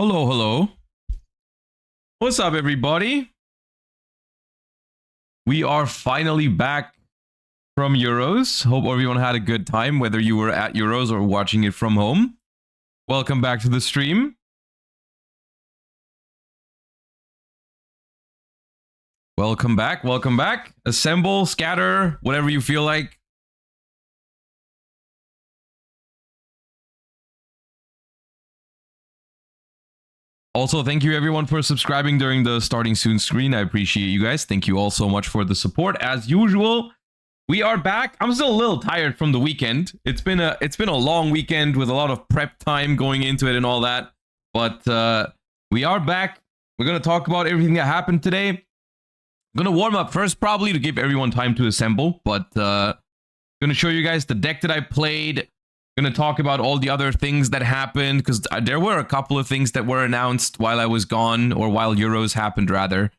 Hello, hello. What's up, everybody? We are finally back from Euros. Hope everyone had a good time, whether you were at Euros or watching it from home. Welcome back to the stream. Welcome back, welcome back. Assemble, scatter, whatever you feel like. Also, thank you everyone for subscribing during the starting soon screen. I appreciate you guys. Thank you all so much for the support. As usual, we are back. I'm still a little tired from the weekend. It's been a long weekend with a lot of prep time going into it and all that. But we are back. We're gonna talk about everything that happened today. I'm gonna warm up first, probably to give everyone time to assemble. But gonna show you guys the deck that I played. Gonna talk about all the other things that happened, because there were a couple of things that were announced while I was gone, or while Euros happened rather.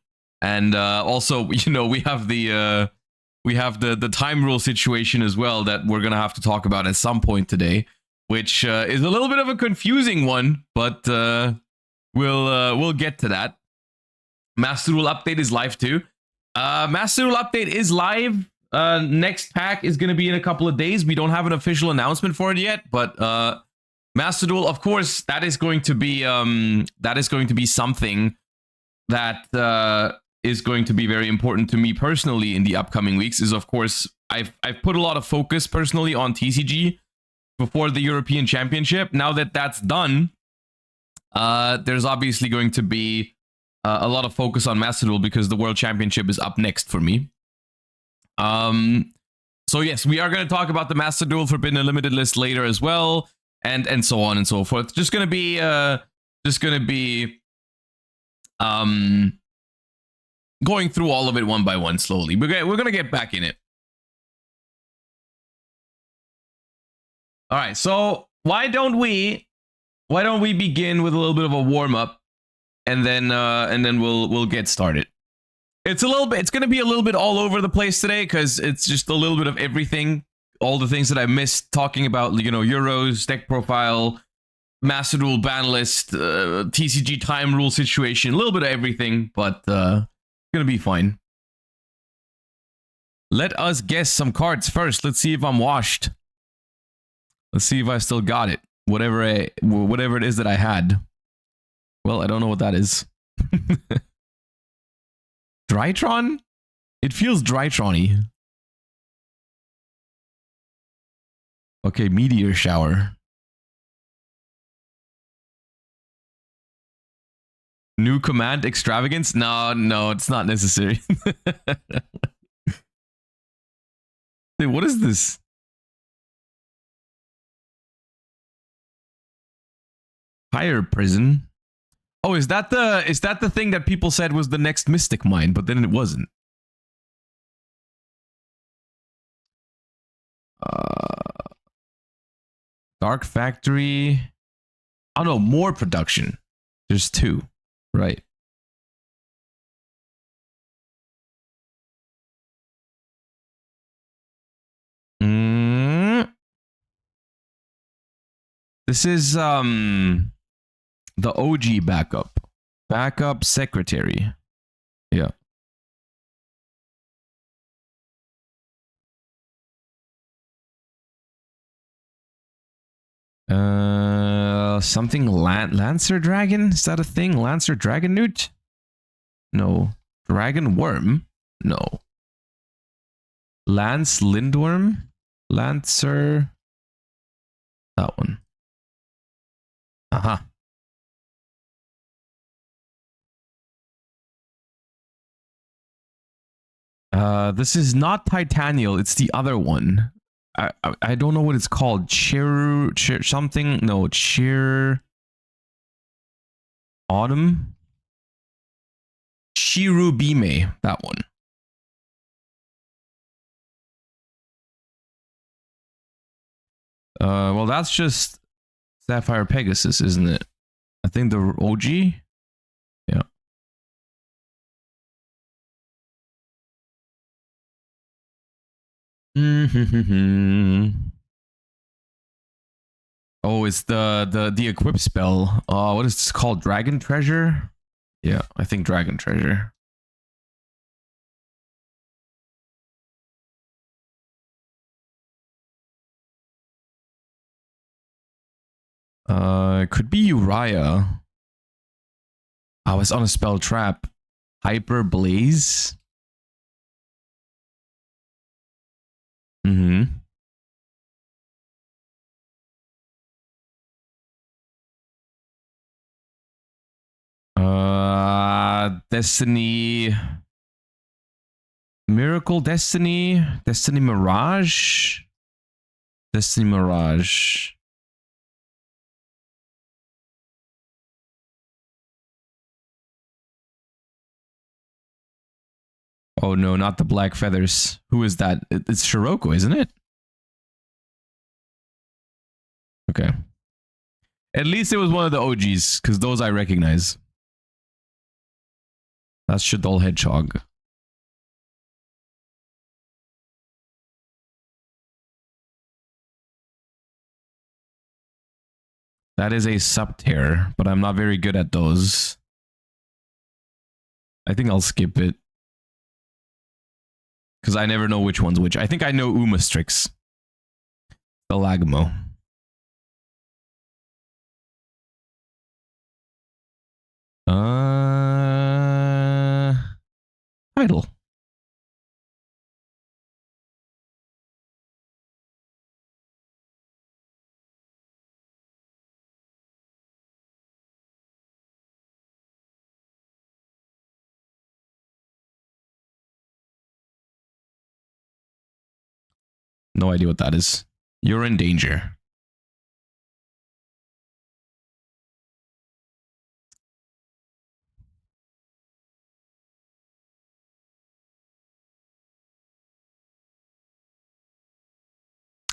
And also, you know, we have the time rule situation as well that we're gonna have to talk about at some point today, which is a little bit of a confusing one, but we'll get to that. Master Rule update is live too. Master Rule update is live. Next pack is going to be in a couple of days. We don't have an official announcement for it yet, but Master Duel, of course, that is going to be something that is going to be very important to me personally in the upcoming weeks. Is, of course, I've put a lot of focus personally on TCG before the European Championship. Now that that's done, there's obviously going to be a lot of focus on Master Duel because the World Championship is up next for me. So yes, we are going to talk about the Master Duel Forbidden Unlimited list later as well, and so on and so forth. Just gonna be going through all of it one by one slowly. We're gonna get back in it. All right, so why don't we begin with a little bit of a warm up, and then we'll get started. It's going to be a little bit all over the place today because it's just a little bit of everything. All the things that I missed talking about, you know, Euros, deck profile, Master Rule, Banlist, TCG time rule situation, a little bit of everything, but it's going to be fine. Let us guess some cards first. Let's see if I'm washed. Let's see if I still got it. Whatever it is that I had. Well, I don't know what that is. Drytron? It feels Drytron-y. Okay, Meteor Shower. New command, Extravagance? No, it's not necessary. Hey, what is this? Fire Prison? Oh, is that the thing that people said was the next Mystic Mine, but then it wasn't? Dark Factory. Oh no, more production. There's two, right? This is the OG backup. Backup secretary. Yeah. Something Lancer Dragon? Is that a thing? Lancer Dragon Newt? No. Dragon Worm? No. Lance Lindworm? Lancer. That one. Uh-huh. This is not Titanial, it's the other one. I don't know what it's called. Something? No, Autumn? Shirubime, that one. Well, that's just Sapphire Pegasus, isn't it? I think the OG? Yeah. Oh, it's the equip spell. What is this called? Dragon Treasure? Yeah, I think Dragon Treasure. It could be Uriah. I was on a spell trap. Hyper Blaze. Mm-hmm. Destiny. Miracle Destiny. Destiny Mirage. Destiny Mirage. Oh no, not the Black Feathers. Who is that? It's Shiroko, isn't it? Okay. At least it was one of the OGs, because those I recognize. That's Shadol Hedgehog. That is a Subterror, but I'm not very good at those. I think I'll skip it. Because I never know which one's which. I think I know Umastrix. The Lagmo. Idle. No idea what that is. You're in danger.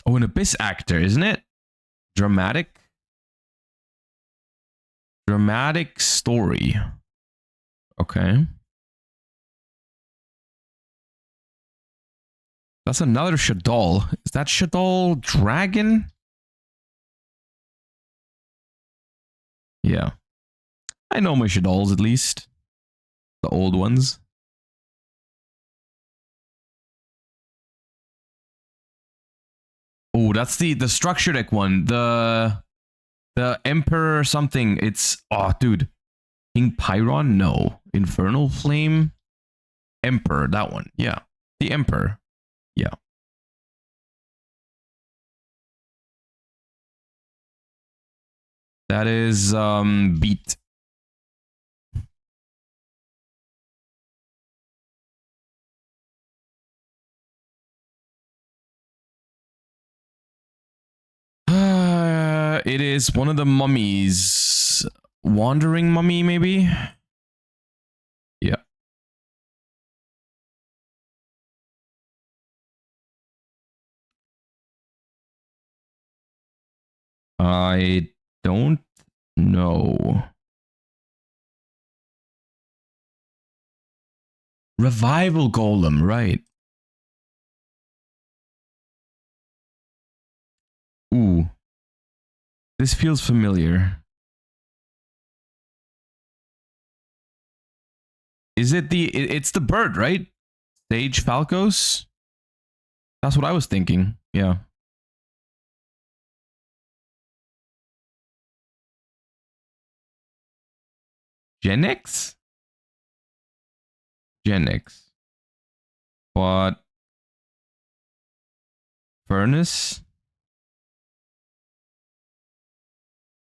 Oh, an Abyss actor, isn't it? Dramatic. Dramatic story. Okay. That's another Shadol. Is that Shadol Dragon? Yeah. I know my Shadols at least. The old ones. Oh, that's the structure deck one. The Emperor something. It's dude. King Pyron? No. Infernal Flame? Emperor, that one. Yeah. The Emperor. Yeah. That is beat. It is one of the mummies. Wandering mummy, maybe? Yeah. I don't know. Revival Golem, right. Ooh. This feels familiar. Is it it's the bird, right? Sage Falcos? That's what I was thinking. Yeah. Genix? Genix. What? Furnace?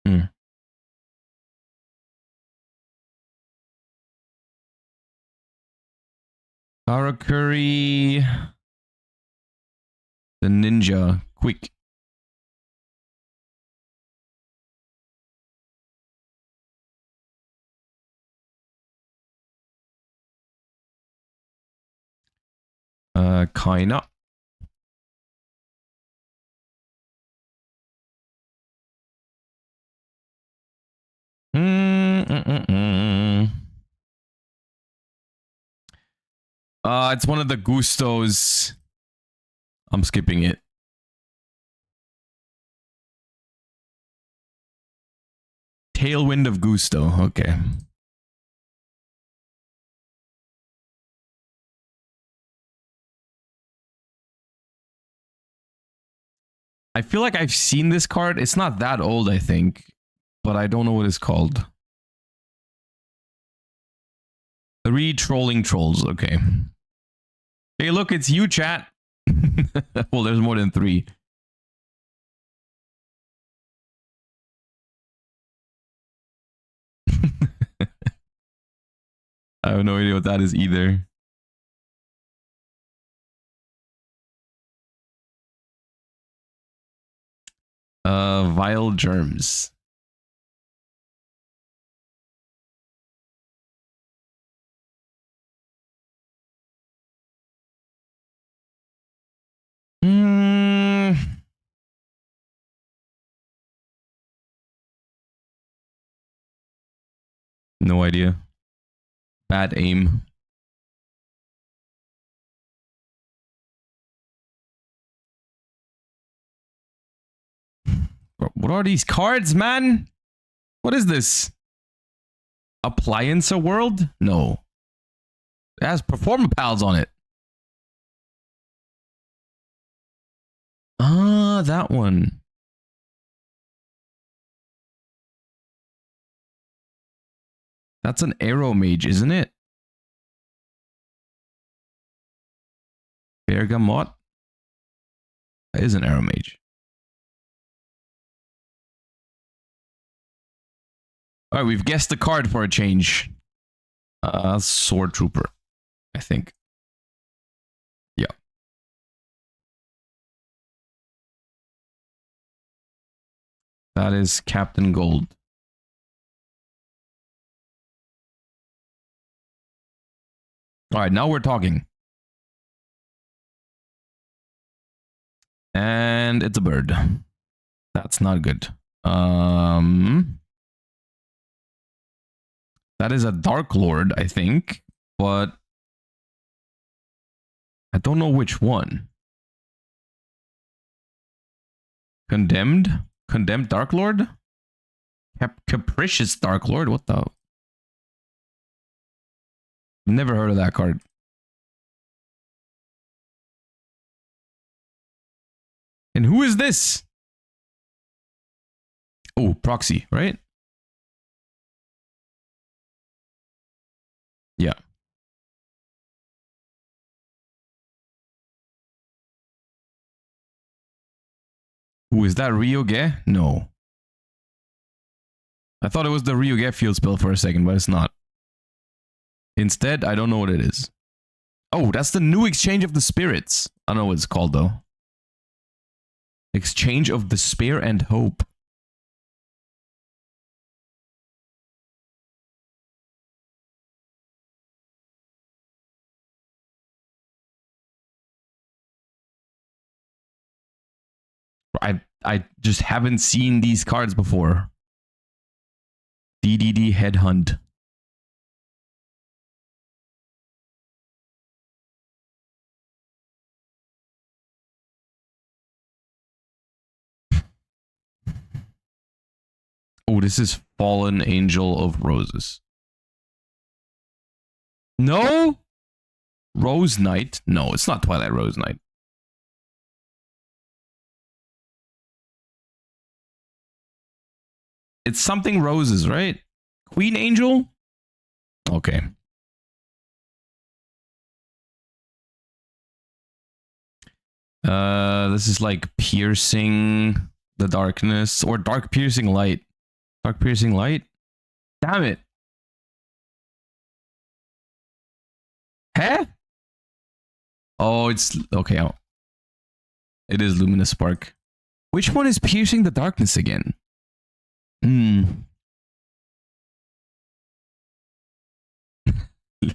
Hmm. Karakuri. The ninja. Quick. Kinda. It's one of the Gustos. I'm skipping it. Tailwind of Gusto. Okay. I feel like I've seen this card. It's not that old, I think, but I don't know what it's called. 3 trolling trolls. Okay. Hey, look, it's you, chat. Well, there's more than 3. I have no idea what that is either. Vile germs. No idea. Bad aim. What are these cards, man? What is this? Appliance World? No. It has Performer Pals on it. Ah, that one. That's an Arrow Mage, isn't it? Bergamot? That is an Arrow Mage. All right, we've guessed the card for a change. Sword Trooper, I think. Yeah. That is Captain Gold. All right, now we're talking. And it's a bird. That's not good. That is a Dark Lord, I think, but I don't know which one. Condemned? Condemned Dark Lord? Capricious Dark Lord? What the? Never heard of that card. And who is this? Oh, Proxy, right? Yeah. Who is that? Ryuge? No. I thought it was the Ryuge field spell for a second, but it's not. Instead, I don't know what it is. Oh, that's the new Exchange of the Spirits. I don't know what it's called, though. Exchange of Despair and Hope. I just haven't seen these cards before. DDD Headhunt. Oh, this is Fallen Angel of Roses. No? Rose Knight? No, it's not Twilight Rose Knight. It's something roses, right? Queen Angel? Okay. This is like Piercing the Darkness or Dark Piercing Light. Dark Piercing Light? Damn it. Huh? Oh, it's okay. It is Luminous Spark. Which one is Piercing the Darkness again?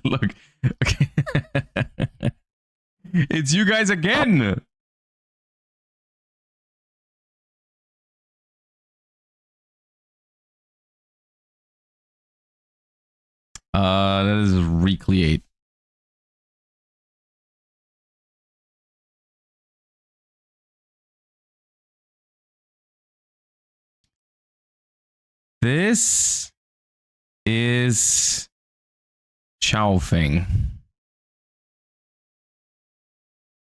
Look. Okay. It's you guys again. That is Recreate. This is Xiaofeng.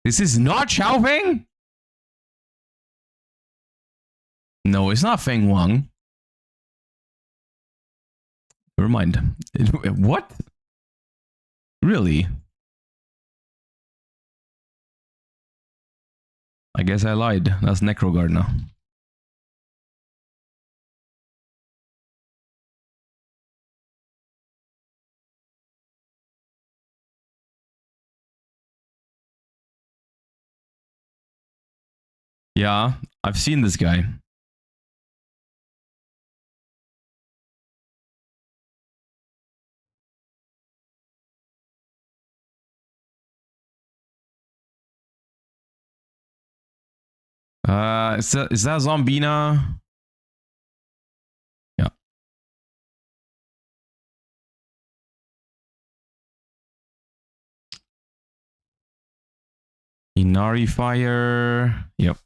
This is not Xiaofeng? No, it's not Feng Wang. Never mind. What? Really? I guess I lied. That's Necroguard now. Yeah, I've seen this guy. Is that Zombina? Yeah. Inari Fire. Yep.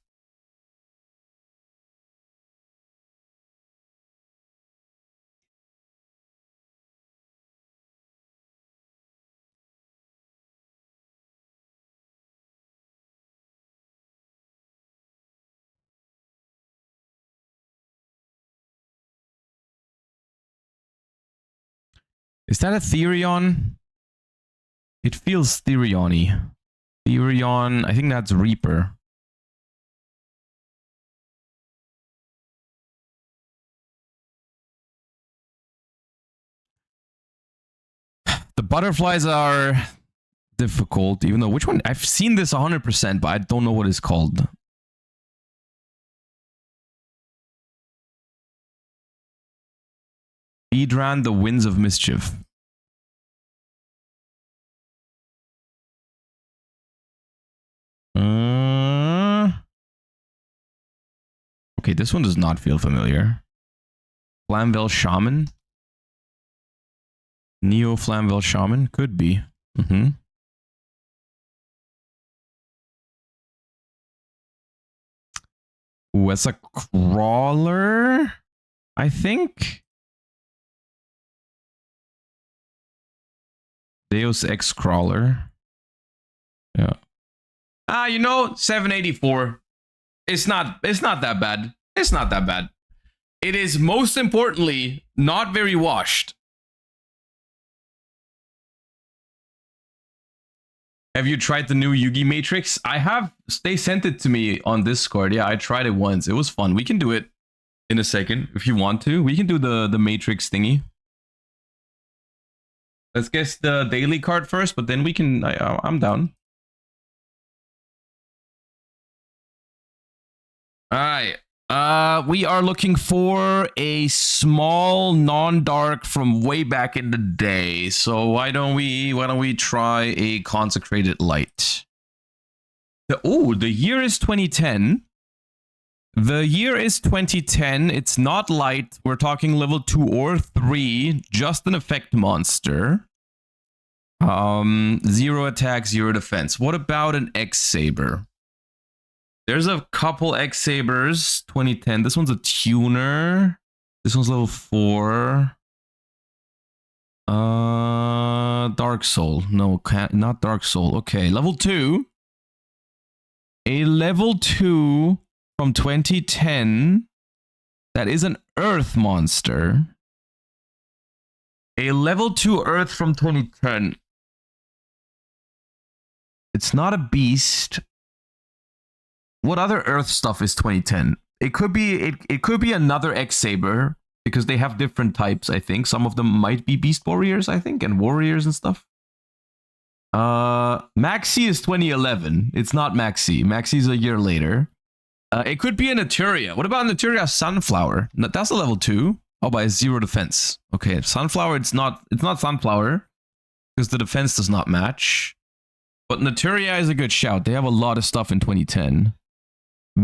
Is that a Therion? It feels Therion-y. Therion, I think that's Reaper. The butterflies are difficult, even though which one? I've seen this 100%, but I don't know what it's called. Idran, the Winds of Mischief. Okay, this one does not feel familiar. Flamvel Shaman? Neo Flamvel Shaman? Could be. Ooh, it's a crawler, I think. Deus Ex Crawler. Yeah. You know, 784. It's not that bad. It's not that bad. It is most importantly not very washed. Have you tried the new Yugi Matrix? I have. They sent it to me on Discord. Yeah, I tried it once. It was fun. We can do it in a second if you want to. We can do the Matrix thingy. Let's guess the daily card first, but then we can. I'm down. All right. We are looking for a small non-dark from way back in the day. So why don't we try a consecrated light? The year is 2010. The year is 2010. It's not light. We're talking level 2 or 3. Just an effect monster. 0 attack, 0 defense. What about an X-Saber? There's a couple X-Sabers, 2010. This one's a tuner. This one's level 4. Dark Soul. No, not Dark Soul. Okay, level 2. A level 2 from 2010. That is an Earth monster. A level 2 Earth from 2010. It's not a beast. What other Earth stuff is 2010? It could be another X-Saber because they have different types, I think. Some of them might be Beast Warriors, I think, and Warriors and stuff. Maxi is 2011. It's not Maxi. Maxi's a year later. It could be a Naturia. What about Naturia Sunflower? That's a level 2. Oh, by 0 defense. Okay, Sunflower, it's not Sunflower because the defense does not match. But Naturia is a good shout. They have a lot of stuff in 2010.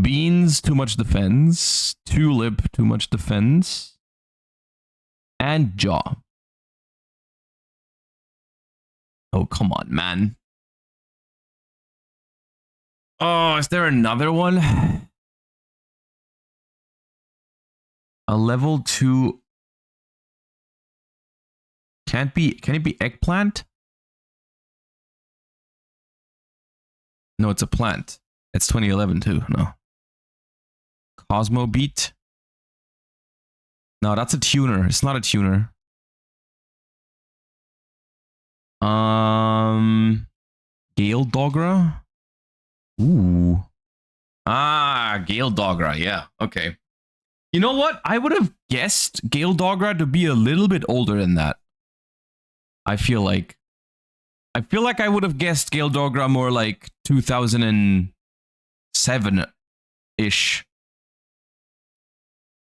Beans, too much defense. Tulip, too much defense. And Jaw. Oh, come on, man. Oh, is there another one? A level 2 Can't be. Can it be eggplant? No, it's a plant. It's 2011 too. No. Cosmo Beat. No, that's a tuner. It's not a tuner. Gale Dogra. Ooh. Ah, Gale Dogra. Yeah. Okay. You know what? I would have guessed Gale Dogra to be a little bit older than that. I feel like I would have guessed Gale Dogra more like 2007-ish.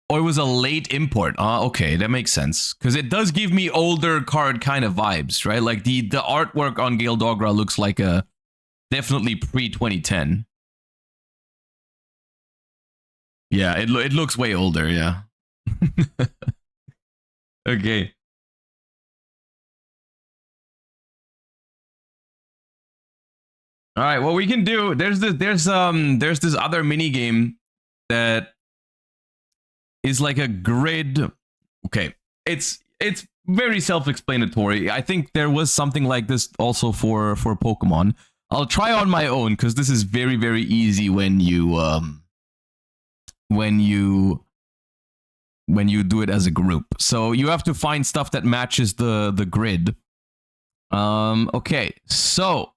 Or it was a late import. Okay, that makes sense. Because it does give me older card kind of vibes, right? Like the artwork on Gale Dogra looks like a definitely pre-2010. Yeah, it looks way older, yeah. Okay. All right, what we can do, there's this other mini game that is like a grid. Okay, it's very self-explanatory. I think there was something like this also for Pokemon. I'll try on my own because this is very, very easy when you do it as a group. So you have to find stuff that matches the grid. Okay, so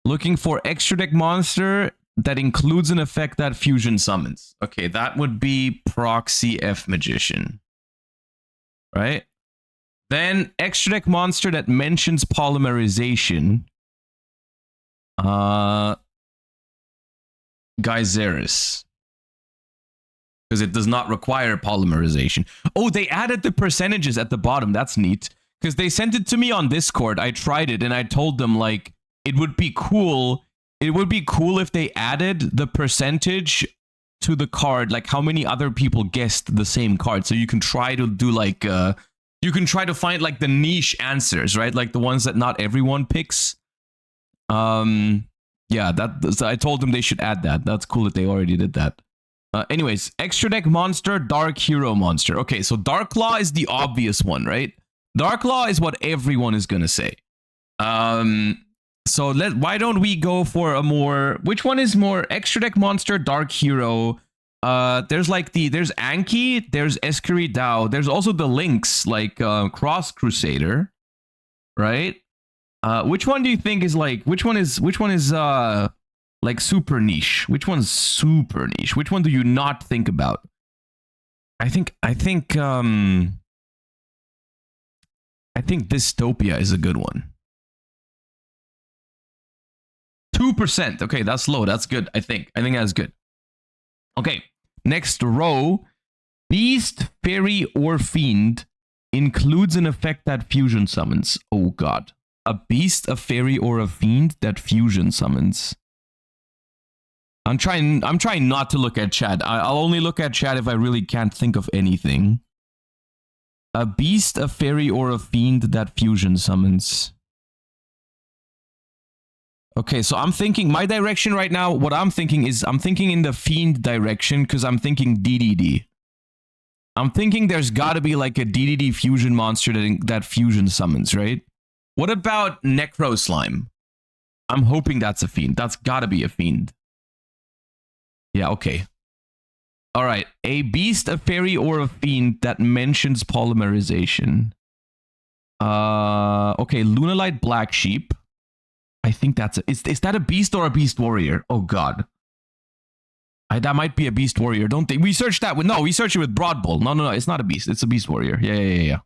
looking for extra deck monster that includes an effect that fusion summons. Okay, that would be Proxy F Magician. Right? Then extra deck monster that mentions polymerization. Geyseris. Because it does not require polymerization. Oh, they added the percentages at the bottom. That's neat. Because they sent it to me on Discord. I tried it and I told them like it would be cool. It would be cool if they added the percentage to the card, like how many other people guessed the same card. So you can try to do like you can try to find like the niche answers, right? Like the ones that not everyone picks. Yeah, I told them they should add that. That's cool that they already did that. Anyways, extra deck monster, Dark Hero monster. Okay, so Dark Claw is the obvious one, right? Dark Claw is what everyone is gonna say. So why don't we go for a more, which one is more extra deck monster, Dark Hero? There's Anki, there's Escary Dao, there's also the Lynx, like Cross Crusader, right? Which one do you think is like, which one is like super niche? Which one's super niche? Which one do you not think about? I think Dystopia is a good one. 2%. Okay, that's low. That's good. I think that's good. Okay, next row. Beast, Fairy, or Fiend includes an effect that fusion summons. Oh god. A beast, a fairy, or a fiend that fusion summons. I'm trying not to look at chat. I'll only look at chat if I really can't think of anything. A beast, a fairy, or a fiend that fusion summons. Okay, so I'm thinking, my direction right now, what I'm thinking is, I'm thinking in the fiend direction, because I'm thinking DDD. I'm thinking there's gotta be like a DDD fusion monster that fusion summons, right? What about Necro Slime? I'm hoping that's a fiend. That's gotta be a fiend. Yeah, okay. Alright, a beast, a fairy, or a fiend that mentions polymerization. Okay, Lunalight Black Sheep. I think that's is that a beast or a beast warrior? Oh god. That might be a beast warrior. Don't think we searched that with we searched it with Broad Bull. No, it's not a beast. It's a beast warrior. Yeah.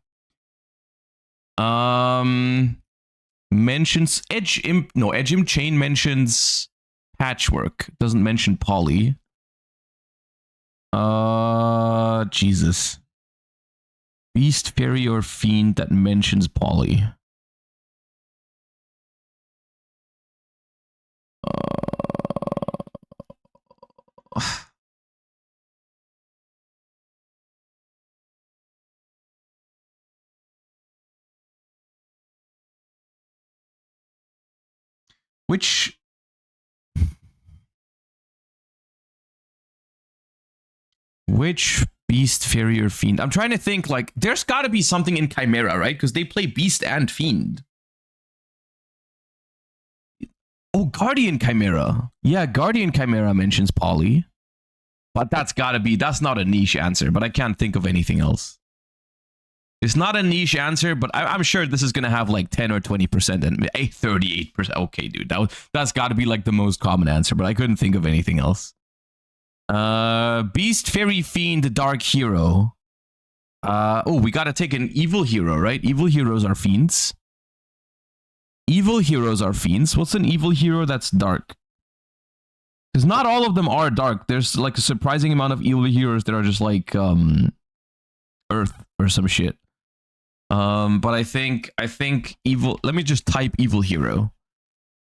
Mentions Edge Imp. No, Edge Imp Chain mentions Patchwork. Doesn't mention Poly. Jesus. Beast, fairy, or fiend that mentions Poly. Which Beast, Fairy, or Fiend. I'm trying to think, like, there's got to be something in Chimera, right? Because they play Beast and Fiend. Oh, Guardian Chimera. Yeah, Guardian Chimera mentions Poly. But that's got to be, that's not a niche answer, but I can't think of anything else. It's not a niche answer, but I'm sure this is going to have like 10 or 20% and 38%. Okay, dude, that's got to be like the most common answer, but I couldn't think of anything else. Beast, Fairy, Fiend, Dark Hero. Oh, we got to take an evil hero, right? Evil heroes are fiends. Evil heroes are fiends. What's an evil hero that's dark? Because not all of them are dark. There's like a surprising amount of evil heroes that are just like Earth or some shit. But I think evil. Let me just type evil hero.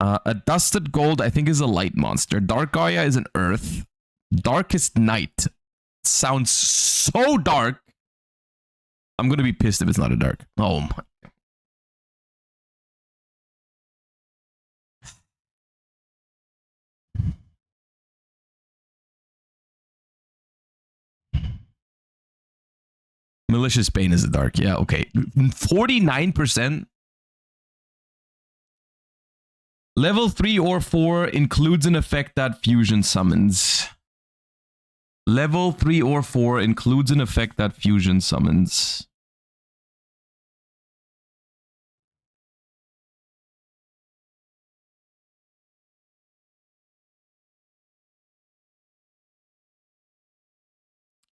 A dusted gold, I think, is a light monster. Dark Gaia is an Earth. Darkest Night sounds so dark. I'm gonna be pissed if it's not a dark. Oh my. Malicious Bane is a dark. Yeah, okay. 49%. Level 3 or 4 includes an effect that fusion summons. Level 3 or 4 includes an effect that fusion summons.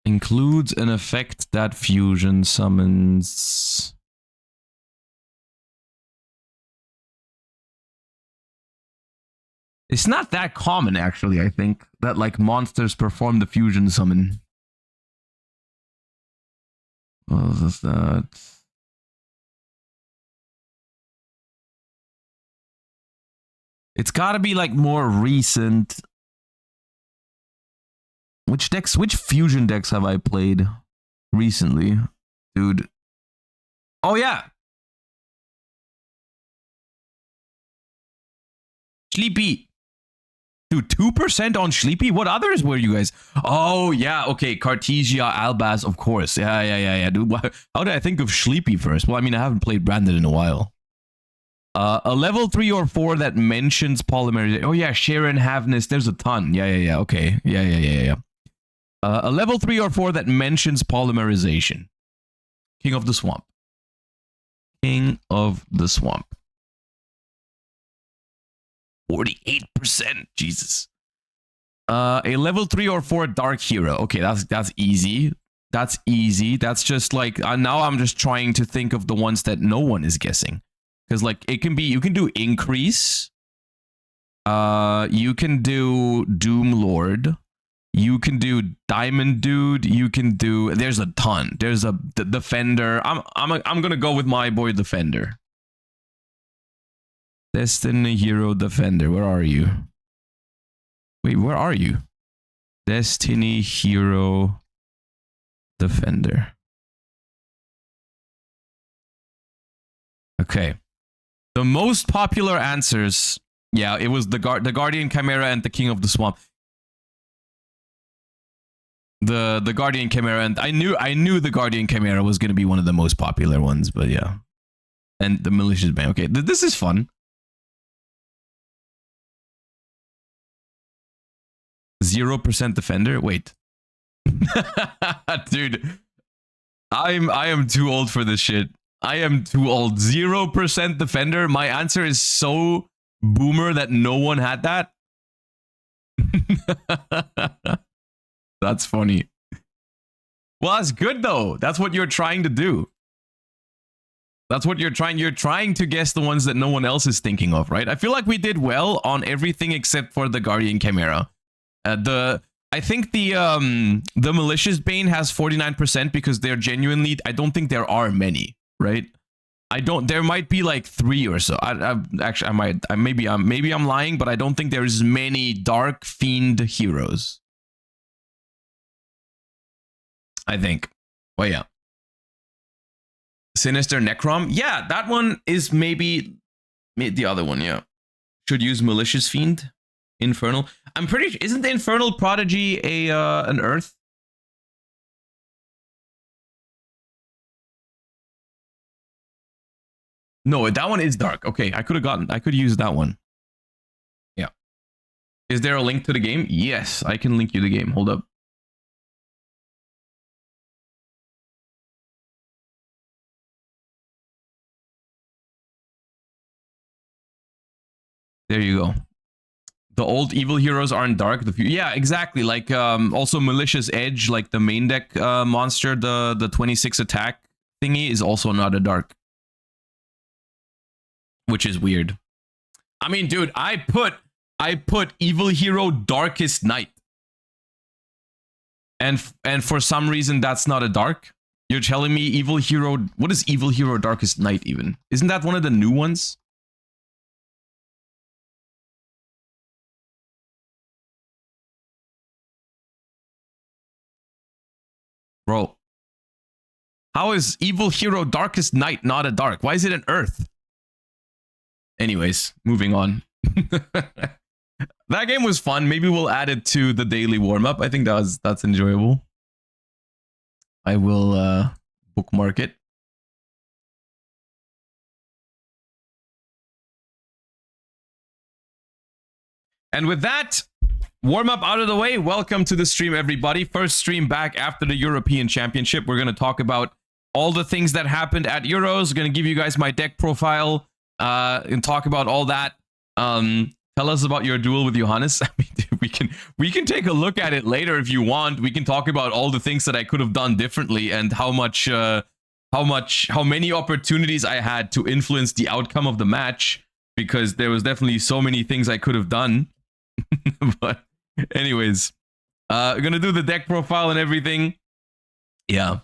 Includes an effect that fusion summons. It's not that common, actually, I think, that like monsters perform the fusion summon. What is that? It's gotta be like more recent. Which fusion decks have I played recently? Dude. Oh, yeah. Sleepy. Dude, 2% on Sleepy? What others were you guys? Oh, yeah. Okay. Cartesia, Albaz, of course. Yeah. Dude, how did I think of Sleepy first? Well, I mean, I haven't played Branded in a while. A level 3 or 4 that mentions polymerization. Oh, yeah. Sharon, Havness. There's a ton. Yeah. Okay. Yeah. A level 3 or 4 that mentions polymerization. King of the Swamp. King of the Swamp. 48%. Jesus. A level 3 or 4 Dark Hero. Okay, that's easy. That's easy. That's just like now I'm just trying to think of the ones that no one is guessing. Because like it can be, you can do Increase. You can do Doom Lord. You can do Diamond Dude. You can do. There's a ton. There's a Defender. I'm gonna go with my boy Defender. Destiny Hero Defender. Where are you? Wait, where are you? Destiny Hero Defender. Okay. The most popular answers. Yeah, it was the Guardian Chimera and the King of the Swamp. The Guardian Chimera, and I knew the Guardian Chimera was going to be one of the most popular ones, but yeah. And the Malicious Bane. Okay, this is fun. 0% Defender? Wait. Dude. I am too old for this shit. I am too old. 0% Defender? My answer is so boomer that no one had that. That's funny. Well, that's good though. That's what you're trying to do. That's what you're trying to guess the ones that no one else is thinking of, right? I feel like we did well on everything except for the Guardian Chimera. I think the Malicious Bane has 49% because they're genuinely, I don't think there are many, right? There might be like 3 or so. Maybe I'm lying, but I don't think there's many Dark Fiend heroes. I think. Oh yeah. Sinister Necrom. Yeah, that one is maybe the other one, yeah. Should use Malicious Fiend. Infernal. I'm pretty sure, isn't the Infernal Prodigy an Earth? No, that one is dark. Okay, I could use that one. Yeah. Is there a link to the game? Yes, I can link you the game. Hold up. There you go. The old evil heroes aren't dark. Yeah, exactly. Like also Malicious Edge, like the main deck monster, the 26 attack thingy is also not a dark, which is weird. I mean, dude, I put evil hero Darkest Night, and for some reason that's not a dark. You're telling me evil hero? What is evil hero Darkest Night even? Isn't that one of the new ones? Bro, how is evil hero Darkest Night not a dark? Why is it an earth? Anyways, moving on. That game was fun. Maybe we'll add it to the daily warm-up. I think that's enjoyable. I will bookmark it. And with that, warm-up out of the way, welcome to the stream, everybody. First stream back after the European Championship. We're going to talk about all the things that happened at Euros. Going to give you guys my deck profile and talk about all that. Tell us about your duel with Johannes. I mean, dude, we can take a look at it later if you want. We can talk about all the things that I could have done differently and how many opportunities I had to influence the outcome of the match, because there was definitely so many things I could have done. But anyways, we're gonna do the deck profile and everything. Yeah.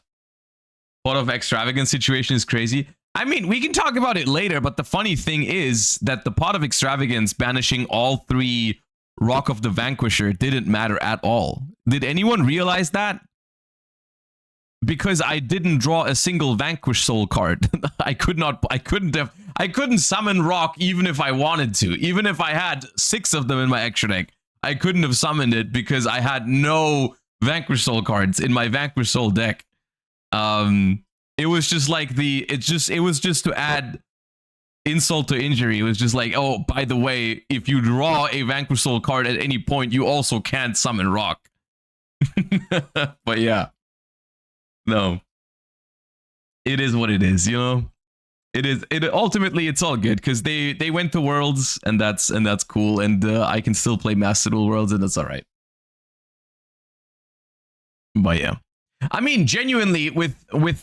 Pot of Extravagance situation is crazy. I mean, we can talk about it later, but the funny thing is that the Pot of Extravagance banishing all 3 Rock of the Vanquisher didn't matter at all. Did anyone realize that? Because I didn't draw a single Vanquish Soul card. I couldn't summon Rock even if I wanted to. Even if I had 6 of them in my extra deck, I couldn't have summoned it because I had no Vanquish Soul cards in my Vanquish Soul deck. It was just like it was just to add insult to injury. It was just like, oh, by the way, if you draw a Vanquish Soul card at any point, you also can't summon Rock. But yeah. No. It is what it is, you know? Ultimately it's all good because they went to Worlds and that's cool, and I can still play Master Duel Worlds and that's alright. But yeah. I mean, genuinely, with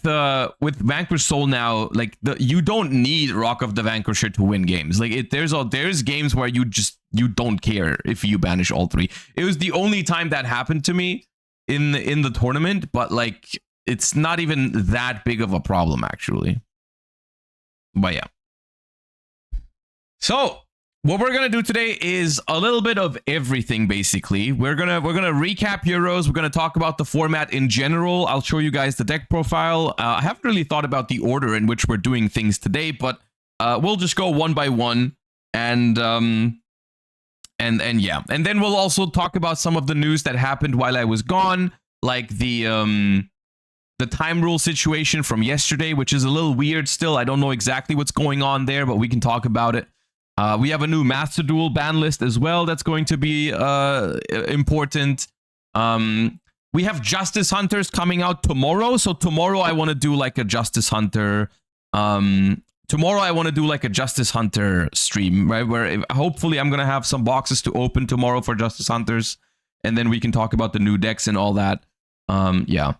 Vanquish Soul now, like you don't need Rock of the Vanquisher to win games. Like there's games where you don't care if you banish all 3. It was the only time that happened to me in the tournament, but like it's not even that big of a problem actually. But yeah. So what we're gonna do today is a little bit of everything. Basically, we're gonna recap Euros. We're gonna talk about the format in general. I'll show you guys the deck profile. I haven't really thought about the order in which we're doing things today, but we'll just go one by one, and yeah, and then we'll also talk about some of the news that happened while I was gone, like the time rule situation from yesterday, which is a little weird still. I don't know exactly what's going on there, but we can talk about it. We have a new Master Duel ban list as well that's going to be important. We have Justice Hunters coming out tomorrow. So tomorrow I want to do like a Justice Hunter. Tomorrow I want to do like a Justice Hunter stream, right? Where hopefully I'm going to have some boxes to open tomorrow for Justice Hunters. And then we can talk about the new decks and all that. Yeah.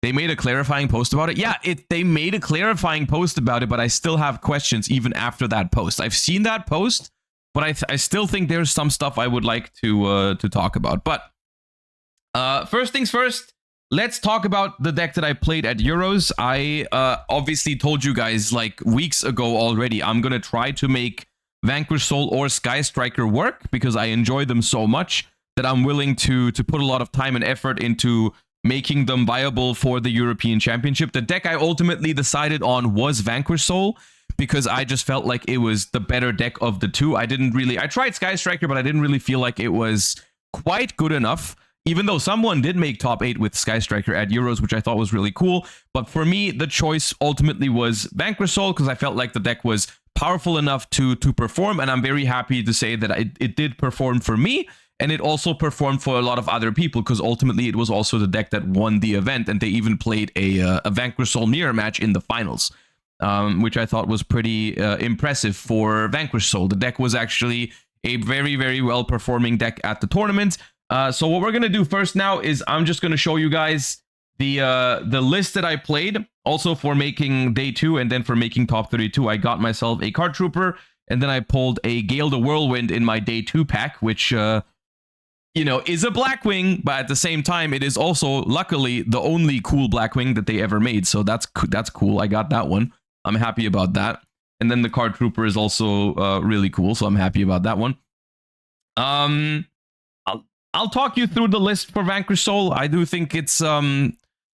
They made a clarifying post about it. Yeah, they made a clarifying post about it, but I still have questions even after that post. I've seen that post, but I still think there's some stuff I would like to talk about. But first things first, let's talk about the deck that I played at Euros. I obviously told you guys like weeks ago already, I'm going to try to make Vanquish Soul or Sky Striker work because I enjoy them so much that I'm willing to put a lot of time and effort into making them viable for the European Championship. The deck I ultimately decided on was Vanquish Soul because I just felt like it was the better deck of the two. I tried Sky Striker, but I didn't really feel like it was quite good enough. even though someone did make top 8 with Sky Striker at Euros, which I thought was really cool. But for me, the choice ultimately was Vanquish Soul, because I felt like the deck was powerful enough to perform, and I'm very happy to say that it did perform for me, and it also performed for a lot of other people, because ultimately it was also the deck that won the event, and they even played a Vanquish Soul mirror match in the finals, which I thought was pretty impressive for Vanquish Soul. The deck was actually a very, very well-performing deck at the tournament. So what we're going to do first now is I'm just going to show you guys the list that I played, also for making day 2 and then for making top 32. I got myself a Card Trooper, and then I pulled a Gale the Whirlwind in my day 2 pack, which, you know, is a Blackwing, but at the same time, it is also, luckily, the only cool Blackwing that they ever made. So that's cool. I got that one. I'm happy about that. And then the Card Trooper is also really cool, so I'm happy about that one. I'll talk you through the list for Vanquish Soul. I do think it's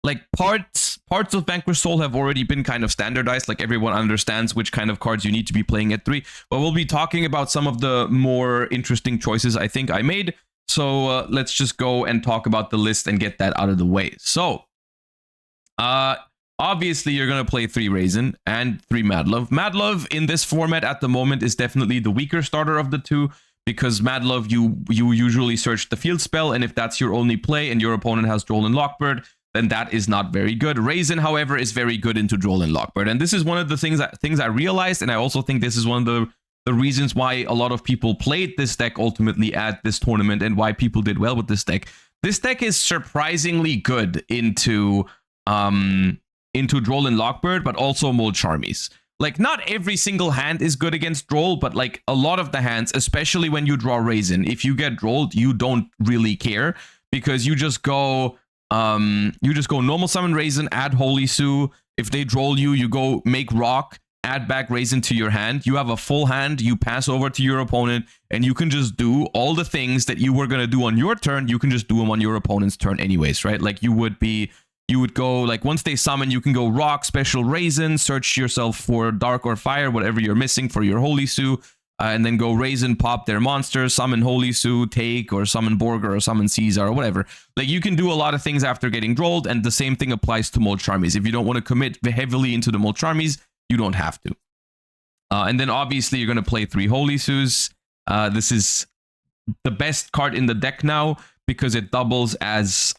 like parts of Vanquish Soul have already been kind of standardized. Like everyone understands which kind of cards you need to be playing at 3. But we'll be talking about some of the more interesting choices I think I made. So let's just go and talk about the list and get that out of the way. So obviously you're going to play 3 Raisin and 3 Madlove. Madlove in this format at the moment is definitely the weaker starter of the 2. Because Madlove, you usually search the field spell, and if that's your only play and your opponent has Droll and Lockbird, then that is not very good. Raisin, however, is very good into Droll and Lockbird, and this is one of the things I realized, and I also think this is one of the reasons why a lot of people played this deck ultimately at this tournament, and why people did well with this deck. This deck is surprisingly good into Droll and Lockbird, but also Mold Charmies. Like, not every single hand is good against Droll, but like a lot of the hands, especially when you draw Raisin, if you get Drolled, you don't really care, because you just go normal summon Raisin, add Holy Sue. If they Droll you, you go make Rock, add back Raisin to your hand. You have a full hand, you pass over to your opponent, and you can just do all the things that you were going to do on your turn. You can just do them on your opponent's turn anyways, right? Like you would go, like, once they summon, you can go Rock, special Raisin, search yourself for Dark or Fire, whatever you're missing for your Holy Sue, and then go Raisin, pop their monster, summon Holy Sue, take, or summon Borger, or summon Caesar, or whatever. Like, you can do a lot of things after getting Drolled, and the same thing applies to Mold Charmies. If you don't want to commit heavily into the Mold Charmies, you don't have to. And then, obviously, you're going to play 3 Holy Sues. This is the best card in the deck now, because it doubles as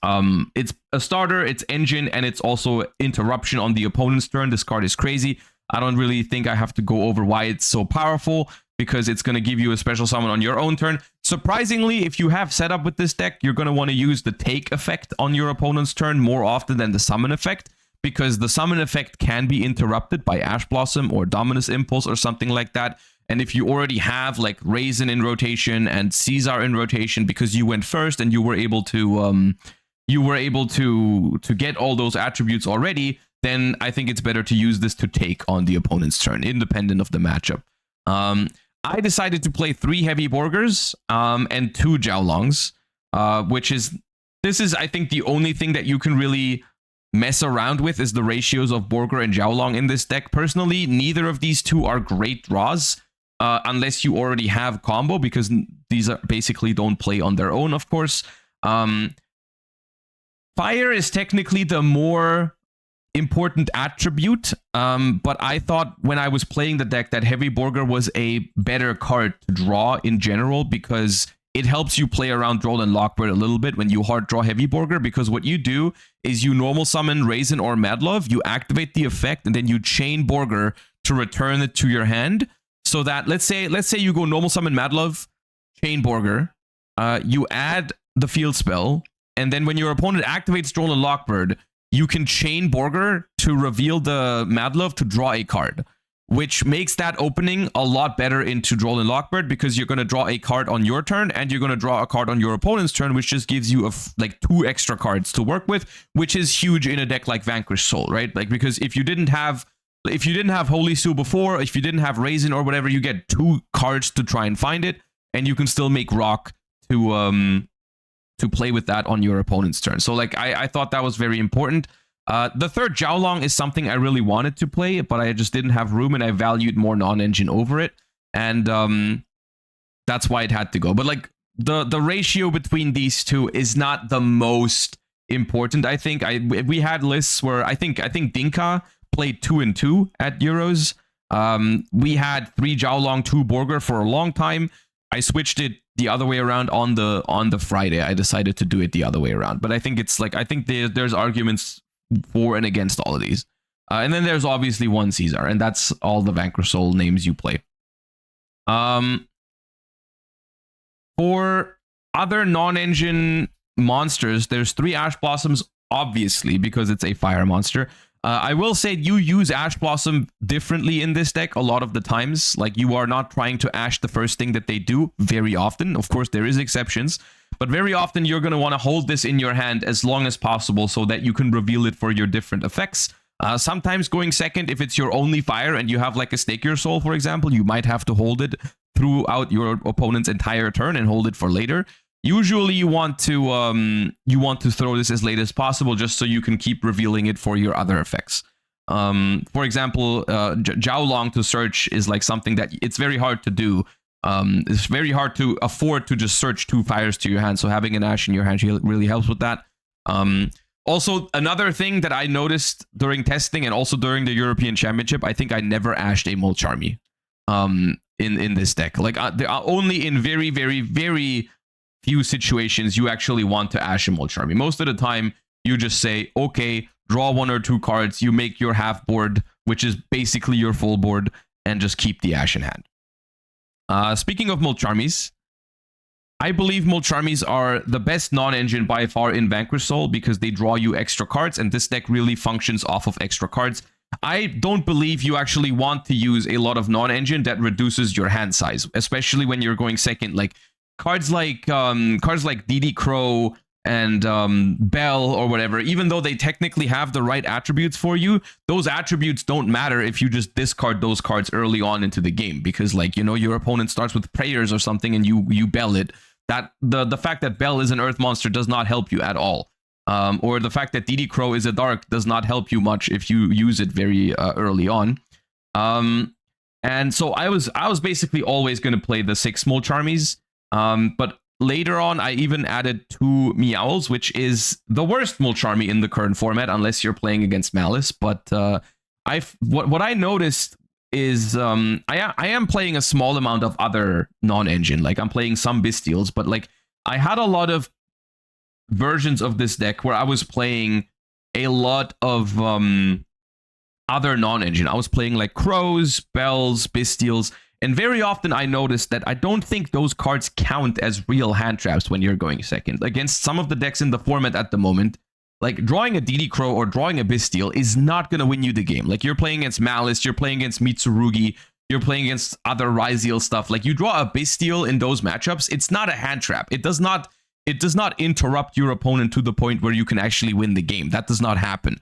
it's a starter, it's engine, and it's also interruption on the opponent's turn. This card is crazy. I don't really think I have to go over why it's so powerful, because it's going to give you a special summon on your own turn. Surprisingly, if you have setup with this deck, you're going to want to use the take effect on your opponent's turn more often than the summon effect, because the summon effect can be interrupted by Ash Blossom or Dominus Impulse or something like that. And if you already have like Raisin in rotation and Caesar in rotation, because you went first and you were able to get all those attributes already, then I think it's better to use this to take on the opponent's turn, independent of the matchup. I decided to play 3 Heavy Borgers and 2 Jiaolongs, this is I think the only thing that you can really mess around with is the ratios of Borger and Jiaolong in this deck. Personally, neither of these 2 are great draws. Unless you already have combo, because these are basically don't play on their own, of course. Fire is technically the more important attribute, but I thought when I was playing the deck that Heavy Borger was a better card to draw in general, because it helps you play around Droll and Lockbird a little bit when you hard draw Heavy Borger, because what you do is you normal summon Raisin or Madlove, you activate the effect, and then you chain Borger to return it to your hand. So that, let's say you go normal summon Madlove, chain Borger, you add the field spell, and then when your opponent activates Droll and Lockbird, you can chain Borger to reveal the Madlove to draw a card, which makes that opening a lot better into Droll and Lockbird, because you're going to draw a card on your turn and you're going to draw a card on your opponent's turn, which just gives you like 2 extra cards to work with, which is huge in a deck like Vanquish Soul, right? Like, because if you didn't have Holy Sue before, if you didn't have Raisin or whatever, you get 2 cards to try and find it, and you can still make Rock to play with that on your opponent's turn. So like I thought that was very important. The 3rd Jiaolong is something I really wanted to play, but I just didn't have room, and I valued more non-engine over it, and that's why it had to go. But like the ratio between these two is not the most important. I think we had lists where I think Dinka played 2-2 at Euros. We had 3 Jiaolong, 2 Borger for a long time. I switched it the other way around on the Friday. I decided to do it the other way around. But I think it's like, I think there's arguments for and against all of these. And then there's obviously one Caesar, and that's all the Vanquish Soul names you play. For other non-engine monsters, there's 3 Ash Blossoms, obviously, because it's a fire monster. I will say you use Ash Blossom differently in this deck a lot of the times. Like, you are not trying to Ash the first thing that they do very often. Of course, there is exceptions, but very often you're going to want to hold this in your hand as long as possible so that you can reveal it for your different effects. Sometimes going second, if it's your only fire and you have like a Stake Your Soul, for example, you might have to hold it throughout your opponent's entire turn and hold it for later. Usually you want to throw this as late as possible just so you can keep revealing it for your other effects. For example, Jiaolong to search is like something that it's very hard to do. It's very hard to afford to just search 2 fires to your hand, so having an Ash in your hand really helps with that. Also, another thing that I noticed during testing and also during the European Championship, I think I never ashed a Molcharmi in this deck. Like, there are only in very, very, very few situations you actually want to ash a Molcharmi. Most of the time, you just say, okay, draw 1 or 2 cards, you make your half board, which is basically your full board, and just keep the Ash in hand. Speaking of Molcharmis, I believe Molcharmis are the best non-engine by far in Vanquish Soul because they draw you extra cards, and this deck really functions off of extra cards. I don't believe you actually want to use a lot of non-engine that reduces your hand size, especially when you're going second. Like, cards like DD Crow and Bell or whatever, even though they technically have the right attributes for you, those attributes don't matter if you just discard those cards early on into the game, because, like, you know, your opponent starts with prayers or something and you Bell it. That the fact that Bell is an earth monster does not help you at all. Or the fact that DD Crow is a dark does not help you much if you use it very early on. And so I was basically always going to play the 6 Molcharmis. But later on, I even added 2 Meowls, which is the worst Molcharmi in the current format, unless you're playing against Malice. But what I noticed is I am playing a small amount of other non-engine. Like, I'm playing some Bestials, but like, I had a lot of versions of this deck where I was playing a lot of other non-engine. I was playing like Crows, Bells, Bestials. And very often I noticed that I don't think those cards count as real hand traps when you're going second. Against some of the decks in the format at the moment, like drawing a DD Crow or drawing a Bestial is not going to win you the game. Like, you're playing against Malice, you're playing against Mitsurugi, you're playing against other Ryziel stuff. Like, you draw a Bestial in those matchups, it's not a hand trap. It does not interrupt your opponent to the point where you can actually win the game. That does not happen.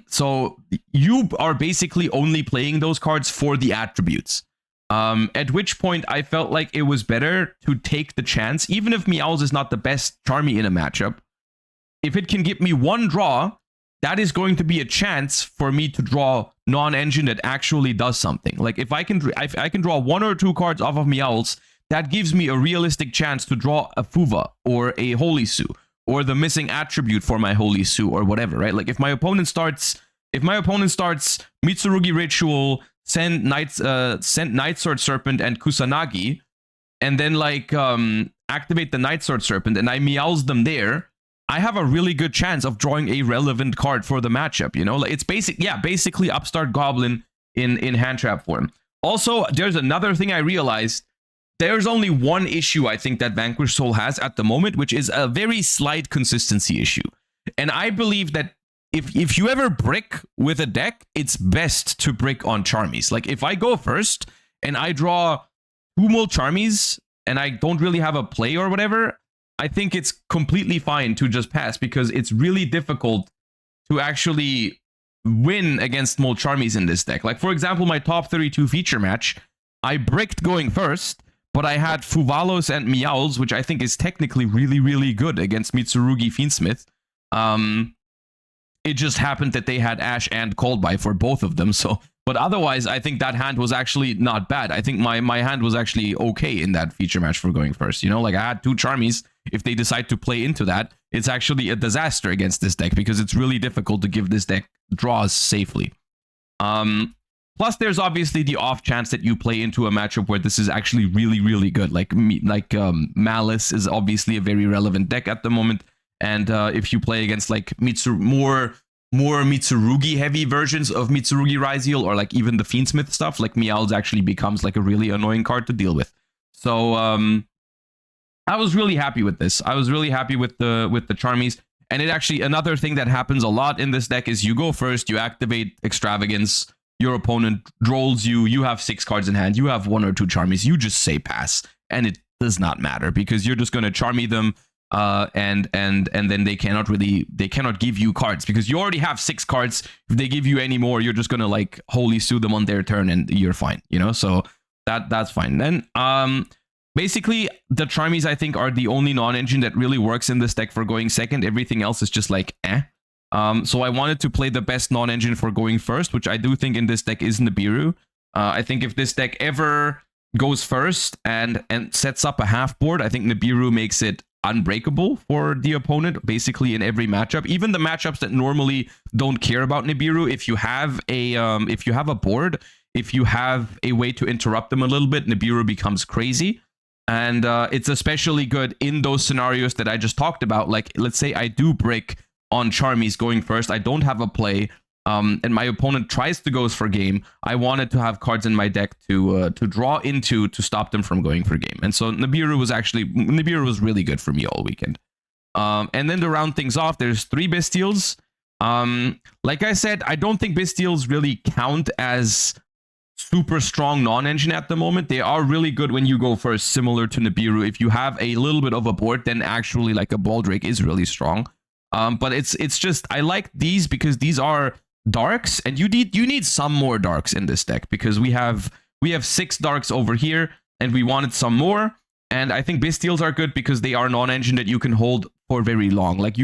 So you are basically only playing those cards for the attributes. At which point I felt like it was better to take the chance, even if Meowls is not the best Charmy in a matchup. If it can give me 1 draw, that is going to be a chance for me to draw non-engine that actually does something. Like, if I can draw 1 or 2 cards off of Meowls, that gives me a realistic chance to draw a Fuva or a Holy Sue or the missing attribute for my Holy Sue or whatever, right? Like, if my opponent starts Mitsurugi Ritual, send Night Sword Serpent and Kusanagi, and then like activate the Night Sword Serpent, and I Meowls them there, I have a really good chance of drawing a relevant card for the matchup. You know, like, it's basically Upstart Goblin in hand trap form. Also, there's another thing I realized. There's only one issue I think that Vanquish Soul has at the moment, which is a very slight consistency issue. And I believe that if you ever brick with a deck, it's best to brick on Charmies. Like, if I go first and I draw 2 Molcharmis and I don't really have a play or whatever, I think it's completely fine to just pass, because it's really difficult to actually win against Molcharmis in this deck. Like, for example, my top 32 feature match, I bricked going first, but I had Fuvalos and Meowls, which I think is technically really, really good against Mitsurugi Fiendsmith. It just happened that they had Ash and Cold Buy for both of them. So, but otherwise, I think that hand was actually not bad. I think my hand was actually okay in that feature match for going first. You know, like I had 2 Charmies. If they decide to play into that, it's actually a disaster against this deck because it's really difficult to give this deck draws safely. Plus, there's obviously the off chance that you play into a matchup where this is actually really, really good. Like Malice is obviously a very relevant deck at the moment. And if you play against like more Mitsurugi heavy versions of Mitsurugi Raziel, or like even the Fiendsmith stuff, like Meowth actually becomes like a really annoying card to deal with. So I was really happy with this. I was really happy with the Charmies. And it actually, another thing that happens a lot in this deck is you go first, you activate Extravagance, your opponent drolls you, you have 6 cards in hand, you have 1 or 2 Charmies, you just say pass, and it does not matter because you're just going to Charmy them, and then they cannot give you cards because you already have 6 cards. If they give you any more, you're just going to like holy sue them on their turn and you're fine, you know? So that's fine. Then basically the Charmies I think are the only non-engine that really works in this deck for going second. Everything else is just like eh. So I wanted to play the best non-engine for going first, which I do think in this deck is Nibiru. I think if this deck ever goes first and sets up a half board, I think Nibiru makes it unbreakable for the opponent, basically in every matchup. Even the matchups that normally don't care about Nibiru, if you have a board, if you have a way to interrupt them a little bit, Nibiru becomes crazy. And it's especially good in those scenarios that I just talked about. Like, let's say I do brick on Charmies going first, I don't have a play, and my opponent tries to go for game. I wanted to have cards in my deck to draw into to stop them from going for game. And so Nibiru was really good for me all weekend. And then to round things off, there's 3 Bestials. Like I said, I don't think Bestials really count as super strong non-engine at the moment. They are really good when you go first, similar to Nibiru. If you have a little bit of a board, then actually like a Baldrake is really strong. But it's just, I like these because these are darks, and you need some more darks in this deck because we have 6 darks over here and we wanted some more. And I think Bestials are good because they are non-engine that you can hold for very long. Like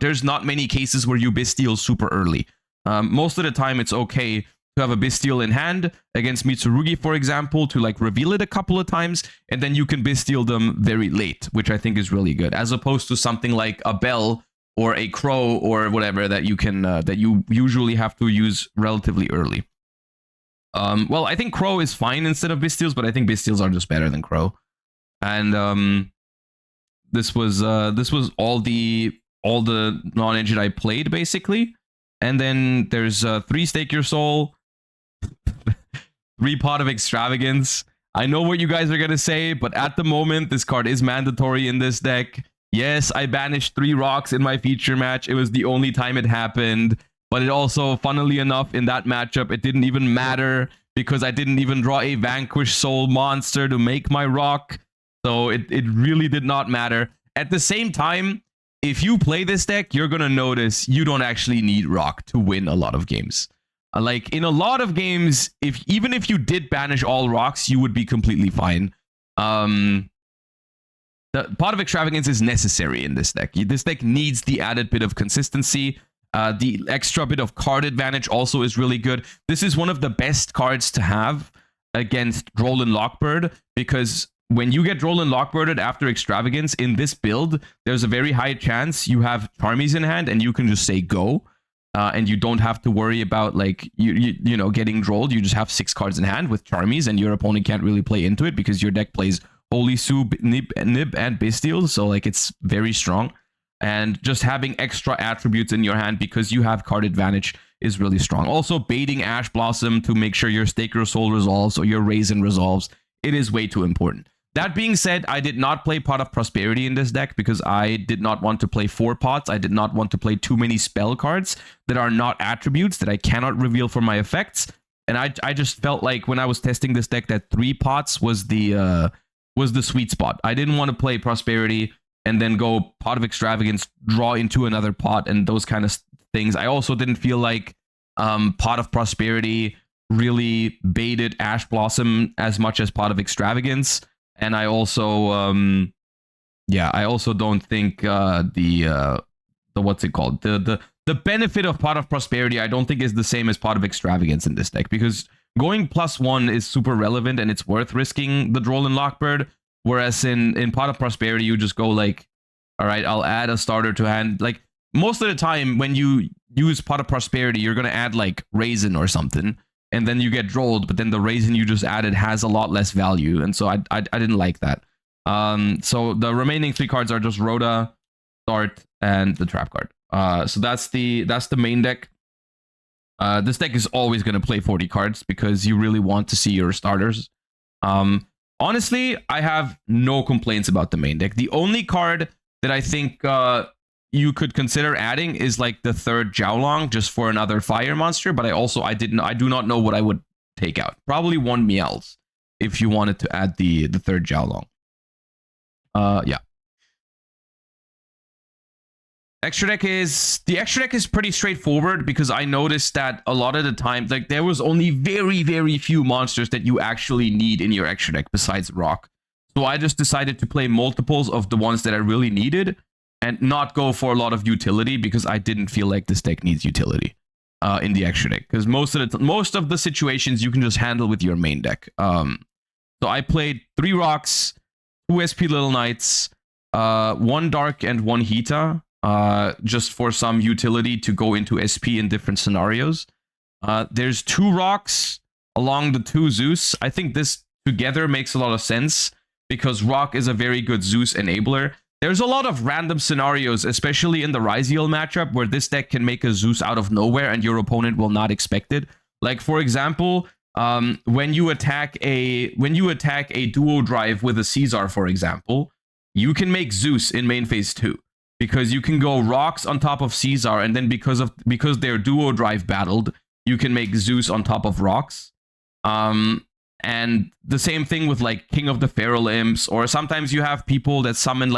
there's not many cases where you Bestial super early. Most of the time it's okay to have a Bestial in hand against Mitsurugi, for example, to like reveal it a couple of times, and then you can Bestial them very late, which I think is really good, as opposed to something like a Bell or a Crow or whatever that you can that you usually have to use relatively early. Well, I think Crow is fine instead of Bestials, but I think Bestials are just better than Crow. And this was all the non-engine I played basically. And then there's 3 Stake Your Soul, 3 Pot of Extravagance. I know what you guys are gonna say, but at the moment this card is mandatory in this deck. Yes, I banished 3 rocks in my feature match. It was the only time it happened. But it also, funnily enough, in that matchup, it didn't even matter because I didn't even draw a Vanquish Soul monster to make my rock. So it really did not matter. At the same time, if you play this deck, you're going to notice you don't actually need rock to win a lot of games. Like, in a lot of games, even if you did banish all rocks, you would be completely fine. The Pot of Extravagance is necessary in this deck. This deck needs the added bit of consistency. The extra bit of card advantage also is really good. This is one of the best cards to have against Droll and Lockbird, because when you get Droll and Lockbirded after Extravagance in this build, there's a very high chance you have Charmies in hand and you can just say go. And you don't have to worry about like you know getting Drolled. You just have 6 cards in hand with Charmies, and your opponent can't really play into it because your deck plays Holy Sue, Nib, and Bestials, so like it's very strong. And just having extra attributes in your hand because you have card advantage is really strong. Also, baiting Ash Blossom to make sure your Stake Your Soul resolves or your Raisin resolves, it is way too important. That being said, I did not play Pot of Prosperity in this deck because I did not want to play 4 pots. I did not want to play too many spell cards that are not attributes that I cannot reveal for my effects. And I just felt like when I was testing this deck that 3 pots was the sweet spot. I didn't want to play Prosperity and then go Pot of Extravagance, draw into another pot, and those kind of things. I also didn't feel like Pot of Prosperity really baited Ash Blossom as much as Pot of Extravagance. And I also, I also don't think the what's it called? The the benefit of Pot of Prosperity, I don't think is the same as Pot of Extravagance in this deck, because going +1 is super relevant and it's worth risking the Droll and Lockbird. Whereas in Pot of Prosperity, you just go like, all right, I'll add a starter to hand. Like most of the time when you use Pot of Prosperity, you're going to add like Raisin or something, and then you get Drolled, but then the Raisin you just added has a lot less value. And so I didn't like that. So the remaining 3 cards are just Rhoda, Start, and the Trap card. So that's the main deck. This deck is always going to play 40 cards because you really want to see your starters. Honestly, I have no complaints about the main deck. The only card that I think you could consider adding is like the 3rd Jiaolong, just for another fire monster. But I do not know what I would take out. Probably 1 Meowth if you wanted to add the 3rd Jiaolong. Yeah. The extra deck is pretty straightforward, because I noticed that a lot of the time, like, there was only very, very few monsters that you actually need in your extra deck besides Rock. So I just decided to play multiples of the ones that I really needed and not go for a lot of utility, because I didn't feel like this deck needs utility in the extra deck, because most of the situations you can just handle with your main deck. So I played 3 Rocks, 2 SP Little Knights, 1 Dark and 1 Hita. Just for some utility to go into SP in different scenarios. There's 2 Rocks along the 2 Zeus. I think this together makes a lot of sense, because Rock is a very good Zeus enabler. There's a lot of random scenarios, especially in the Ryziel matchup, where this deck can make a Zeus out of nowhere and your opponent will not expect it. Like, for example, when you attack a duo drive with a Caesar, for example, you can make Zeus in main phase 2. Because you can go Rocks on top of Caesar, and then because their duo drive battled, you can make Zeus on top of Rocks. And the same thing with like King of the Feral Imps, or sometimes you have people that summon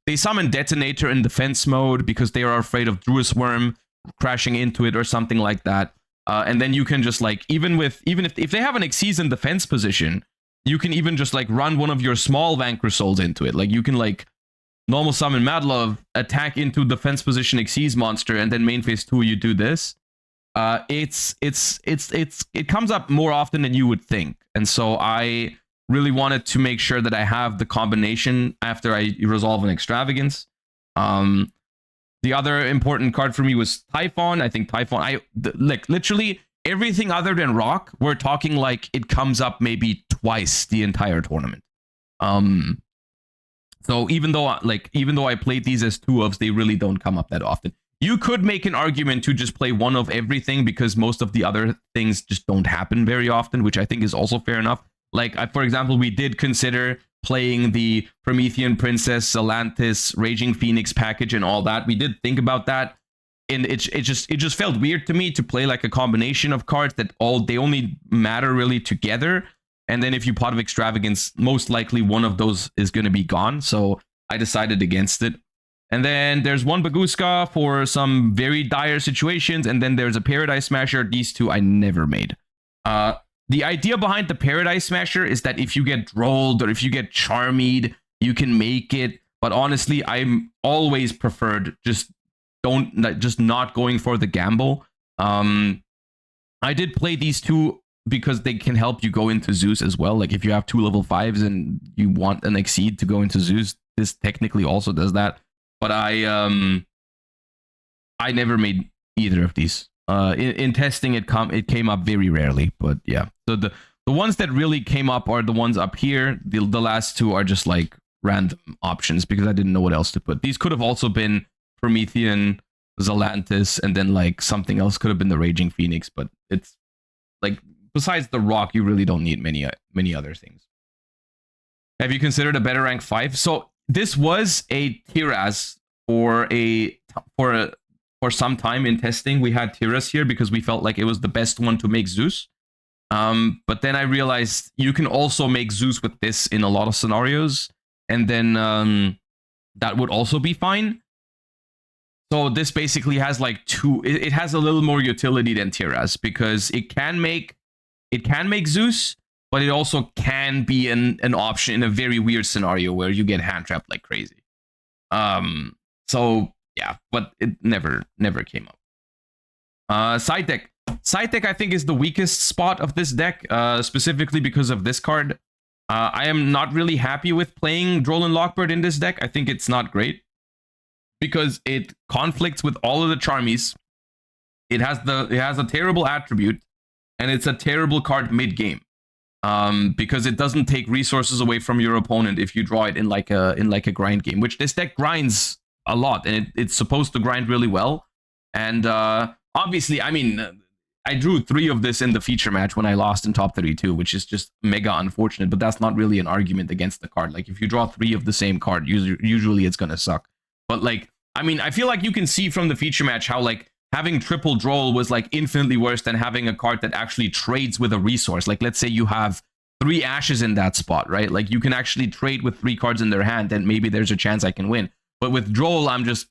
they summon Detonator in defense mode because they are afraid of Druis Worm crashing into it or something like that. And then you can just like, even if they have an Xyz in defense position, you can even just like run one of your small Vanquish Souls into it. Like you can like normal summon Madlove, attack into defense position Xyz monster, and then main phase 2 you do this. It comes up more often than you would think, and so I really wanted to make sure that I have the combination after I resolve an Extravagance. The other important card for me was Typhon. I think Typhon, like literally everything other than Rock, we're talking like it comes up maybe twice the entire tournament. So even though I played these as 2-ofs, they really don't come up that often. You could make an argument to just play 1 of everything, because most of the other things just don't happen very often, which I think is also fair enough. Like, for example, we did consider playing the Promethean Princess, Atlantis, Raging Phoenix package and all that. We did think about that, and it just felt weird to me to play like a combination of cards that they only matter really together. And then if you Pot of Extravagance, most likely one of those is going to be gone. So I decided against it. And then there's 1 Baguska for some very dire situations. And then there's a Paradise Smasher. These 2 I never made. The idea behind the Paradise Smasher is that if you get Drolled or if you get Charmied, you can make it. But honestly, I'm always preferred just not going for the gamble. I did play these 2 because they can help you go into Zeus as well. Like if you have 2 level 5s and you want an Exceed to go into Zeus, this technically also does that. But I never made either of these. In testing, it came up very rarely. But yeah, so the ones that really came up are the ones up here. The last 2 are just like random options because I didn't know what else to put. These could have also been Promethean, Xalantis, and then like something else could have been the Raging Phoenix. But it's like, besides the Rock, you really don't need many other things. Have you considered a better rank 5? So this was a Tiras for some time in testing. We had Tiras here because we felt like it was the best one to make Zeus. But then I realized you can also make Zeus with this in a lot of scenarios, and then that would also be fine. So this basically has like 2. It has a little more utility than Tiras because it can make Zeus, but it also can be an option in a very weird scenario where you get hand trapped like crazy. So yeah, but it never came up. Side deck. Side deck, I think, is the weakest spot of this deck, specifically because of this card. I am not really happy with playing Droll Lockbird in this deck. I think it's not great because it conflicts with all of the Charmies. It has a terrible attribute, and it's a terrible card mid game. Because it doesn't take resources away from your opponent if you draw it in like a grind game, which this deck grinds a lot, and it's supposed to grind really well. And obviously, I mean, I drew 3 of this in the feature match when I lost in top 32, which is just mega unfortunate, but that's not really an argument against the card. Like, if you draw 3 of the same card, usually it's gonna suck. But like, I mean, I feel like you can see from the feature match how like having triple Droll was like infinitely worse than having a card that actually trades with a resource. Like, let's say you have 3 ashes in that spot, right? Like, you can actually trade with 3 cards in their hand, and maybe there's a chance I can win. But with Droll, I'm just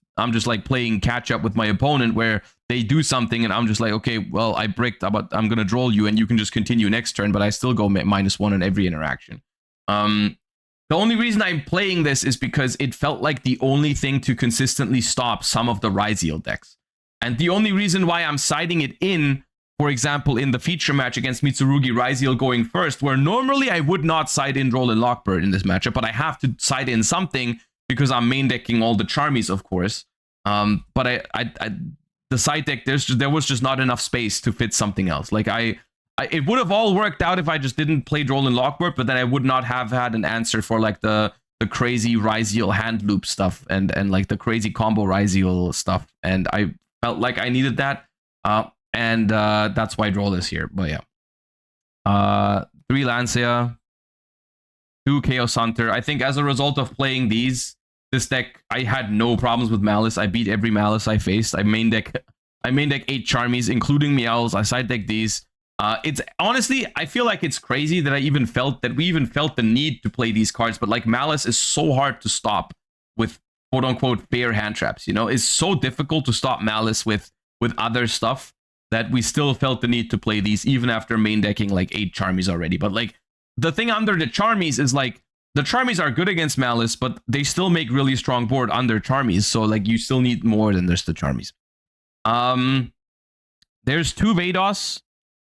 like playing catch up with my opponent, where they do something and I'm just like, okay, well, I bricked, but I'm gonna Droll you, and you can just continue next turn, but I still go -1 in every interaction. The only reason I'm playing this is because it felt like the only thing to consistently stop some of the Ryziel decks. And the only reason why I'm siding it in, for example, in the feature match against Mitsurugi Ryziel going first, where normally I would not side in Droll Lockbird in this matchup, but I have to side in something because I'm main decking all the Charmies, of course. But the side deck, there was just not enough space to fit something else. Like, it would have all worked out if I just didn't play Droll Lockbird, but then I would not have had an answer for like the crazy Ryziel hand loop stuff and like the crazy combo Ryziel stuff. And I felt like I needed that. And that's why Droll is here. But yeah. 3 Lancia, 2 Chaos Hunter. I think as a result of playing this deck, I had no problems with Malice. I beat every Malice I faced. I main deck 8 Charmies, including Meows. I side deck these. It's honestly, I feel like it's crazy that we even felt the need to play these cards, but like, Malice is so hard to stop with quote unquote fair hand traps, you know? It's so difficult to stop Malice with other stuff that we still felt the need to play these even after main decking like 8 Charmies already. But like, the thing under the Charmies is like, the Charmies are good against Malice, but they still make really strong board under Charmies, so like, you still need more than just the Charmies. There's 2 VODs.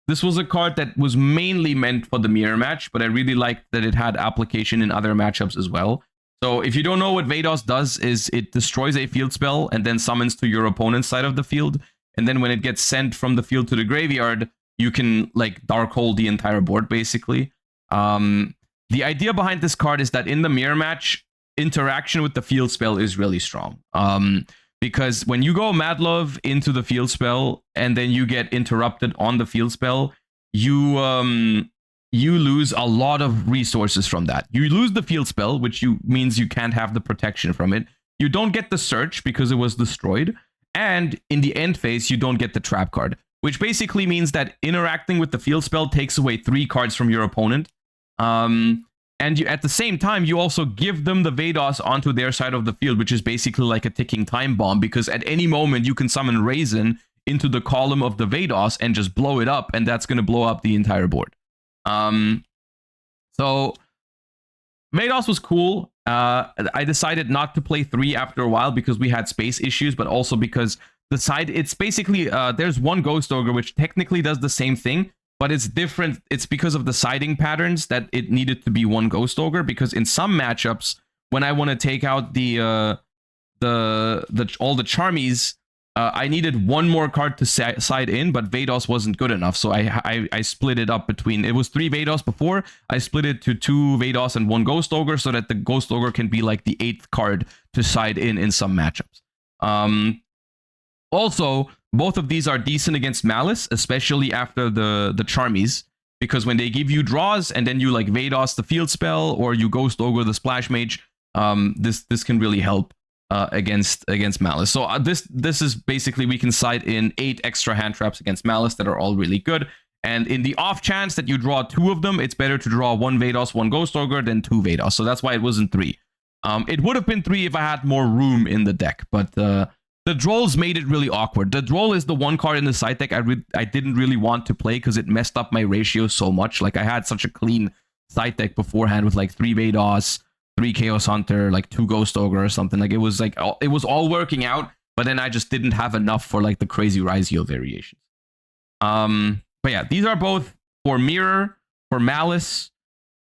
This was a card that was mainly meant for the mirror match, but I really liked that it had application in other matchups as well. So if you don't know what VODs does, is it destroys a field spell and then summons to your opponent's side of the field. And then when it gets sent from the field to the graveyard, you can like dark hole the entire board, basically. The idea behind this card is that in the mirror match, interaction with the field spell is really strong. Because when you go Mad Love into the field spell and then you get interrupted on the field spell, you lose a lot of resources from that. You lose the field spell, which means you can't have the protection from it. You don't get the search because it was destroyed. And in the end phase, you don't get the trap card, which basically means that interacting with the field spell takes away 3 cards from your opponent. And you, at the same time, you also give them the VODs onto their side of the field, which is basically like a ticking time bomb, because at any moment you can summon Raisin into the column of the VODs and just blow it up, and that's going to blow up the entire board. So VODs was cool. I decided not to play 3 after a while because we had space issues, but also because the side, it's basically, there's 1 Ghost Ogre, which technically does the same thing, but it's different. It's because of the siding patterns that it needed to be 1 Ghost Ogre, because in some matchups, when I want to take out all the Charmies, I needed 1 more card to side in, but VODs wasn't good enough, so I split it up between, it was 3 VODs before, I split it to 2 VODs and 1 Ghost Ogre, so that the Ghost Ogre can be like the 8th card to side in some matchups. Also, both of these are decent against Malice, especially after the Charmies, because when they give you draws and then you like VODs the field spell or you Ghost Ogre the Splash Mage, this can really help against Malice. So this is basically, we can side in 8 extra hand traps against Malice that are all really good. And in the off chance that you draw 2 of them, it's better to draw 1 VODs, 1 Ghost Ogre than 2 VODs. So that's why it wasn't 3. It would have been 3 if I had more room in the deck, but the Drolls made it really awkward. The Droll is the 1 card in the side deck I didn't really want to play because it messed up my ratio so much. Like, I had such a clean side deck beforehand with like 3 VODs, 3 Chaos Hunter, like 2 Ghost Ogre or something. Like, it was all working out, but then I just didn't have enough for like the crazy Ryziel variations. But yeah, these are both for Mirror, for Malice,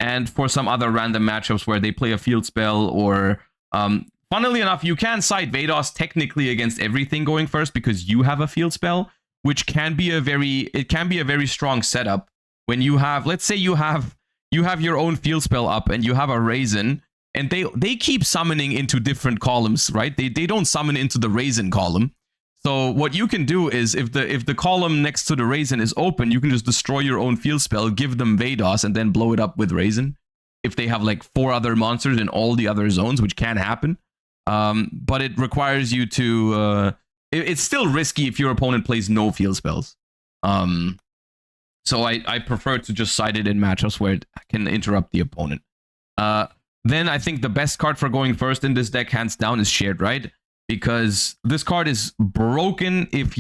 and for some other random matchups where they play a field spell or funnily enough, you can side VODs technically against everything going first because you have a field spell, which can be a very strong setup when you have, let's say you have your own field spell up and you have a Raisin, and they keep summoning into different columns, right? They don't summon into the Raisin column. So what you can do is if the column next to the Raisin is open, you can just destroy your own field spell, give them VODs, and then blow it up with Raisin. If they have like 4 other monsters in all the other zones, which can happen. But it requires you to... it's still risky if your opponent plays no field spells. So I prefer to just side it in matchups where it can interrupt the opponent. Then I think the best card for going first in this deck, hands down, is Shared Right. Because this card is broken this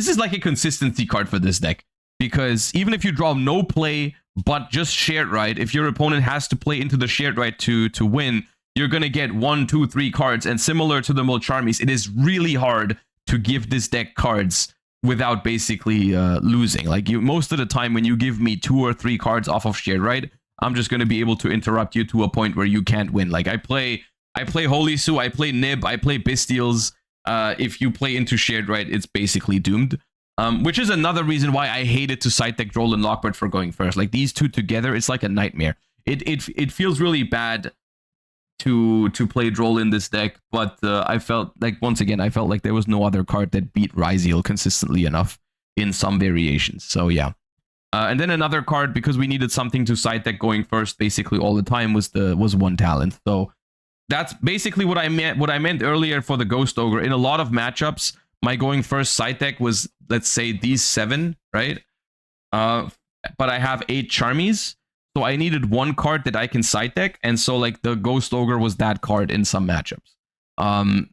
is like a consistency card for this deck. Because even if you draw no play, but just Shared Right, if your opponent has to play into the Shared Right to win, you're going to get 1, 2, 3 cards. And similar to the Molcharmies, it is really hard to give this deck cards without basically losing. Like most of the time when you give me 2 or 3 cards off of Shared Right, I'm just going to be able to interrupt you to a point where you can't win. Like I play Holy Sue, I play Nib, I play Bestials. If you play into Shared Right, it's basically doomed. Which is another reason why I hated to side deck Droll and Lockbird for going first. Like these two together, it's like a nightmare. It feels really bad to play Droll in this deck, but I felt like, once again, I felt like there was no other card that beat Ryziel consistently enough in some variations. So yeah. And then another card, because we needed something to side deck going first basically all the time, was 1 talent. So that's basically what I meant earlier for the Ghost Ogre. In a lot of matchups, my going first side deck was, let's say, these 7, right? But I have 8 Charmies, so I needed 1 card that I can side deck, and so like the Ghost Ogre was that card in some matchups,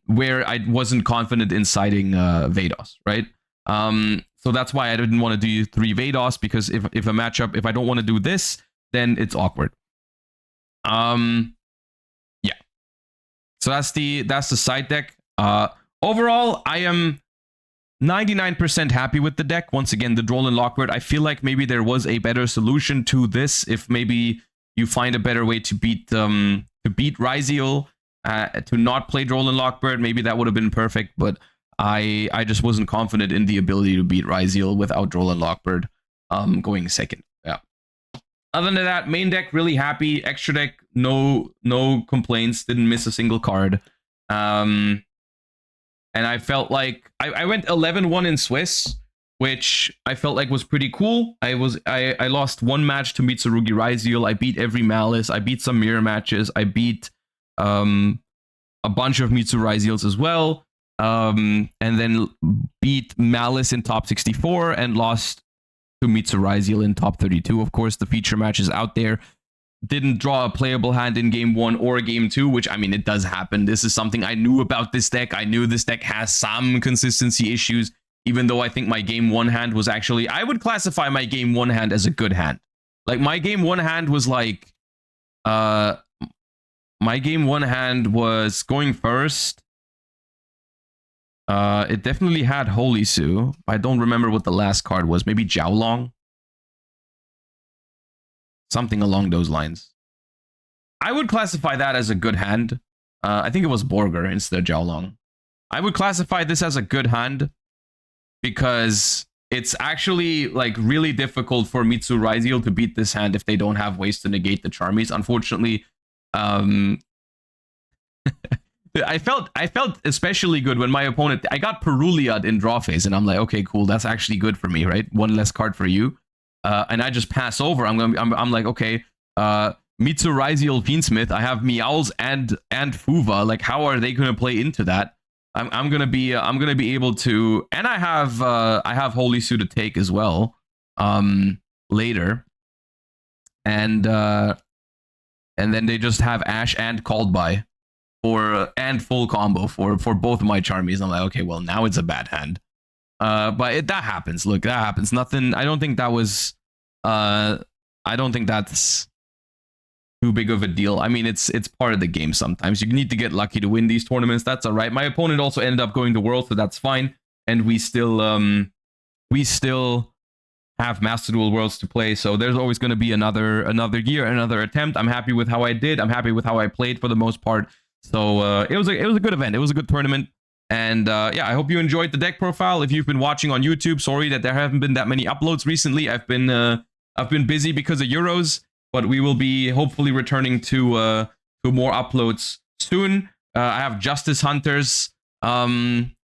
where I wasn't confident in siding VODs, right? So that's why I didn't want to do 3 VODs, because if a matchup, if I don't want to do this, then it's awkward. Yeah. So that's the side deck. Overall, I am 99% happy with the deck. Once again, the Droll and Lockbird, I feel like maybe there was a better solution to this. If maybe you find a better way to beat Ryziel, to not play Droll and Lockbird, maybe that would have been perfect. But I just wasn't confident in the ability to beat Ryziel without Droll and Lockbird going second. Yeah. Other than that, main deck, really happy. Extra deck, no complaints. Didn't miss a single card. And I felt like I went 11-1 in Swiss, which I felt like was pretty cool. I lost 1 match to Mitsurugi Ryziel. I beat every Malice. I beat some mirror matches. I beat a bunch of Mitsu Ryziels as well. And then beat Malice in top 64 and lost to Mitsu Ryziel in top 32. Of course, the feature match is out there. Didn't draw a playable hand in game 1 or game 2, which, I mean, it does happen. This is something I knew about this deck. I knew this deck has some consistency issues, even though I think my game 1 hand was actually... I would classify my game 1 hand as a good hand. Like, my game 1 hand was like... my game 1 hand was going first. It definitely had Holy Sue. I don't remember what the last card was. Maybe Jiaolong? Something along those lines. I would classify that as a good hand. I think it was Borger instead of Jiaolong. I would classify this as a good hand because it's actually like really difficult for Mitsu Ryziel to beat this hand if they don't have ways to negate the Charmies. Unfortunately, I felt especially good when my opponent... I got Peruliad in draw phase, and I'm like, okay, cool, that's actually good for me, right? 1 less card for you. And I just pass over. I'm like, okay, Mitsu Ryziel Fiendsmith. I have Meowls and Fuva. Like, how are they gonna play into that? I'm gonna be able to, and I have Holy Sue to take as well, later, and then they just have Ash and Called By for and full combo for both of my Charmies. I'm like, okay, well, now it's a bad hand. But that happens. Look, that happens. Nothing. I don't think that was. I don't think that's too big of a deal. I mean, it's part of the game sometimes. You need to get lucky to win these tournaments. That's all right. My opponent also ended up going to Worlds, so that's fine. And we still have Master Duel Worlds to play. So there's always going to be another year, another attempt. I'm happy with how I did. I'm happy with how I played for the most part. So it was a good event. It was a good tournament. And yeah, I hope you enjoyed the deck profile. If you've been watching on YouTube, sorry that there haven't been that many uploads recently. I've been busy because of Euros. But we will be hopefully returning to more uploads soon. I have Justice Hunters videos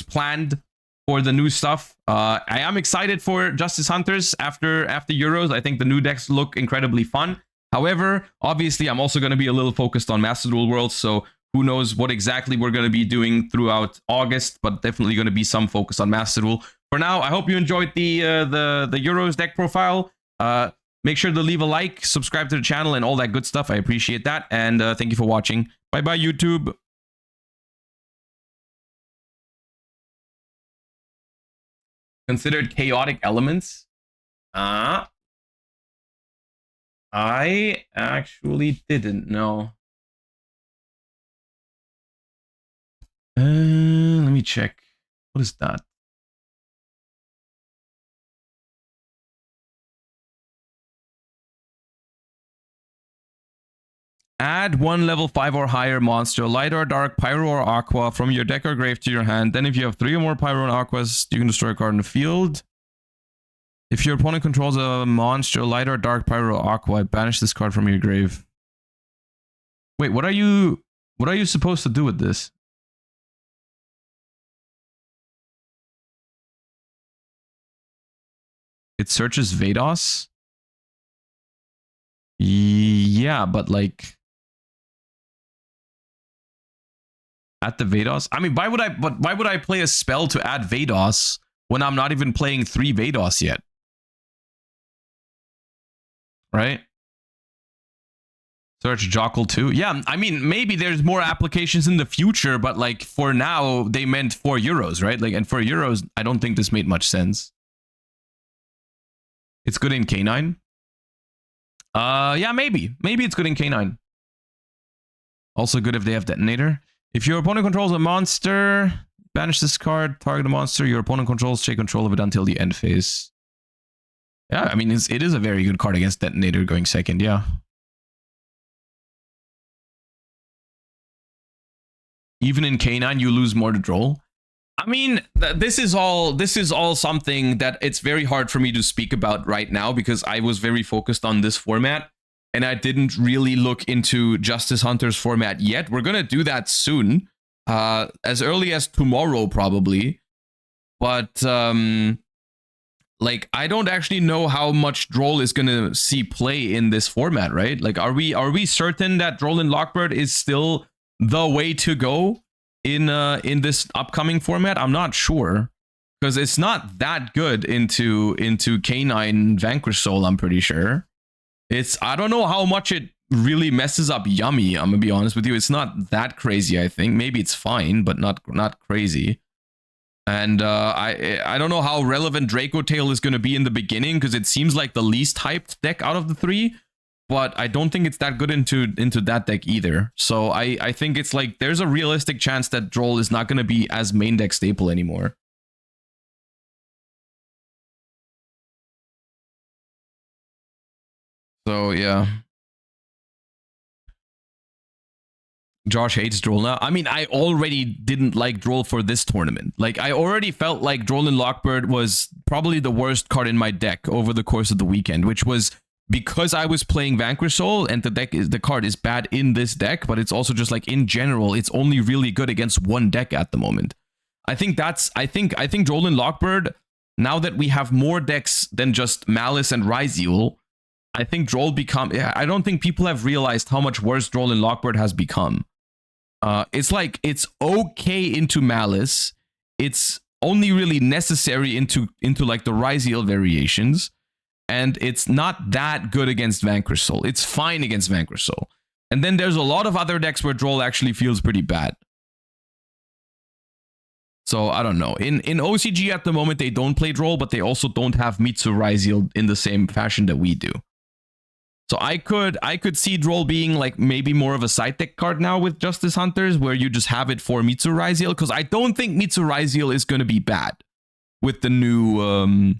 planned for the new stuff. I am excited for Justice Hunters after Euros. I think the new decks look incredibly fun. However, obviously, I'm also going to be a little focused on Master Duel Worlds, so who knows what exactly we're going to be doing throughout August, but definitely going to be some focus on Master Duel. For now, I hope you enjoyed the Euros deck profile. Make sure to leave a like, subscribe to the channel, and all that good stuff. I appreciate that. And thank you for watching. Bye-bye, YouTube. Considered chaotic elements? I actually didn't know. Let me check. What is that? Add one level 5 or higher monster, light or dark, pyro or aqua, from your deck or grave to your hand. Then if you have 3 or more pyro and aquas, you can destroy a card in the field. If your opponent controls a monster, light or dark, pyro or aqua, banish this card from your grave. Wait, what are you supposed to do with this? It searches VODs? Yeah, but like at the VODs? I mean, why would I play a spell to add VODs when I'm not even playing 3 VODs yet? Right? Search Jockle too. Yeah, I mean, maybe there's more applications in the future, but like for now, they meant for Euros, right? Like, and for Euros, I don't think this made much sense. It's good in K9. Yeah, maybe it's good in K9. Also good if they have Detonator. If your opponent controls a monster, banish this card, target a monster your opponent controls, take control of it until the end phase. Yeah, I mean, it is a very good card against Detonator going second, yeah. Even in K9, you lose more to draw. I mean, this is all something that it's very hard for me to speak about right now because I was very focused on this format and I didn't really look into Justice Hunter's format yet. We're gonna do that soon, as early as tomorrow probably. But like, I don't actually know how much Droll is gonna see play in this format, right? Like, are we certain that Droll and Lockbird is still the way to go in this upcoming format? I'm not sure because it's not that good into K9 Vanquish Soul. I'm pretty sure I don't know how much it really messes up Yummy. I'm gonna be honest with you, it's not that crazy. I think maybe it's fine, but not crazy. And I don't know how relevant Draco Tail is gonna be in the beginning because it seems like the least hyped deck out of the 3. But I don't think it's that good into that deck either. So I think it's like there's a realistic chance that Droll is not going to be as main deck staple anymore. So yeah. Josh hates Droll now. I mean, I already didn't like Droll for this tournament. Like, I already felt like Droll and Lockbird was probably the worst card in my deck over the course of the weekend, which was because I was playing Vanquish Soul and the card is bad in this deck, but it's also just like in general, it's only really good against one deck at the moment. I think Droll and Lockbird, now that we have more decks than just Malice and Ryzeal, I think Droll I don't think people have realized how much worse Droll and Lockbird has become. It's like, it's okay into Malice. It's only really necessary into like the Ryzeal variations. And it's not that good against Vanquish Soul. It's fine against Vanquish Soul. And then there's a lot of other decks where Droll actually feels pretty bad. So I don't know. In OCG at the moment, they don't play Droll, but they also don't have Mitsu Ryzeal in the same fashion that we do. So I could see Droll being like maybe more of a side deck card now with Justice Hunters, where you just have it for Mitsuraiziel, because I don't think Mitsuraiziel is going to be bad with the new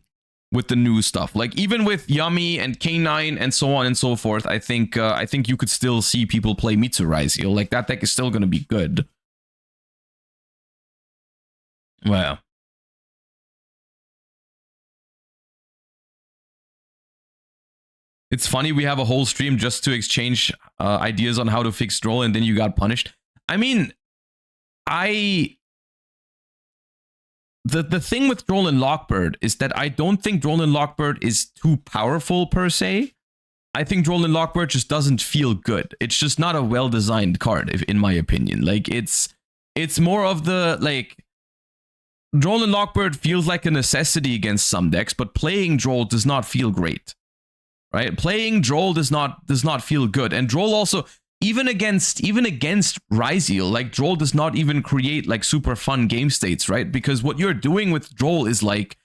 stuff. Like even with Yummy and K9 and so on and so forth, I think you could still see people play Mitsuraiziel. Like that deck is still going to be good. Well. It's funny, we have a whole stream just to exchange ideas on how to fix Droll, and then you got punished. I mean, the thing with Droll and Lockbird is that I don't think Droll and Lockbird is too powerful per se. I think Droll and Lockbird just doesn't feel good. It's just not a well-designed card, in my opinion. Like, it's more of the, like, Droll and Lockbird feels like a necessity against some decks, but playing Droll does not feel great. Right? Playing Droll does not feel good. And Droll also, even against Ryziel, like Droll does not even create like super fun game states, right? Because what you're doing with Droll is like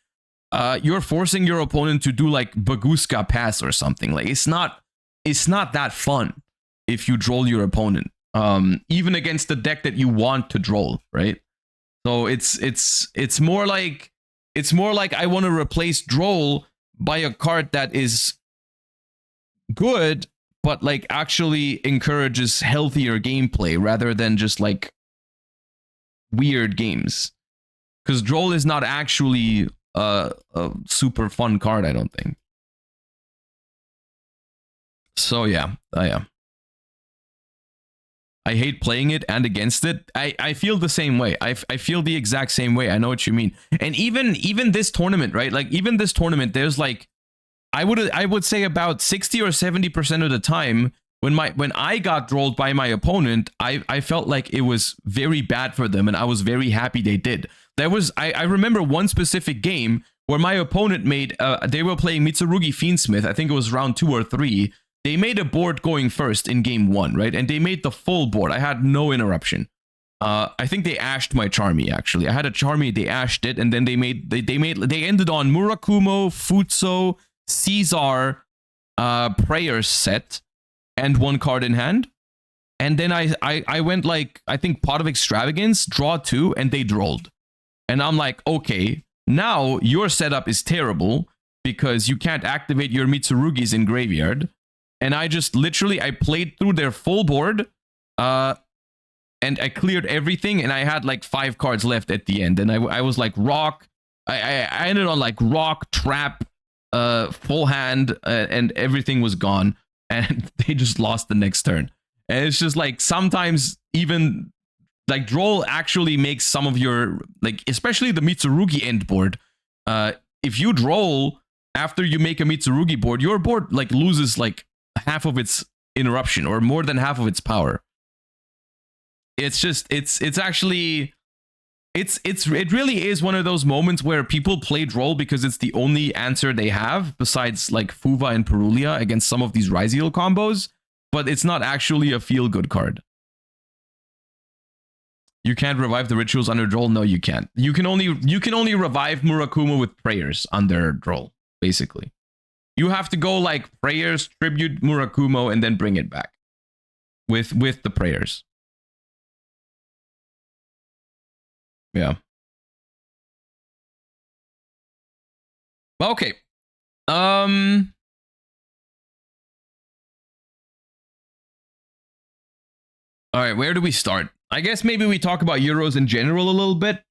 you're forcing your opponent to do like Baguska pass or something. Like it's not that fun if you Droll your opponent. Even against the deck that you want to Droll, right? So it's more like I want to replace Droll by a card that is good, but like actually encourages healthier gameplay rather than just like weird games. Because Droll is not actually a super fun card, I don't think. So yeah, I hate playing it and against it. I feel the same way. I feel the exact same way. I know what you mean. And even this tournament, right? Like even this tournament, there's like I would say about 60 or 70% of the time when I got Drolled by my opponent, I felt like it was very bad for them, and I was very happy they did. There was I remember one specific game where my opponent made they were playing Mitsurugi Fiendsmith. I think it was round 2 or 3. They made a board going first in game 1, right? And they made the full board. I had no interruption. I think they ashed my Charmy, actually. I had a Charmy, they ashed it, and then they ended on Murakumo, Futso, Caesar, Prayers set, and 1 card in hand. And then I went like, I think Pot of Extravagance, draw 2, and they Drolled. And I'm like, okay, now your setup is terrible because you can't activate your Mitsurugis in graveyard. And I just literally, I played through their full board, and I cleared everything, and I had like 5 cards left at the end. And I was like rock, I ended on like rock, trap, full hand, and everything was gone, and they just lost the next turn. And it's just like sometimes even like Droll actually makes some of your, like especially the Mitsurugi end board, if you Droll after you make a Mitsurugi board, your board like loses like half of its interruption or more than half of its power. It's just it's actually it really is one of those moments where people play Droll because it's the only answer they have besides like Fuva and Perulia against some of these Ryziel combos, but it's not actually a feel-good card. You can't revive the rituals under Droll? No, you can't. You can only revive Murakumo with prayers under Droll, basically. You have to go like prayers, tribute Murakumo, and then bring it back with the prayers. Yeah. Okay. All right, where do we start? I guess maybe we talk about Euros in general a little bit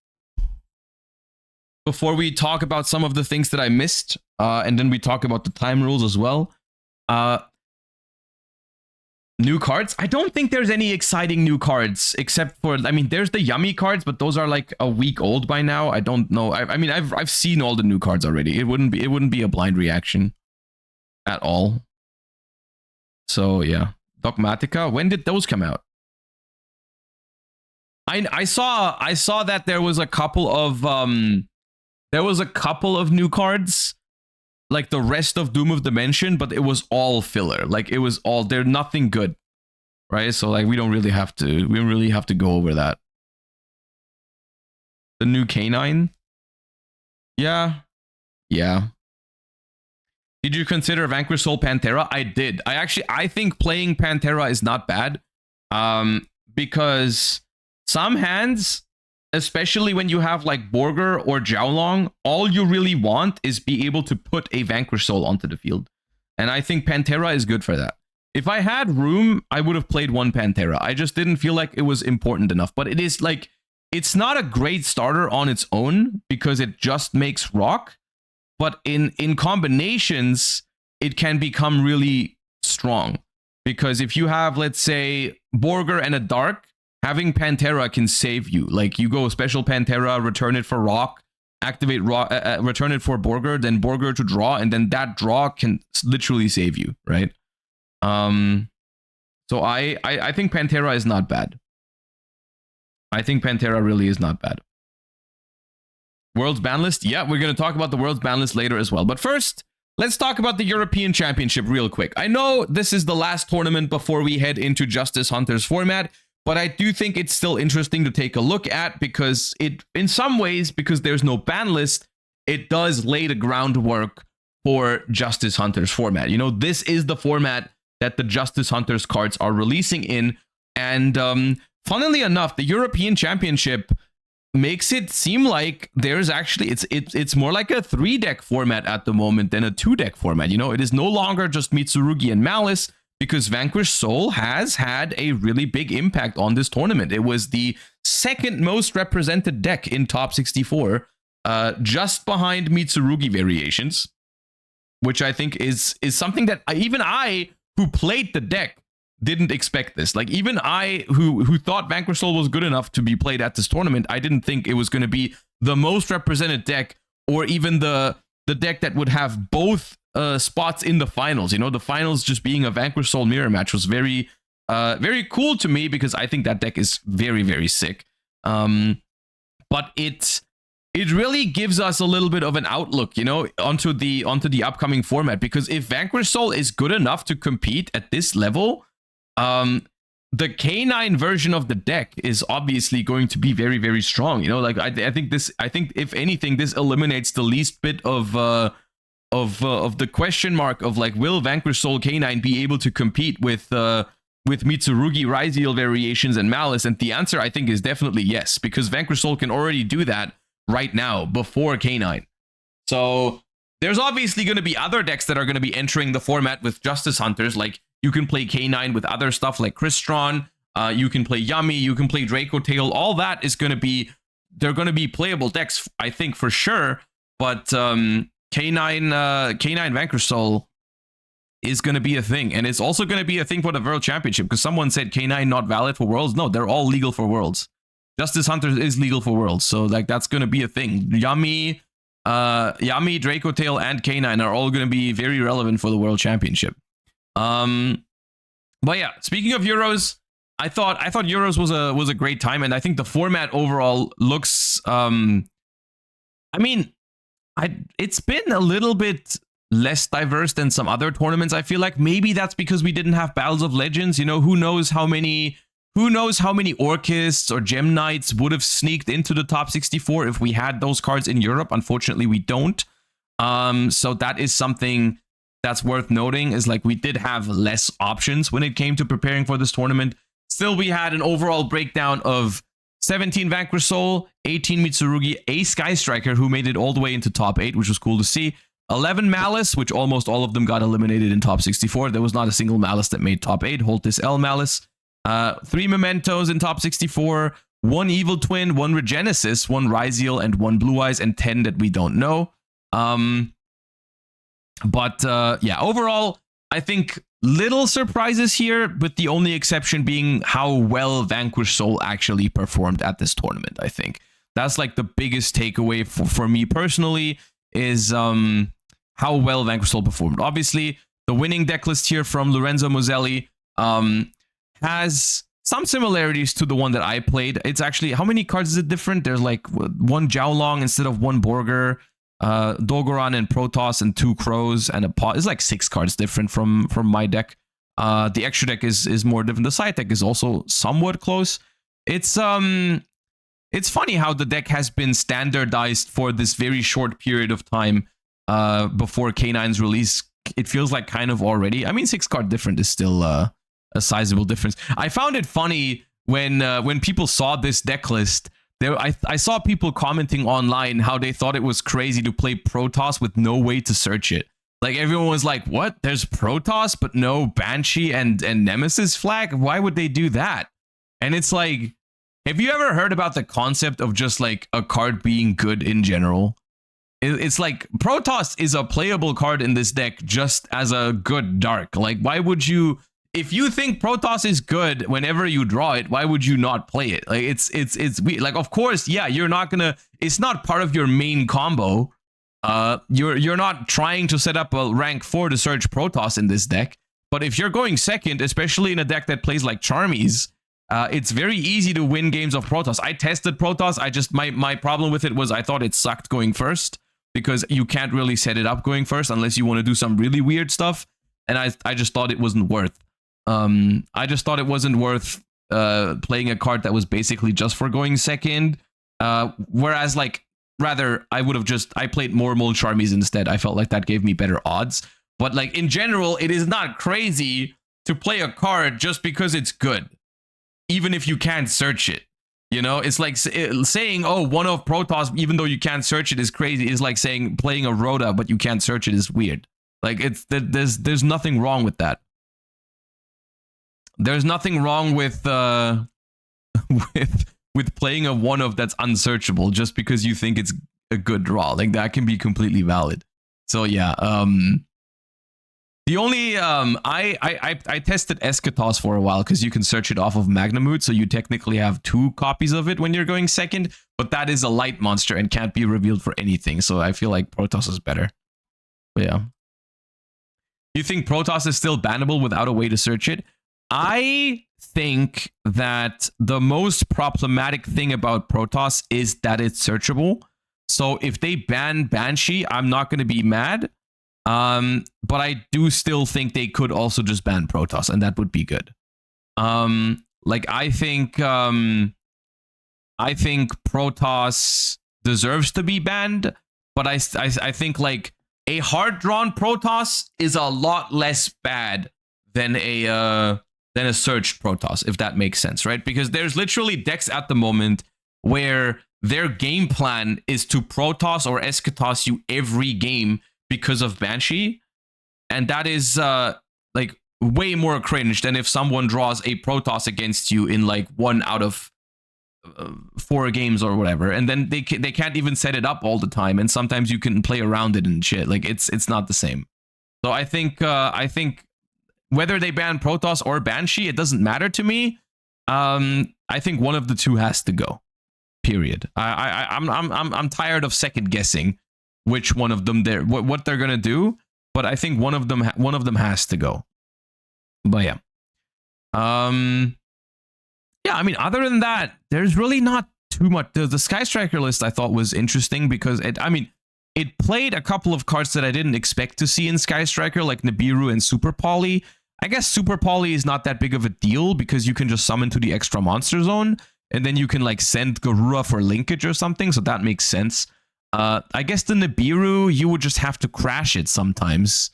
before we talk about some of the things that I missed, and then we talk about the time rules as well. New cards? I don't think there's any exciting new cards except for, I mean, there's the Yummy cards, but those are like a week old by now. I don't know. I mean, I've seen all the new cards already. It wouldn't be a blind reaction at all. So yeah, Dogmatika. When did those come out? I saw that there was a couple of new cards, like the rest of Doom of Dimension, but it was all filler. Like it was all, they're nothing good, right? So like we don't really have to go over that. The new K9, yeah. Did you consider Vanquish Soul Pantera? I did. I think playing Pantera is not bad. Because some hands, especially when you have like Borger or Jiaolong, all you really want is be able to put a Vanquish Soul onto the field. And I think Pantera is good for that. If I had room, I would have played one Pantera. I just didn't feel like it was important enough. But it is like, it's not a great starter on its own because it just makes rock. But in combinations, it can become really strong. Because if you have, let's say, Borger and a Dark, having Pantera can save you. Like, you go special Pantera, return it for rock, activate rock, return it for Borger, then Borger to draw, and then that draw can literally save you, right? So I think Pantera is not bad. I think Pantera really is not bad. World's ban list? Yeah, we're going to talk about the World's ban list later as well. But first, let's talk about the European Championship real quick. I know this is the last tournament before we head into Justice Hunter's format, but I do think it's still interesting to take a look at because it, in some ways, because there's no ban list, it does lay the groundwork for Justice Hunter's format. You know, this is the format that the Justice Hunters cards are releasing in. And funnily enough, the European Championship makes it seem like there's actually, it's more like a 3-deck format at the moment than a 2-deck format. You know, it is no longer just Mitsurugi and Malice because Vanquish Soul has had a really big impact on this tournament. It was the second most represented deck in top 64, just behind Mitsurugi variations, which I think is something that even I, who played the deck, didn't expect this. Like, even I, who thought Vanquish Soul was good enough to be played at this tournament, I didn't think it was going to be the most represented deck, or even the deck that would have both spots in the finals. You know, the finals just being a Vanquish Soul mirror match was very cool to me because I think that deck is very, very sick. But it really gives us a little bit of an outlook, you know, onto the upcoming format, because if Vanquish Soul is good enough to compete at this level, the K9 version of the deck is obviously going to be very, very strong. You know, like I think if anything, this eliminates the least bit of the question mark of like, will Vanquish Soul K9 be able to compete with Mitsurugi, Ryziel variations, and Malice? And the answer, I think, is definitely yes, because Vanquish Soul can already do that right now before K9. So there's obviously going to be other decks that are going to be entering the format with Justice Hunters. Like, you can play K9 with other stuff like Crystron, you can play Yummy, you can play Draco Tail. All that is going to be, they're going to be playable decks, I think, for sure. But K9 Vanquish Soul is going to be a thing. And it's also going to be a thing for the World Championship, because someone said K9 not valid for Worlds. No, they're all legal for Worlds. Justice Hunters is legal for Worlds. So like, that's going to be a thing. Yummy, Draco Tail, and K9 are all going to be very relevant for the World Championship. But yeah, speaking of Euros, I thought Euros was a great time, and I think the format overall looks I mean, it's been a little bit less diverse than some other tournaments. I feel like maybe that's because we didn't have Battles of Legends. You know, who knows how many Orchists or Gem Knights would have sneaked into the top 64 if we had those cards in Europe. Unfortunately, we don't. So that is something that's worth noting, is like, we did have less options when it came to preparing for this tournament. Still, we had an overall breakdown of 17 Vanquish Soul, 18 Mitsurugi, a Sky Striker who made it all the way into top 8, which was cool to see. 11 Malice, which almost all of them got eliminated in top 64. There was not a single Malice that made top 8. Hold this L Malice. 3 Mementos in top 64. 1 Evil Twin, 1 Regenesis, 1 Ryziel, and 1 Blue Eyes, and 10 that we don't know. But yeah, overall, I think little surprises here, with the only exception being how well Vanquish Soul actually performed at this tournament. I think that's like the biggest takeaway for me personally, is how well Vanquish Soul performed. Obviously, the winning deck list here from Lorenzo Moselli has some similarities to the one that I played. It's actually, how many cards is it different? There's like 1 Jiaolong instead of 1 Borger, Dogoran and Protoss, and 2 Crows and a pot. It's like 6 cards different from my deck. The extra deck is more different. The side deck is also somewhat close. It's funny how the deck has been standardized for this very short period of time before K9's release, it feels like kind of already. I mean, 6-card different is still a sizable difference. I found it funny when people saw this deck list. I saw people commenting online how they thought it was crazy to play Protoss with no way to search it. Like, everyone was like, what? There's Protoss, but no Banshee and Nemesis flag? Why would they do that? And it's like, have you ever heard about the concept of just like a card being good in general? It's like Protoss is a playable card in this deck just as a good dark. Like, why would you, if you think Protoss is good whenever you draw it, why would you not play it? Like, it's weird. Like, of course, yeah, you're not gonna, it's not part of your main combo. You're not trying to set up a rank 4 to search Protoss in this deck. But if you're going second, especially in a deck that plays like Charmies, it's very easy to win games of Protoss. I tested Protoss. I just, my problem with it was I thought it sucked going first, because you can't really set it up going first unless you want to do some really weird stuff. And I just thought it wasn't worth. I just thought it wasn't worth playing a card that was basically just for going second. Whereas, like, rather, I would have just, I played more Mold Charmies instead. I felt like that gave me better odds. But, like, in general, it is not crazy to play a card just because it's good, even if you can't search it. You know, it's like saying, oh, one of Protoss, even though you can't search it, is crazy. Is like saying playing a Rhoda, but you can't search it, is weird. Like, it's there's nothing wrong with that. There's nothing wrong with with playing a one of that's unsearchable just because you think it's a good draw. Like, that can be completely valid. So yeah, the only I tested Eschatos for a while because you can search it off of Magnamut, so you technically have 2 copies of it when you're going second, but that is a light monster and can't be revealed for anything, so I feel like Protoss is better. But yeah. You think Protoss is still bannable without a way to search it? I think that the most problematic thing about Protoss is that it's searchable. So if they ban Banshee, I'm not going to be mad. But I do still think they could also just ban Protoss, and that would be good. Like, I think Protoss deserves to be banned, but I think, like, a hard drawn Protoss is a lot less bad than a searched Protoss, if that makes sense, right? Because there's literally decks at the moment where their game plan is to Protoss or Eschatos you every game because of Banshee, and that is like way more cringe than if someone draws a Protoss against you in like 1 out of 4 games or whatever, and then they can't even set it up all the time, and sometimes you can play around it and shit. Like, it's not the same. So I think whether they ban Protoss or Banshee, it doesn't matter to me. I think one of the two has to go. Period. I'm tired of second guessing which one of them what they're gonna do, but I think one of them has to go. But yeah, yeah. I mean, other than that, there's really not too much. The Sky Striker list I thought was interesting because it played a couple of cards that I didn't expect to see in Sky Striker, like Nibiru and Super Poly. I guess Super Poly is not that big of a deal because you can just summon to the extra monster zone, and then you can like send Garura for linkage or something, so that makes sense. I guess the Nibiru, you would just have to crash it sometimes.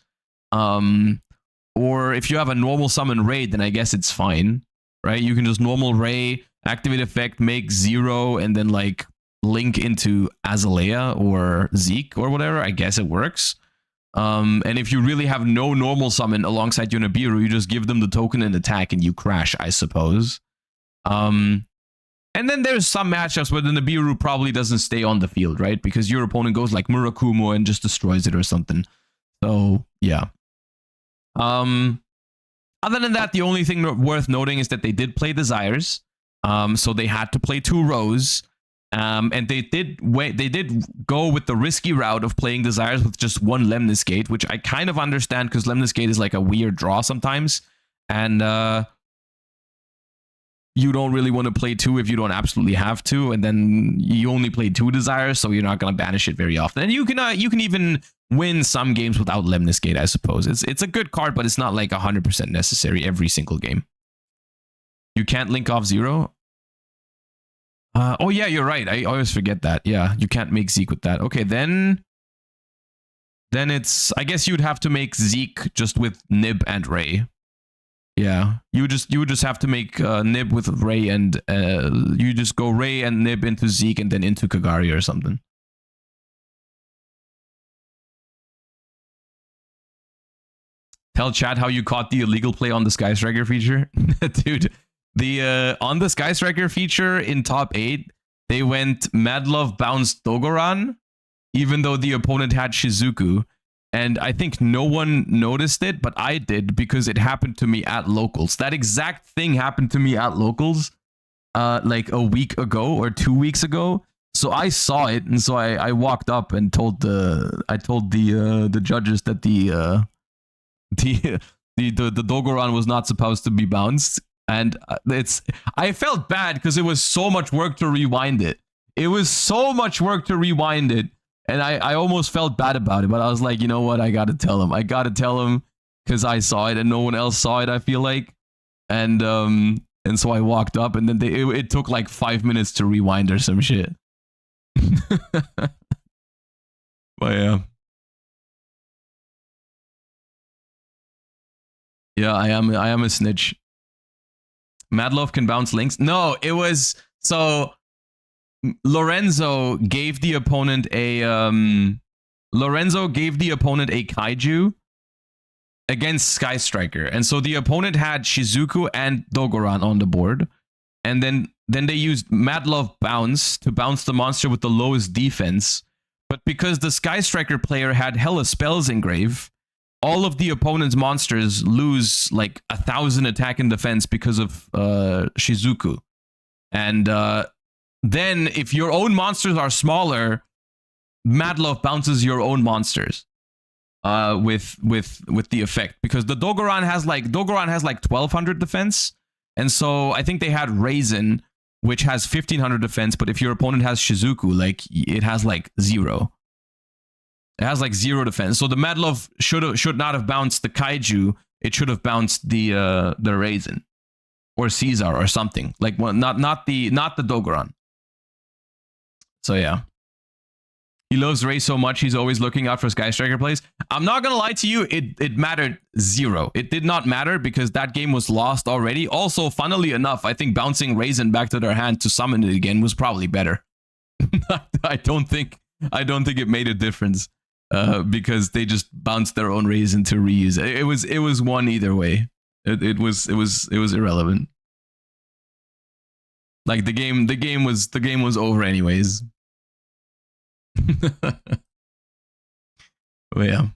Or if you have a normal summon raid, then I guess it's fine, right? You can just normal ray, activate effect, make 0, and then like link into Azalea or Zeke or whatever. I guess it works. And if you really have no normal summon alongside your Nibiru, you just give them the token and attack and you crash, I suppose. And then there's some matchups where the Nibiru probably doesn't stay on the field, right? Because your opponent goes like Murakumo and just destroys it or something. So, yeah. Other than that, the only thing worth noting is that they did play Desires. So they had to play 2 rows. And they did go with the risky route of playing Desires with just 1 Lemnis Gate, which I kind of understand because Lemnis Gate is like a weird draw sometimes. And you don't really want to play 2 if you don't absolutely have to, and then you only play 2 Desires, so you're not going to banish it very often. And you can even win some games without Lemnis Gate, I suppose. It's a good card, but it's not like 100% necessary every single game. You can't link off 0. Oh yeah, you're right. I always forget that. Yeah, you can't make Zeke with that. Okay, then Then it's, I guess you'd have to make Zeke just with Nib and Ray. Yeah, you would just have to make Nib with Ray, and you just go Ray and Nib into Zeke and then into Kagari or something. Tell chat how you caught the illegal play on the Sky Striker feature. Dude, the on the Sky Striker feature in top 8, they went Madlove bounced Dogoran, even though the opponent had Shizuku. And I think no one noticed it, but I did because it happened to me at locals. That exact thing happened to me at locals like a week ago or 2 weeks ago. So I saw it, and so I walked up and told the judges that the Dogoran was not supposed to be bounced. And I felt bad because it was so much work to rewind it. It was so much work to rewind it. And I almost felt bad about it, but I was like, you know what? I got to tell him. I got to tell him because I saw it and no one else saw it, I feel like. And so I walked up, and then it took like 5 minutes to rewind or some shit. But yeah. Yeah, I am a snitch. Madlove can bounce links. No, it was so Lorenzo gave the opponent a kaiju against Sky Striker, and so the opponent had Shizuku and Dogoran on the board, and then they used Madlove bounce to bounce the monster with the lowest defense. But because the Sky Striker player had hella spells engrave, all of the opponent's monsters lose like 1,000 attack and defense because of Shizuku. And then if your own monsters are smaller, Madlove bounces your own monsters with the effect, because the Dogoran has like 1,200 defense, and so I think they had Raisin, which has 1,500 defense, but if your opponent has Shizuku, like it has like 0. It has like 0 defense. So the Madlove should not have bounced the kaiju. It should have bounced the Raisin or Caesar or something. Like, well, not the Dogoran. So yeah. He loves Ray so much, he's always looking out for Sky Striker plays. I'm not gonna lie to you, it mattered 0. It did not matter because that game was lost already. Also, funnily enough, I think bouncing Raisin back to their hand to summon it again was probably better. I don't think it made a difference. Because they just bounced their own Raisin to reuse it. It was one either way. It was irrelevant. Like the game was over anyways. But yeah.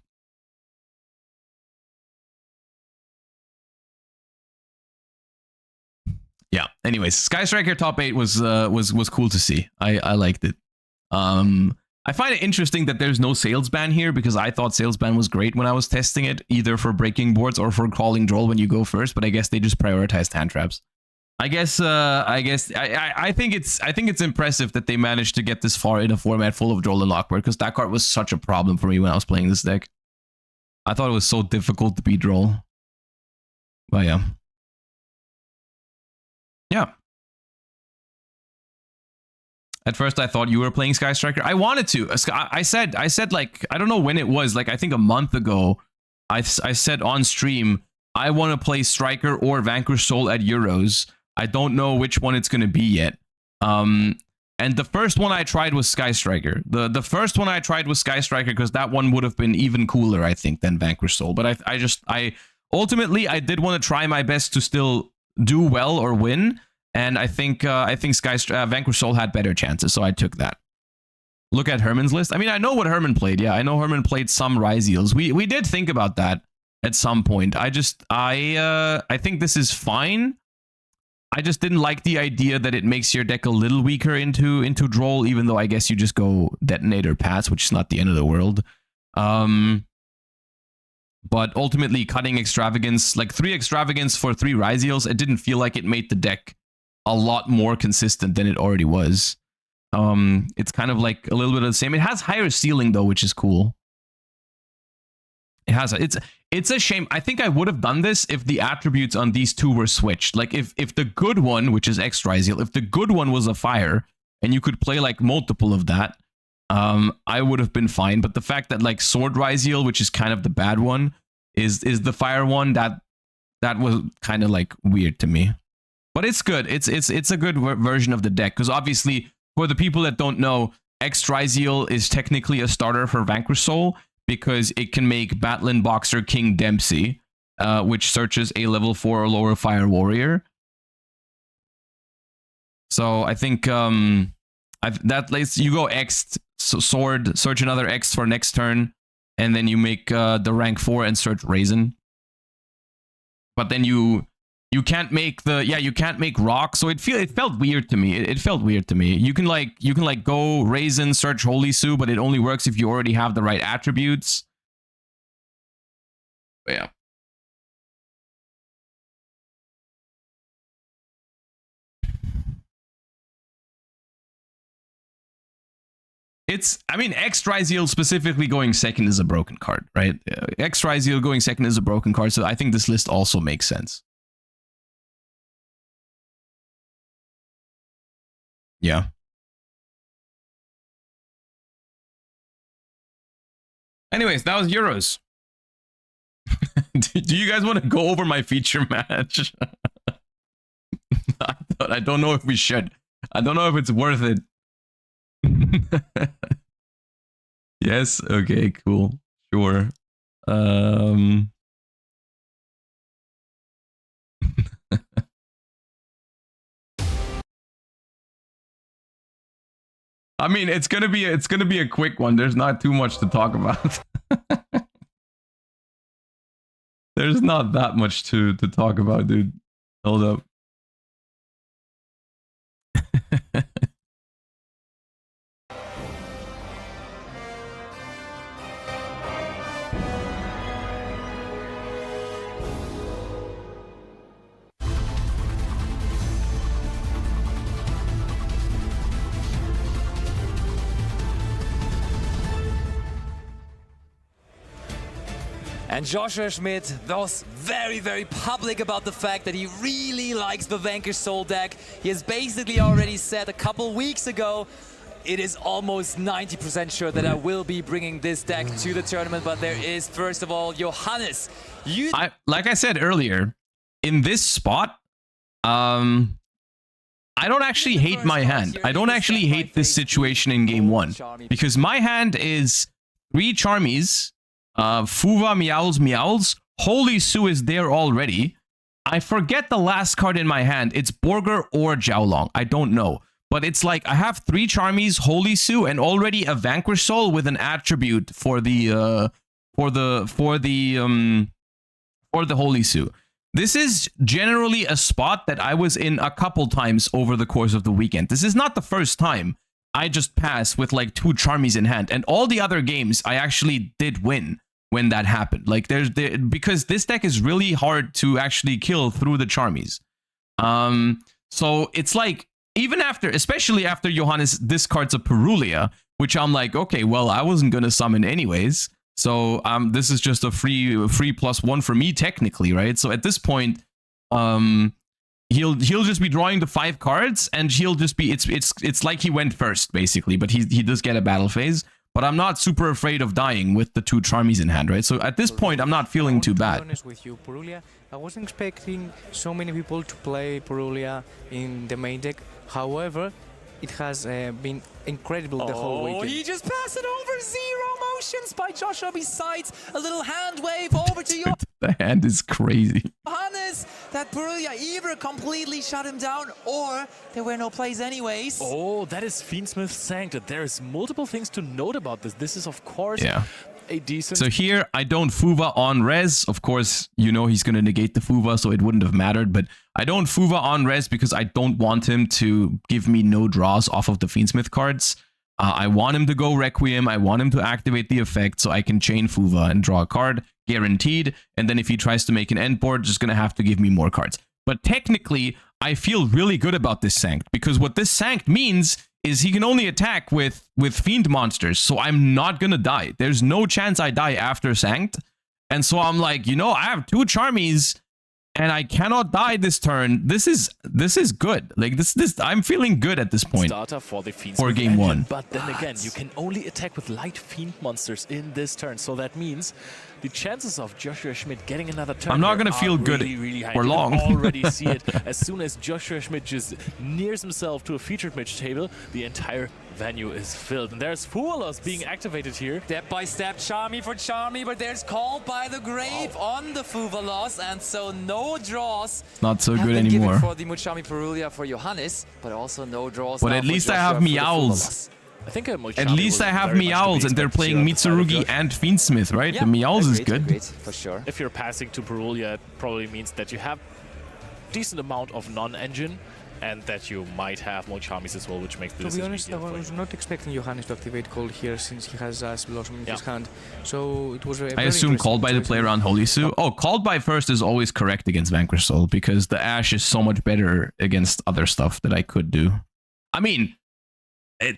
Yeah. Anyways, Sky Striker top 8 was cool to see. I liked it. I find it interesting that there's no sales ban here, because I thought sales ban was great when I was testing it, either for breaking boards or for calling droll when you go first. But I guess they just prioritized hand traps. I think it's impressive that they managed to get this far in a format full of droll and lockboard, because that card was such a problem for me when I was playing this deck. I thought it was so difficult to beat droll. But yeah. Yeah. At first, I thought you were playing Sky Striker. I wanted to. I said like, I don't know when it was, like I think a month ago, I said on stream, I want to play Striker or Vanquish Soul at Euros. I don't know which one it's going to be yet. And the first one I tried was Sky Striker. The first one I tried was Sky Striker because that one would have been even cooler, I think, than Vanquish Soul. But I ultimately did want to try my best to still do well or win. And I think Vanquish Soul had better chances, so I took that. Look at Herman's list. I mean, I know what Herman played. Yeah, I know Herman played some Ryzeals. We did think about that at some point. I think this is fine. I just didn't like the idea that it makes your deck a little weaker into droll, even though I guess you just go Detonator Pass, which is not the end of the world. But ultimately, cutting Extravagance, like 3 Extravagance for 3 Ryzeals, it didn't feel like it made the deck a lot more consistent than it already was. It's kind of like a little bit of the same. It has higher ceiling though, which is cool. It has it's a shame. I think I would have done this if the attributes on these two were switched. Like if the good one, which is X Ryzeal, if the good one was a fire and you could play like multiple of that, I would have been fine. But the fact that like Sword Ryziel, which is kind of the bad one, is the fire one, that was kind of like weird to me. But it's good. It's a good version of the deck, because obviously for the people that don't know, X Ryziel is technically a starter for Vanquish Soul because it can make Batlin Boxer King Dempsey, which searches a level 4 or lower fire warrior. So I think that lets you go X sword, search another X for next turn, and then you make the rank 4 and search Raisin. But then you can't make you can't make rock, so it felt weird to me. It felt weird to me. You can like go Raisin, search Holy Sue, but it only works if you already have the right attributes. But yeah. I mean, X Ryziel specifically going second is a broken card, right? X Ryziel going second is a broken card, so I think this list also makes sense. Yeah. Anyways, that was Euros. Do you guys want to go over my feature match? I don't know if we should. I don't know if it's worth it. Yes, okay, cool. Sure. I mean, it's gonna be a quick one. There's not too much to talk about. There's not that much to talk about, dude. Hold up. And Joshua Schmidt was very, very public about the fact that he really likes the Vanquish Soul deck. He has basically already said a couple weeks ago, it is almost 90% sure that I will be bringing this deck to the tournament. But there is, first of all, Johannes. Like I said earlier, in this spot, I don't actually hate my hand. I don't actually hate this situation in game 1. Because my hand is 3 Charmies, Fuva, Meowls. Holy Sue is there already. I forget the last card in my hand. It's Borger or Jiaolong. I don't know. But it's like I have 3 Charmies, Holy Sue, and already a Vanquish Soul with an attribute for the Holy Sue. This is generally a spot that I was in a couple times over the course of the weekend. This is not the first time I just passed with like 2 Charmies in hand, and all the other games I actually did win when that happened. Like because this deck is really hard to actually kill through the Charmies. So it's like, even after, especially after Johannes discards a Perulia, which I'm like, okay, well, I wasn't gonna summon anyways, so this is just a free +1 for me technically, right? So at this point, he'll just be drawing the 5 cards, and he'll just be it's like he went first basically, but he does get a battle phase. But I'm not super afraid of dying with the 2 Charmies in hand, right? So at this point, I'm not feeling too bad. To be honest with you, Perulia, I wasn't expecting so many people to play Perulia in the main deck. However, it has been incredible the whole weekend. Oh, he just passed it over. 0 motions by Joshua, besides a little hand wave over to you. The hand is crazy. Johannes, that Perulia either completely shut him down, or there were no plays anyways. Oh, that is Fiendsmith's Sanctum. There's multiple things to note about this. This is, of course, a decent... So here, I don't Fuva on res. Of course, you know he's going to negate the Fuva, so it wouldn't have mattered. But I don't Fuva on res because I don't want him to give me no draws off of the Fiendsmith cards. I want him to go Requiem. I want him to activate the effect so I can chain Fuva and draw a card, guaranteed. And then if he tries to make an end board, just going to have to give me more cards. But technically, I feel really good about this Sanct, because what this Sanct means is he can only attack with Fiend monsters, so I'm not going to die. There's no chance I die after Sanct. And so I'm like, you know, I have 2 Charmies. and I cannot die this turn. This is good. Like this I'm feeling good at this point. Starter for the Fiends for game one. But then again, you can only attack with light Fiend monsters in this turn. So that means the chances of Joshua Schmidt getting another turn. I'm not gonna feel good really high. for long. You can already see it as soon as Joshua Schmidt just nears himself to a featured match table. The entire venue is filled, and there's Fualos being activated here. Step by step, Charmy for Charmy, but there's Called by the Grave on the Fuvalos, and so no draws. Not so have good been anymore. given for the Muchami Perulia for Johannes, but also no draws. But now at for least I Joshua have for the Meowls. Fuvalos. I think At least I have Meowls, and they're playing Mitsurugi and Fiendsmith, right? Yeah, the Meowls is agreed, good. agreed, for sure. If you're passing to Perulia, it probably means that you have decent amount of non-engine, and that you might have more Charmies as well, which makes the decision To be honest, I was not expecting Johannes to activate Cold here since he has Ash Blossom in his hand. So it was a I assume Called by the player on Holy Su. Oh, Called by first is always correct against Vanquish Soul because the Ash is so much better against other stuff that I could do. I mean,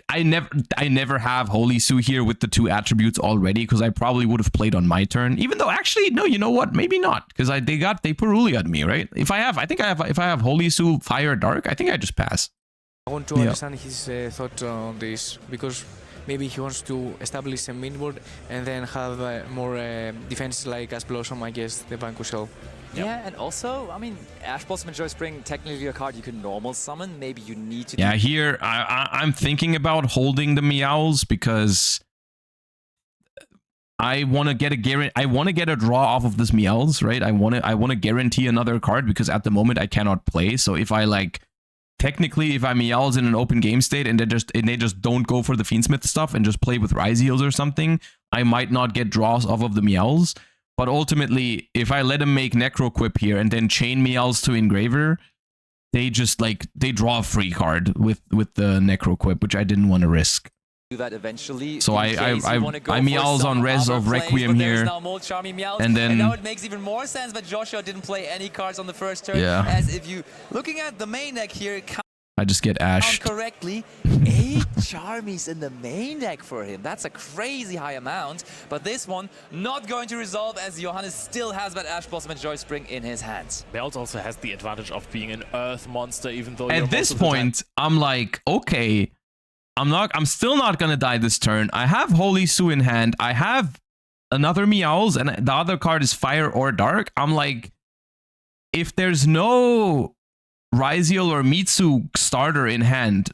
I never have Holy Su here with the 2 attributes already because I probably would have played on my turn. Even though actually no, you know what? Maybe not because they Perulia'd me, right? If I have Holy Su Fire Dark, I think I just pass. I want to understand his thought on this because maybe he wants to establish a mid-board and then have more defenses like Ash Blossom, I guess, the Vanquish Soul. Yeah, and also, I mean, Ash Blossom and Joy Spring, technically a card you can normal summon. Maybe you need to. Yeah, here I'm thinking about holding the Meowls because I want to get a draw off of this Meowls, right? I want to guarantee another card because at the moment I cannot play. So if I technically if I Meowls in an open game state and they just don't go for the Fiendsmith stuff and just play with Ryzeals or something, I might not get draws off of the Meowls. But ultimately, if I let him make Necroquip here and then chain Meowls to Engraver, they just they draw a free card with the Necroquip, which I didn't want to risk. Do that eventually. So I Meowls on Res of Requiem here, and now it makes even more sense that Joshua didn't play any cards on the first turn. Yeah. As if you looking at the main deck here. I just get Ashed. Correctly, 8 Charmies in the main deck for him. That's a crazy high amount. But this one not going to resolve as Johannes still has that Ash Blossom and Joy Spring in his hands. Meowls also has the advantage of being an Earth monster, even though at this point I'm like, okay, I'm still not gonna die this turn. I have Holy Su in hand. I have another Meowls, and the other card is Fire or Dark. I'm like, if there's no Ryzeal or Mitsu starter in hand,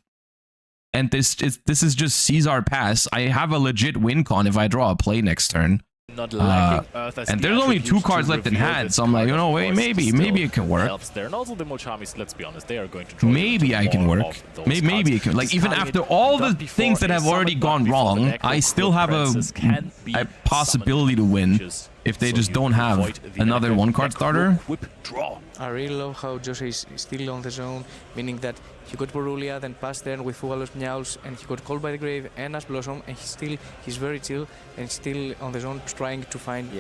and this is just Caesar pass, I have a legit win con if I draw a play next turn. Not lacking Earth as and there's only 2 cards left in hand, so I'm like, you know, wait, maybe it can work. Helps there. And also the Mochamis, let's be honest, they are going to draw. Maybe I can work. Maybe it can. Like even after all the things that have already gone wrong, I still have a possibility to win if they just don't have another 1-card starter. I really love how Joshua is still on the zone, meaning that he got Perulia, then passed there with Fualos Meowls, and he got Called by the Grave and Ash Blossom, and he's very chill and still on the zone trying to find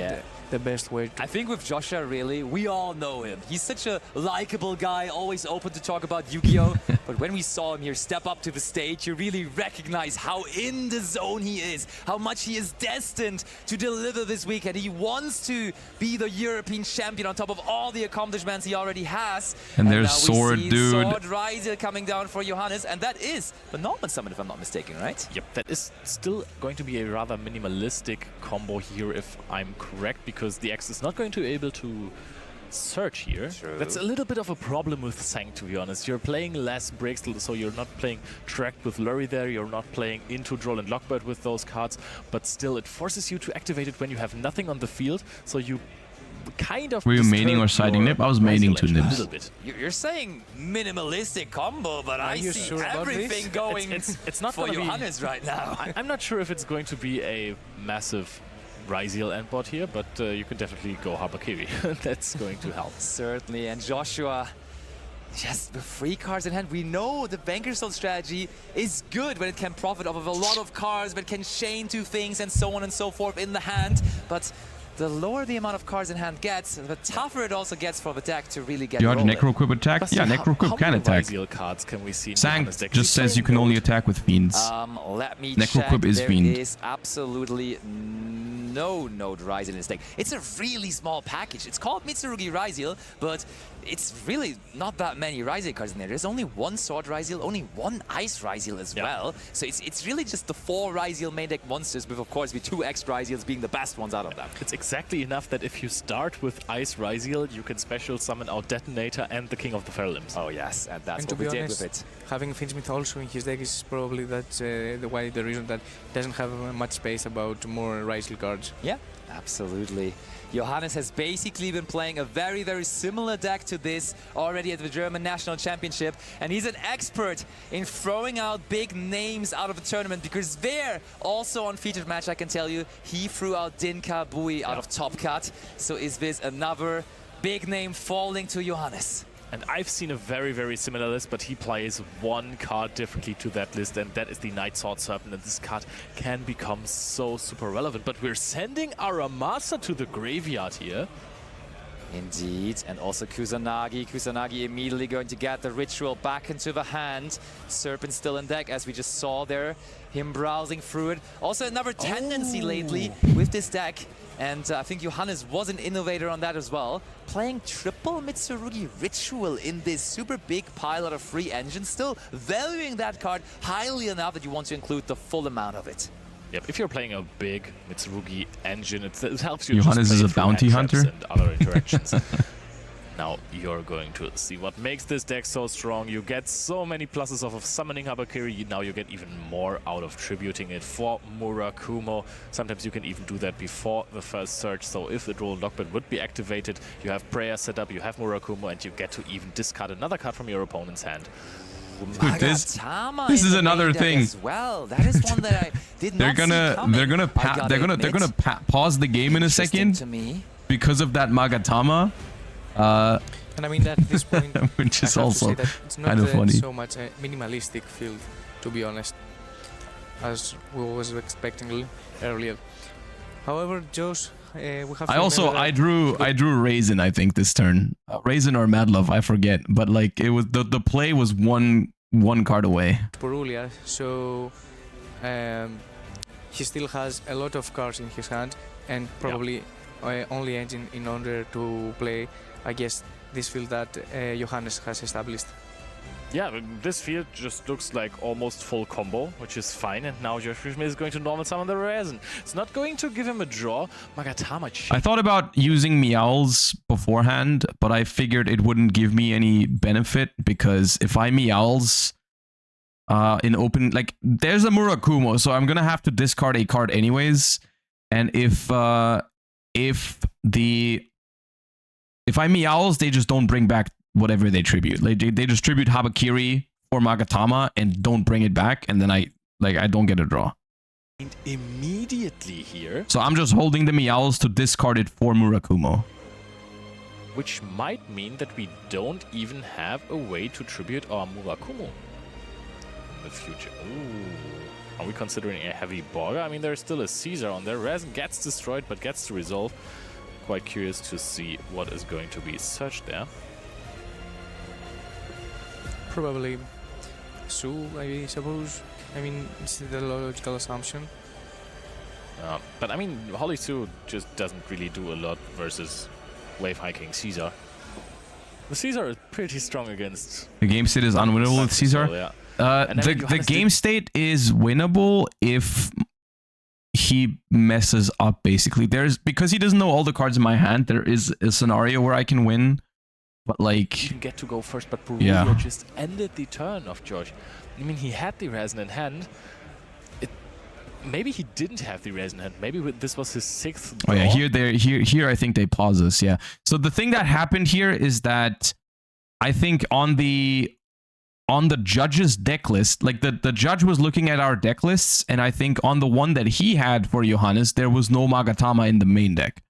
the best way to... I think with Joshua, really, we all know him. He's such a likable guy, always open to talk about Yu-Gi-Oh! But when we saw him here step up to the stage, you really recognize how in the zone he is, how much he is destined to deliver this weekend. He wants to be the European champion on top of all the accomplishments he already has. And there's Sword, dude. Sword Ryzeal coming down for Johannes, and that is the Norman summon, if I'm not mistaken, right? Yep, that is still going to be a rather minimalistic combo here, if I'm correct, because the X is not going to be able to search here. True. That's a little bit of a problem with Sang, to be honest. You're playing less breaks, so you're not playing Tracked with Lurry there, you're not playing into Droll and Lockbird with those cards, but still it forces you to activate it when you have nothing on the field, so you kind of... Were you maining or siding Nib? I was maining 2 Nibs. You're saying minimalistic combo, but I see everything going it's not for Johannes right now. I'm not sure if it's going to be a massive Ryzeal endbot here, but you can definitely go Harakiri. That's going to help. Certainly, and Joshua, just the free cards in hand. We know the Banker Soul strategy is good when it can profit off of a lot of cards, but can chain 2 things and so on and so forth in the hand. But the lower the amount of cards in hand gets, the tougher it also gets for the deck to really get rolling. You had Necroquip attack? Yeah, Necroquip can attack. Cards can we see Sang just says you can only attack with Fiends. Let me Necroquip check. is There Fiend. is absolutely no Node Ryzel in his deck. It's a really small package. It's called Mitsurugi Ryzel, but it's really not that many Ryzel cards in there. There's only one Sword Ryzel, only one Ice Ryzel as well. So it's really just the 4 Ryzel main deck monsters, with of course the 2 extra Ryzels being the best ones out of them. It's exactly enough that if you start with Ice Ryzel, you can special summon out Detonator and the King of the Feral Limbs. Oh yes, and that's And what to we be did honest, with it. having Schmidt also in his deck is probably the reason that he doesn't have much space about more Ryzel cards. Yeah, absolutely. Johannes has basically been playing a very, very similar deck to this already at the German National Championship, and he's an expert in throwing out big names out of the tournament, because there, also on featured match, I can tell you, he threw out Dinka Bui out of Top Cut. So is this another big name falling to Johannes? And I've seen a very, very similar list, but he plays one card differently to that list, and that is the Night Sword Serpent, and this card can become so super relevant. But we're sending our Master to the graveyard here. Indeed, and also Kusanagi. Kusanagi immediately going to get the ritual back into the hand. Serpent still in deck, as we just saw there. Him browsing through it. Also another tendency lately with this deck. And I think Johannes was an innovator on that as well. Playing triple Mitsurugi Ritual in this super big pile out of free engines. Still valuing that card highly enough that you want to include the full amount of it. Yep, if you're playing a big Mitsurugi engine, it helps you. Johannes just is play a through bounty hand traps hunter. and other interactions. Now you're going to see what makes this deck so strong. You get so many pluses off of summoning Habakiri. Now you get even more out of tributing it for Murakumo. Sometimes you can even do that before the first search. So if the Droll Lockbird would be activated, you have Prayer set up, you have Murakumo, and you get to even discard another card from your opponent's hand. Dude, this Magatama is in the another main deck thing. as well. That is one that I did not see coming. they're gonna pause the game in a Interesting second to me. because of that Magatama. And I mean that at this point, Which is I have also to say that it's not kind of funny. so much a minimalistic field, to be honest, as we was expecting earlier. However, Josh, we have to I drew Raisin, I think, this turn. Raisin or Madlove, I forget. But like it was the play was one card away. Purulia, so he still has a lot of cards in his hand, and probably only engine in order to play, I guess, this field that Johannes has established. Yeah, this field just looks like almost full combo, which is fine. And now Josh Schmidt is going to normal summon the Raisin. It's not going to give him a draw. Magatama. I thought about using Meowls beforehand, but I figured it wouldn't give me any benefit, because if I Meowls in open, like there's a Murakumo, so I'm gonna have to discard a card anyways. And if I Meowls, they just don't bring back whatever they tribute. Like they just tribute Habakiri or Magatama and don't bring it back, and then I don't get a draw. And immediately here, So I'm just holding the Meowls to discard it for Murakumo. which might mean that we don't even have a way to tribute our Murakumo in the future. Ooh. Are we considering a heavy Borga? I mean, there's still a Caesar on there. Raisin gets destroyed, but gets to resolve. Quite curious to see what is going to be searched there. Probably Su, I suppose. I mean, it's the logical assumption. But I mean, Holly Sue just doesn't really do a lot versus wave hiking Caesar. The Caesar is pretty strong against. The game state is unwinnable with Caesar. So, yeah. The game state is winnable if he messes up, basically. Because he doesn't know all the cards in my hand, there is a scenario where I can win. But like, You get to go first, but Purulia just ended the turn of George. I mean, he had the Raisin in hand. Maybe he didn't have the Raisin in hand. Maybe this was his 6th draw. oh yeah, here I think they pause us. Yeah. So the thing that happened here is that I think on the judge's deck list, like the judge was looking at our deck lists, and I think on the one that he had for Johannes, there was no Magatama in the main deck.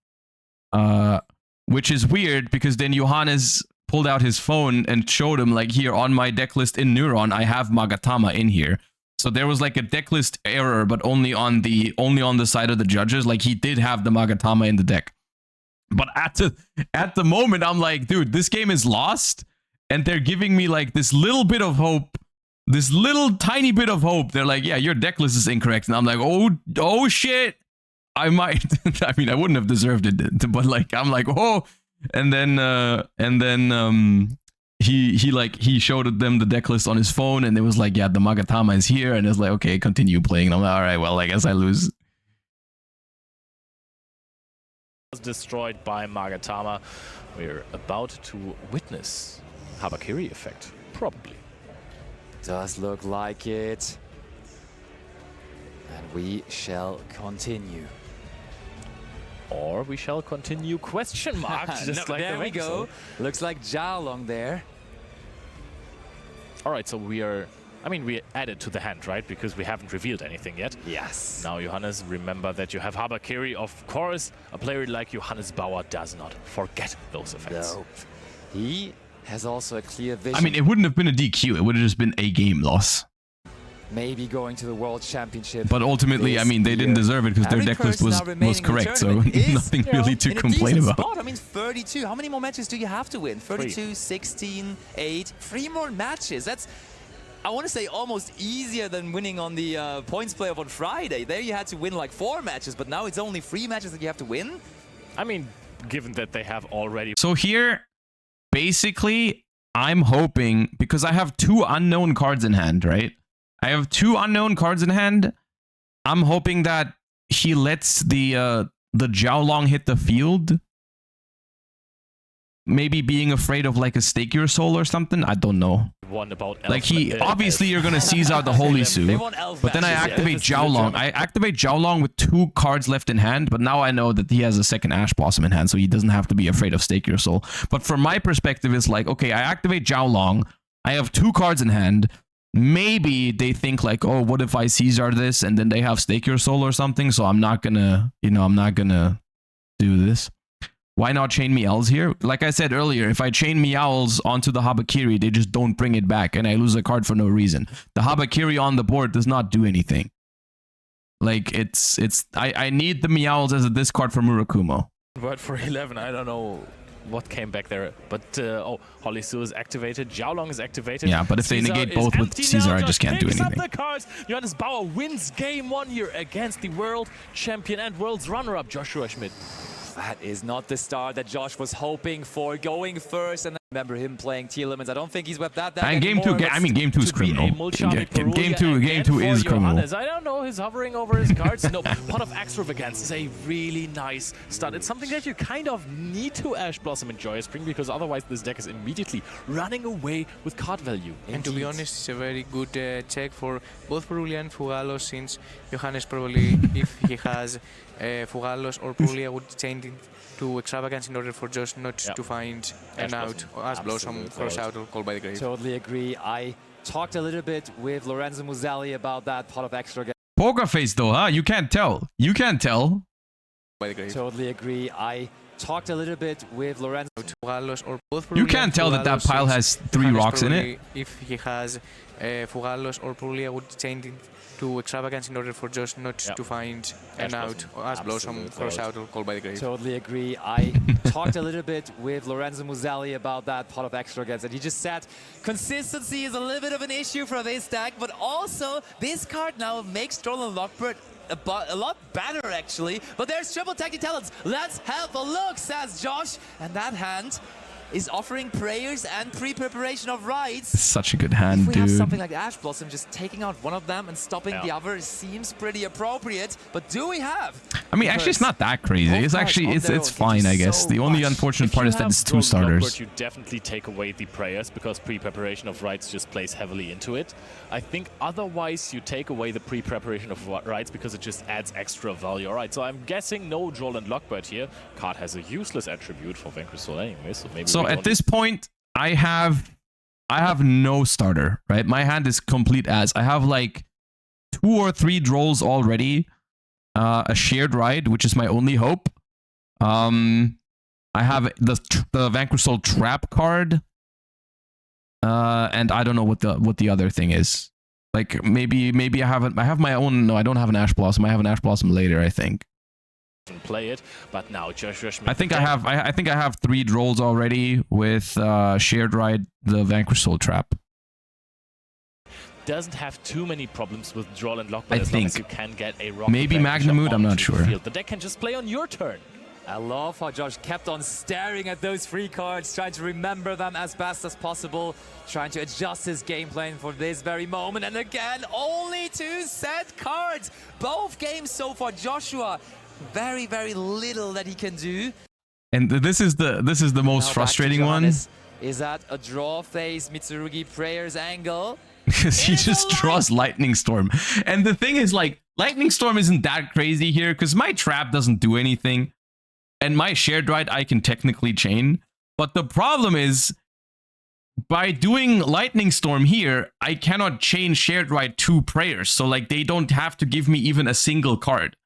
Which is weird, because then Johannes pulled out his phone and showed him, like, here on my deck list in Neuron, I have Magatama in here. So there was like a deck list error, but only on the side of the judges. Like, he did have the Magatama in the deck. But at the moment, I'm like, dude, this game is lost, and they're giving me like this little bit of hope, this little tiny bit of hope. They're like, yeah, your deck list is incorrect, and I'm like, oh shit. I might. I mean, I wouldn't have deserved it, but like, I'm like, oh, and then he showed them the deck list on his phone, and it was like, yeah, the Magatama is here, and it's like, okay, continue playing. And I'm like, all right, well, I guess I lose. Was destroyed by Magatama. We're about to witness Habakiri effect, probably. Does look like it. And we shall continue. Or we shall continue question mark, just No, like there the we go. Vexel. Looks like Xiaolong there. All right, so we added to the hand, right? Because we haven't revealed anything yet. Yes. Now, Johannes, remember that you have Habakiri. Of course, a player like Johannes Bauer does not forget those effects. No. He has also a clear vision. I mean, it wouldn't have been a DQ. It would have just been a game loss. Maybe going to the World Championship. But ultimately, I mean, they didn't deserve it because their deck list was correct. So nothing really to complain about. Spot. I mean, 32. How many more matches do you have to win? 32, 16, 8. 3 more matches. That's, I want to say, almost easier than winning on the points playoff on Friday. There you had to win like 4 matches, but now it's only 3 matches that you have to win. I mean, given that they have already... So here, basically, I'm hoping, because I have 2 unknown cards in hand, right? I have 2 unknown cards in hand. I'm hoping that he lets the Xiaolong hit the field. Maybe being afraid of like a Stake Your Soul or something. I don't know. One about like obviously you're gonna seize out the Holy Su, but then I activate Xiaolong. I activate Xiaolong with 2 cards left in hand, but now I know that he has a second Ash Blossom in hand, so he doesn't have to be afraid of Stake Your Soul. But from my perspective, it's like, okay, I activate Xiaolong. I have 2 cards in hand. Maybe they think like, oh, what if I Caesar this and then they have Stake Your Soul or something? So I'm not gonna, I'm not gonna do this. Why not chain Meowls here? Like I said earlier, if I chain Meowls onto the Habakiri, they just don't bring it back and I lose a card for no reason. The Habakiri on the board does not do anything. Like I need the Meowls as a discard for Murakumo. Word for 11, I don't know what came back there, but oh, Holy Su is activated, Xiaolong is activated. Yeah, but if they negate both with Caesar, I just can't do anything. Up the cards. Johannes Bauer wins game 1 here against the world champion and world's runner-up Joshua Schmidt. That is not the start that Josh was hoping for, going first. And I remember him playing T-Elements. I don't think he's wept that and game 2, game 2 is criminal. Game 2 is criminal. I don't know, he's hovering over his cards. No, Pot of Extravagance is a really nice start. It's something that you kind of need to Ash Blossom and Joyous Spring, because otherwise this deck is immediately running away with card value. And to be honest, it's a very good check for both Purulia and Fugalos, since Johannes probably, if he has Fugalos or Purulia, would change it to Extravagance in order for Josh not to find an out, Ash Blossom, Cross Out, or Call by the Grave. Totally agree. I talked a little bit with Lorenzo Muselli about that Pot of Extravagance. Poker face though, huh? You can't tell. You can't tell. By the Grave. Totally agree. I talked a little bit with Lorenzo. Fugalos or both you can't tell that that pile has 3 rocks in it. If he has Fugalos or Purulia, would change it to Extravagance in order for Josh not to find an out, Ash Blossom, Cross Out, or Call by the Grave. Totally agree. I talked a little bit with Lorenzo Muselli about that Pot of Extravagance, and he just said consistency is a little bit of an issue for this deck, but also this card now makes Troll and Lockbird a lot better, actually. But there's triple Tactic Talents. Let's have a look, says Josh. And that hand is offering prayers and pre-preparation of rites. Such a good hand, if we dude. have something like Ash Blossom, just taking out one of them and stopping the other seems pretty appropriate. But do we have? I mean, actually, it's not that crazy. It's actually, it's fine, I guess. The only unfortunate part is that it's 2 starters. You definitely take away the prayers, because pre-preparation of rites just plays heavily into it. I think otherwise you take away the pre-preparation of rites because it just adds extra value. All right, so I'm guessing no Droll and Lockbird here. Card has a useless attribute for Vanquish Soul anyway, so maybe. So at this point, I have no starter, right? My hand is complete as. I have like 2 or 3 Drolls already. A Shared Ride, which is my only hope. I have the Vanquish Soul Trap card. And I don't know what the other thing is. Like maybe I have my own. No, I don't have an Ash Blossom. I have an Ash Blossom later, I think. Play it, but now Joshua Schmidt. I think I have 3 Drolls already with Shared Ride, the Vanquish Soul Trap. doesn't have too many problems with Droll and Lockbird I as long as think. you can get a rock. Maybe Magnamute, I'm not onto the sure. field. The deck can just play on your turn. I love how Josh kept on staring at those free cards, trying to remember them as best as possible, trying to adjust his game plan for this very moment. And again, only 2 set cards. Both games so far, Joshua, very, very little that he can do. And this is the most Now frustrating back to one. Johannes. Is that a draw phase Mitsurugi Prayer's angle? Because he It's just a draws Lightning Storm. And the thing is, like, Lightning Storm isn't that crazy here because my trap doesn't do anything. And my shared right I can technically chain. But the problem is, by doing Lightning Storm here, I cannot chain shared right to Prayers. So, like, they don't have to give me even a single card.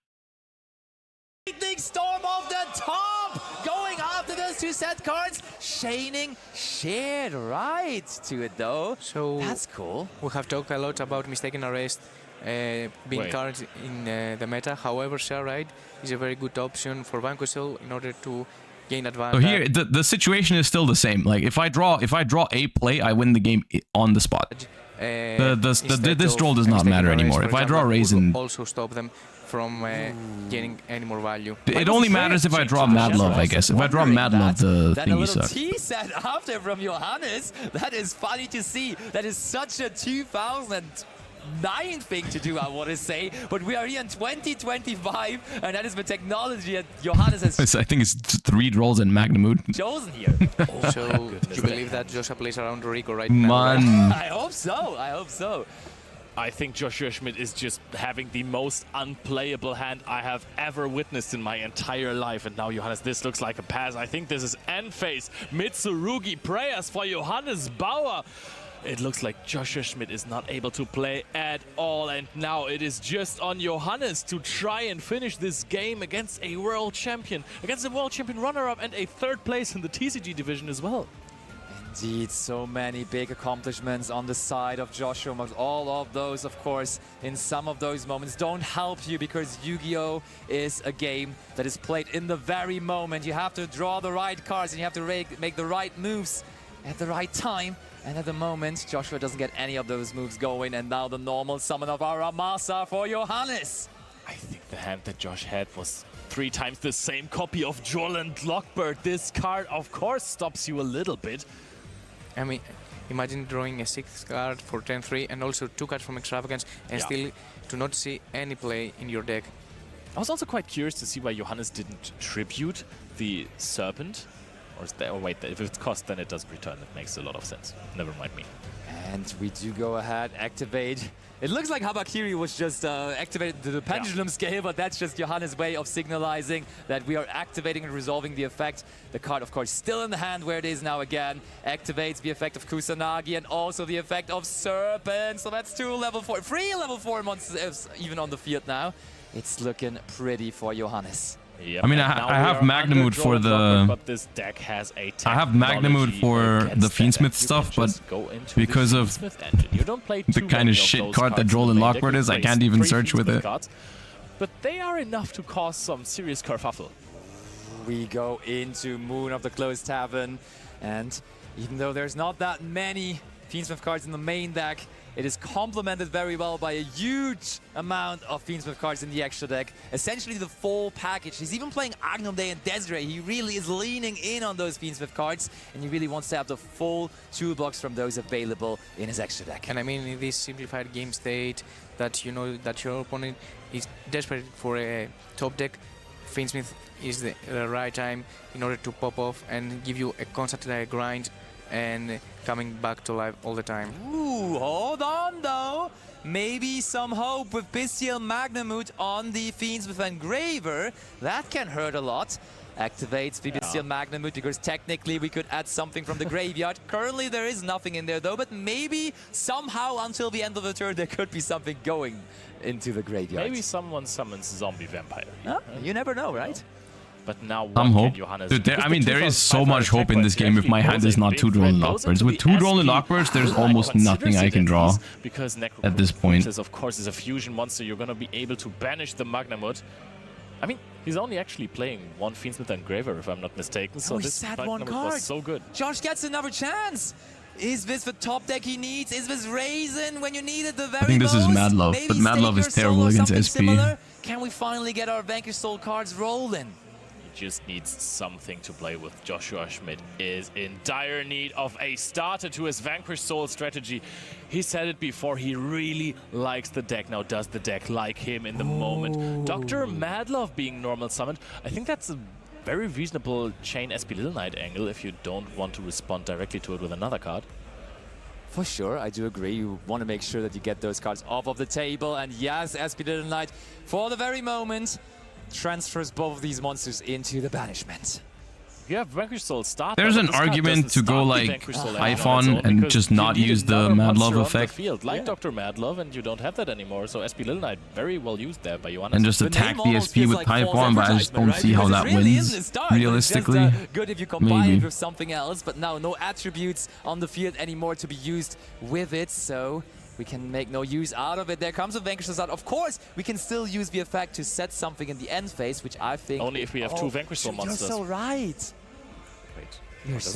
Lightning Storm off the top! Going after those 2 set cards, chaining shared right to it though. So That's cool. we have talked a lot about mistaken arrest being Wait. cards in the meta. However, share right is a very good option for Vanquisher in order to gain So advantage. here, the situation is still the same. Like, if I draw a play, I win the game on the spot. This draw does not matter anymore. If I draw Raisin, also stop them from gaining any more value. it only matters if I draw Mad Love, I guess. If I draw Mad Love, the Then a thingy little sucks. T-set after from Johannes. That is funny to see. That is such a 2009 thing to do, I want to say. But we are here in 2025, and that is the technology that Johannes has I think it's 3 draws and Magnamute. chosen here. So you believe that Joshua plays around Rico right now? Man. I hope so. I hope so. I think Joshua Schmidt is just having the most unplayable hand I have ever witnessed in my entire life. And now, Johannes, this looks like a pass. I think this is end phase. Mitsurugi Prayers for Johannes Bauer. It looks like Joshua Schmidt is not able to play at all. And now it is just on Johannes to try and finish this game against a world champion, against a world champion runner-up and a 3rd place in the TCG division as well. Indeed, so many big accomplishments on the side of Joshua. But all of those, of course, in some of those moments don't help you because Yu-Gi-Oh! Is a game that is played in the very moment. You have to draw the right cards and you have to make the right moves at the right time. And at the moment, Joshua doesn't get any of those moves going. And now the normal summon of Aramasa for Johannes. I think the hand that Josh had was 3 times the same copy of Droll and Lockbird. This card, of course, stops you a little bit. I mean, imagine drawing a 6th card for 10-3 and also 2 cards from Extravagance and still do not see any play in your deck. I was also quite curious to see why Johannes didn't tribute the Serpent. Or, wait, if it's cost, then it doesn't return. That makes a lot of sense. Never mind me. And we do go ahead, activate. It looks like Habakiri was just activated the pendulum scale, but that's just Johannes' way of signalizing that we are activating and resolving the effect. The card, of course, still in the hand where it is now again. Activates the effect of Kusanagi and also the effect of Serpent. So that's 3 level 4 monsters even on the field now. It's looking pretty for Johannes. Yep. I mean, and now I have we are under Magnamute for Droll and the... Lockbird, but this deck has a I have Magnamute technology for against the that Fiendsmith deck. You stuff, can but just go into because the of Fiendsmith engine. You don't play the too kind many of shit those card that cards Droll in and the main deck. Lockbird You is, I play can't even 3 search with Fiendsmith it. cards, but they are enough to cause some serious kerfuffle. We go into Moon of the Closed Tavern, and even though there's not that many Fiendsmith cards in the main deck, it is complemented very well by a huge amount of Fiendsmith cards in the extra deck. Essentially the full package. He's even playing Agnum Day and Desiree. He really is leaning in on those Fiendsmith cards, and he really wants to have the full toolbox from those available in his extra deck. And I mean, in this simplified game state, that you know that your opponent is desperate for a top deck, Fiendsmith is the right time in order to pop off and give you a constant grind and coming back to life all the time. Ooh, hold on though. Maybe some hope with Bestial Magnamute on the Fiendsmith Engraver. That can hurt a lot. Activates the Bestial Magnamute because technically we could add something from the graveyard. Currently there is nothing in there though, but maybe somehow until the end of the turn there could be something going into the graveyard. Maybe someone summons Zombie Vampire. Huh? You never know, right? But now what Some can hope. Johannes Dude, do? I mean, there is so much hope in this game if my hand is not 2 Droll and Lockbirds. With 2 Droll and Lockbirds, there's almost nothing I can draw because at this point. Necrocorpse, of course, is a fusion monster. You're going to be able to banish the Magnamute. I mean, he's only actually playing 1 Fiendsmith Engraver, if I'm not mistaken. So he this sat Magnamute 1 card. was so good. Josh gets another chance. Is this the top deck he needs? Is this Raisin when you need it the very most? I think this is Mad Love, Maybe but Mad Love is Staker Soul terrible or against something SP. similar? Can we finally get our Vanquish Soul cards rolling? He just needs something to play with. Joshua Schmidt is in dire need of a starter to his Vanquish Soul strategy. He said it before, he really likes the deck. Now, does the deck like him in the moment? Dr. Madlove being normal summoned, I think that's a very reasonable chain SP Little Knight angle if you don't want to respond directly to it with another card. For sure, I do agree. You want to make sure that you get those cards off of the table. And yes, SP Little Knight, for the very moment, transfers both of these monsters into the banishment. You have Vanquish Soul start. There's an argument to go like Hyphon and just not use the Mad Love effect. Field, like Dr. Mad Love, and you don't have that anymore. So SP Little Knight, very well used there by Johannes. And just attack the SP with Hyphon, but I just don't see how that wins. Realistically, good if you combine maybe. it with something else, but now no attributes on the field anymore to be used with it, so we can make no use out of it. There comes a Vanquish Soul. Of course, we can still use the effect to set something in the end phase, which I think... Only if we have two Vanquish Soul monsters. You're so right. Wait.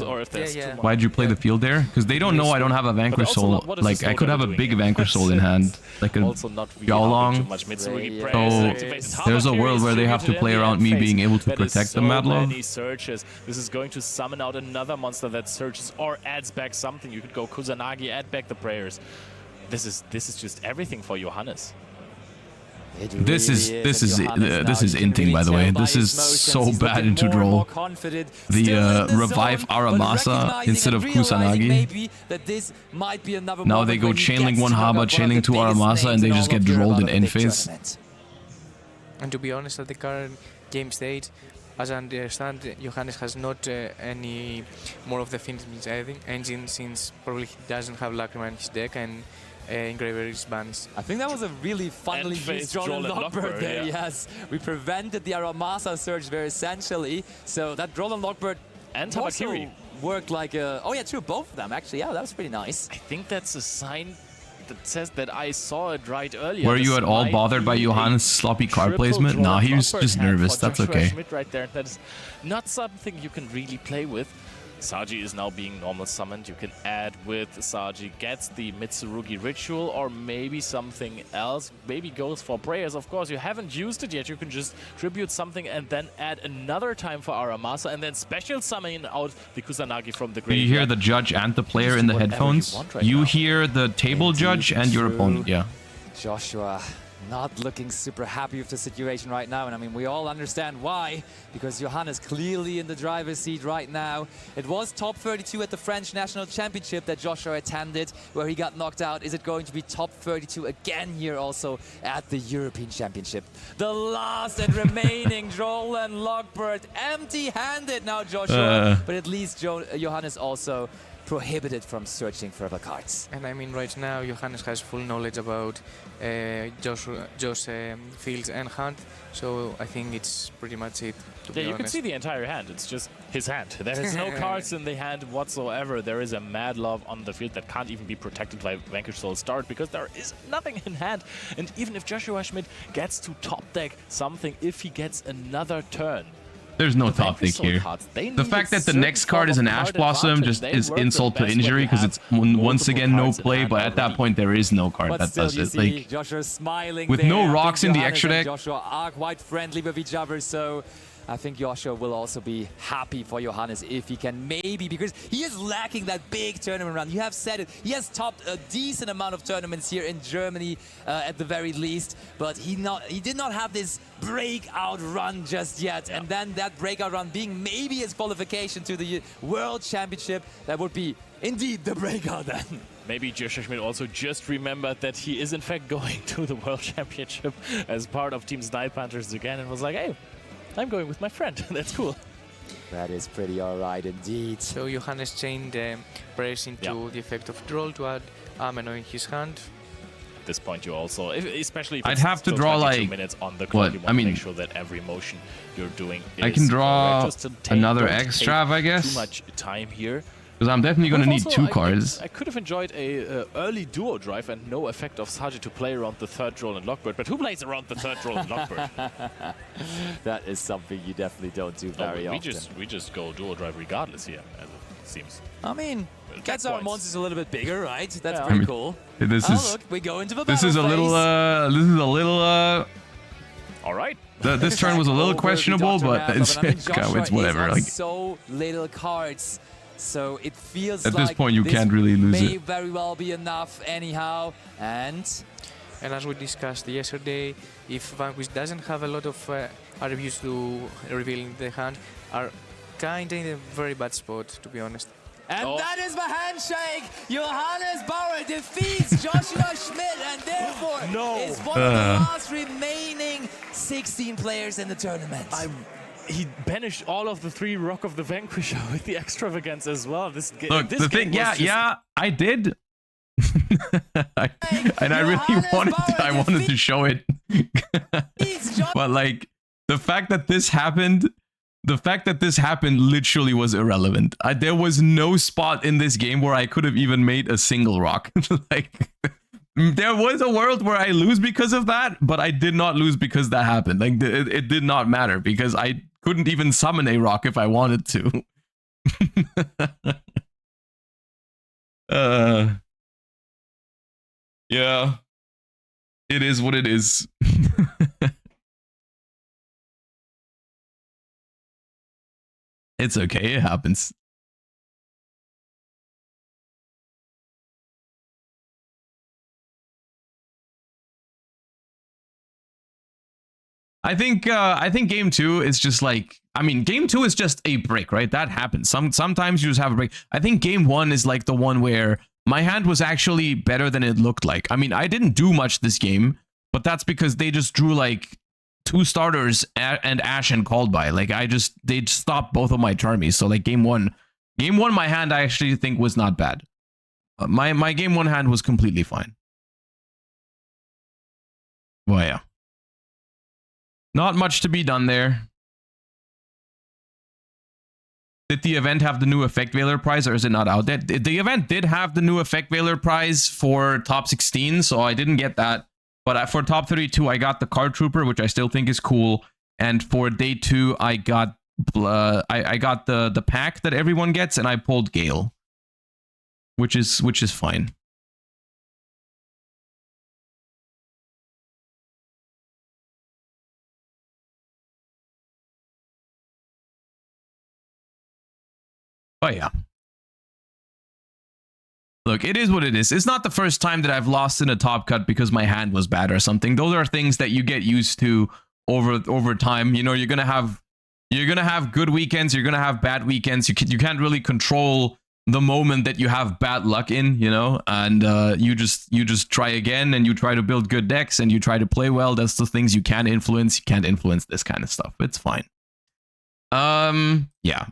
Or if there's too much. Why'd you play the field there? Because they don't know I don't have a Vanquish Soul. Like, I could have a big Vanquish Soul in hand. Like a Yugioh. So there's a world where they have to play around me being able to protect the Mad Love. Searches. This is going to summon out another monster that searches or adds back something. You could go Kusanagi, add back the prayers. This is just everything for Johannes. This is inting, by the way. This is so bad into draw. The revive Aramasa instead of Kusanagi. Now they go Chainlink 1 Haba, Chainlink 2 Aramasa, and they just get drolled in end phase. And to be honest, at the current game state, as I understand, Johannes has not any more of the Finishing engine, since probably he doesn't have Lacrima in his deck, and Engraver is banished. I think that was a really funnily used Droll and Lockbird there, yes. We prevented the Aramasa surge very essentially, so that Droll and Lockbird and Tabakiri worked like a... Oh yeah, true, both of them actually, yeah, that was pretty nice. I think that's a sign that says that I saw it right earlier. Were you at all bothered by Johannes' sloppy card placement? Nah, he was just nervous, that's okay. Schmidt right there. That is not something you can really play with. Saji is now being normal summoned. You can add with Saji, gets the Mitsurugi Ritual, or maybe something else. Maybe goes for prayers. Of course, you haven't used it yet. You can just tribute something and then add another time for Aramasa and then special summon out the Kusanagi from the graveyard. You hear the judge and the player in the headphones. You hear the table judge and your opponent, yeah. Joshua not looking super happy with the situation right now, and I mean, we all understand why, because Johannes clearly in the driver's seat right now. It was top 32 at the French National Championship that Joshua attended, where he got knocked out. Is it going to be top 32 again here also at the European Championship? The last and remaining Droll and Lockbird, empty-handed now, Joshua, but at least Johannes also prohibited from searching further cards. And I mean, right now, Johannes has full knowledge about Josh fields and hand, so I think it's pretty much it, to be you honest. can see the entire hand. It's just his hand. There is no cards in the hand whatsoever. There is a Mad Love on the field that can't even be protected by Vanquish Soul Start because there is nothing in hand. And even if Joshua Schmidt gets to top deck something, if he gets another turn, there's no top deck here. The fact that the next card is an Ash Blossom just is insult to injury because it's once again no play, but at that point there is no card that does it. Like, Joshua smiling with no rocks in the extra deck. Joshua are quite friendly with each other, so I think Joshua will also be happy for Johannes if he can maybe, because he is lacking that big tournament run. You have said it. He has topped a decent amount of tournaments here in Germany at the very least, but he did not have this breakout run just yet. Yeah. And then that breakout run being maybe his qualification to the World Championship, that would be indeed the breakout then. Maybe Joshua Schmidt also just remembered that he is in fact going to the World Championship as part of Team Night Panthers again and was like, hey, I'm going with my friend. That's cool. That is pretty alright indeed. So Johannes chained prayers into the effect of Droll to add Ameno in his hand. At this point, you also, especially if I'd have to draw like minutes on the clock, you want to make sure that every motion you're doing is I can draw correct. another Extrav, I guess. Too much time here. Because I'm definitely going to need two cards. I could have enjoyed a early duo drive and no effect of Saji to play around the third Droll and Lockbird. But who plays around the third Droll and Lockbird? That is something you definitely don't do very often. We just go duo drive regardless here. seems. I mean, gets our points. monsters a little bit bigger, right? That's Yeah. pretty cool. This Oh, is look, we go into the this is a battle little phase. this is a little All right. this turn was a little Over the questionable, Dr. but Map, it's, I mean, Joshua it's whatever. is on Like so little cards, so it feels at like this point, you can't really lose may it. very well be enough anyhow. And as we discussed yesterday, if Vanquish doesn't have a lot of reviews to reveal in the hand, are kind of in a very bad spot, to be honest. And that is the handshake! Johannes Bauer defeats Joshua Schmidt and therefore is one of the last remaining 16 players in the tournament. He banished all of the 3 Rock of the Vanquisher with the extravagance as well. Look, this the thing, game was yeah, I did. And I really wanted to show it. But like the fact that this happened literally was irrelevant. There was no spot in this game where I could have even made a single rock. Like there was a world where I lose because of that, but I did not lose because that happened. Like it did not matter because I couldn't even summon a rock if I wanted to. Yeah. It is what it is. It's okay, it happens. I think game 2 is just like, I mean, game 2 is just a break, right? That happens. Sometimes you just have a break. I think game 1 is like the one where my hand was actually better than it looked like. I mean, I didn't do much this game, but that's because they just drew like 2 starters and Ash and called by. Like they stopped both of my Charmies. So like game one, my hand I actually think was not bad. My game 1 hand was completely fine. Well, yeah. Not much to be done there. Did the event have the new Effect Veiler prize or is it not out there? The event did have the new Effect Veiler prize for top 16, so I didn't get that. But for top 32, I got the Card Trooper, which I still think is cool. And for day 2, I got I got the pack that everyone gets, and I pulled Gale, which is fine. But yeah. Look, it is what it is. It's not the first time that I've lost in a top cut because my hand was bad or something. Those are things that you get used to over time. You know, you're gonna have good weekends. You're gonna have bad weekends. You can't really control the moment that you have bad luck in. You know, and you just try again and you try to build good decks and you try to play well. That's the things you can influence. You can't influence this kind of stuff. It's fine. Yeah.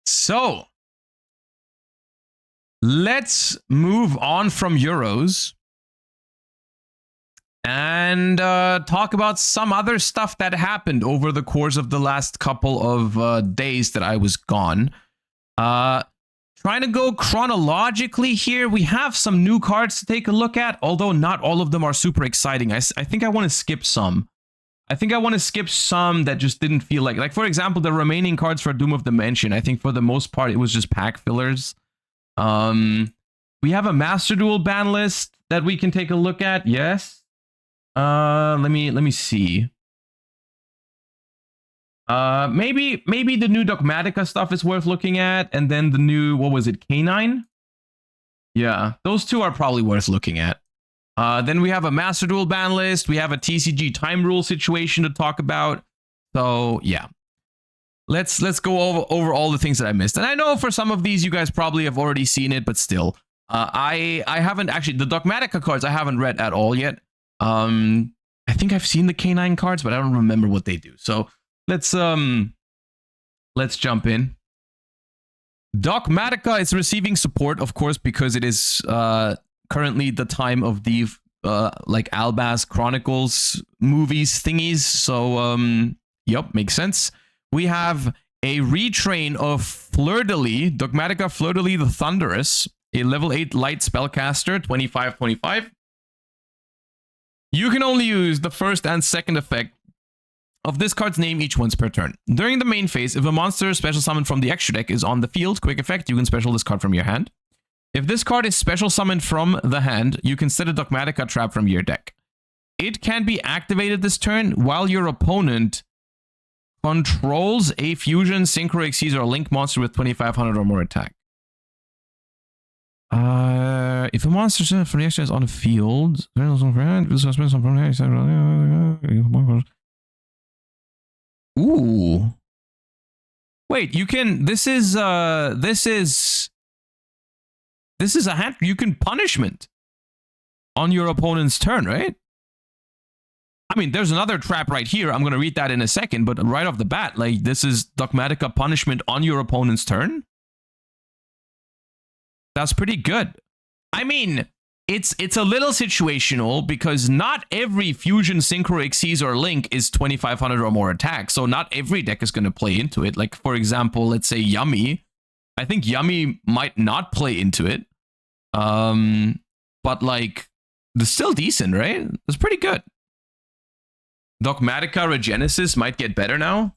So, let's move on from Euros and talk about some other stuff that happened over the course of the last couple of days that I was gone. Trying to go chronologically here, we have some new cards to take a look at, although not all of them are super exciting. I think I want to skip some. I think I want to skip some that just didn't feel like, for example, the remaining cards for Doom of Dimension. I think for the most part, it was just pack fillers. We have a Master Duel ban list that we can take a look at. Yes. Let me see. Maybe the new Dogmatika stuff is worth looking at, and then the new, what was it, K9? Yeah, those two are probably worth looking at. Then we have a Master Duel ban list. We have a TCG time rule situation to talk about. So yeah, let's go over all the things that I missed. And I know for some of these you guys probably have already seen it, but still, I haven't actually, the Dogmatika cards I haven't read at all yet. I think I've seen the K9 cards, but I don't remember what they do. So let's jump in. Dogmatika is receiving support, of course, because it is currently the time of the like Albaz Chronicles movies thingies. So yep, makes sense. We have a retrain of Fleur-de-Lis, Dogmatika Fleur-de-Lis the Thunderous, a level 8 light spellcaster, 25/25. You can only use the first and second effect of this card's name each once per turn. During the main phase, if a monster special summoned from the extra deck is on the field, quick effect, you can special this card from your hand. If this card is special summoned from the hand, you can set a Dogmatika trap from your deck. It can be activated this turn while your opponent controls a fusion, synchro, exceeds, or link monster with 2500 or more attack. If a monster from the extra is on the field, ooh. Wait, you can. This is a hand. You can punishment on your opponent's turn, right? I mean, there's another trap right here. I'm gonna read that in a second, but right off the bat, like this is Dogmatika punishment on your opponent's turn. That's pretty good. I mean, it's a little situational because not every fusion, synchro, exceeds, or link is 2500 or more attack. So not every deck is going to play into it. Like, for example, let's say Yummy. I think Yummy might not play into it. But like, it's still decent, right? It's pretty good. Dogmatika Regenesis might get better now.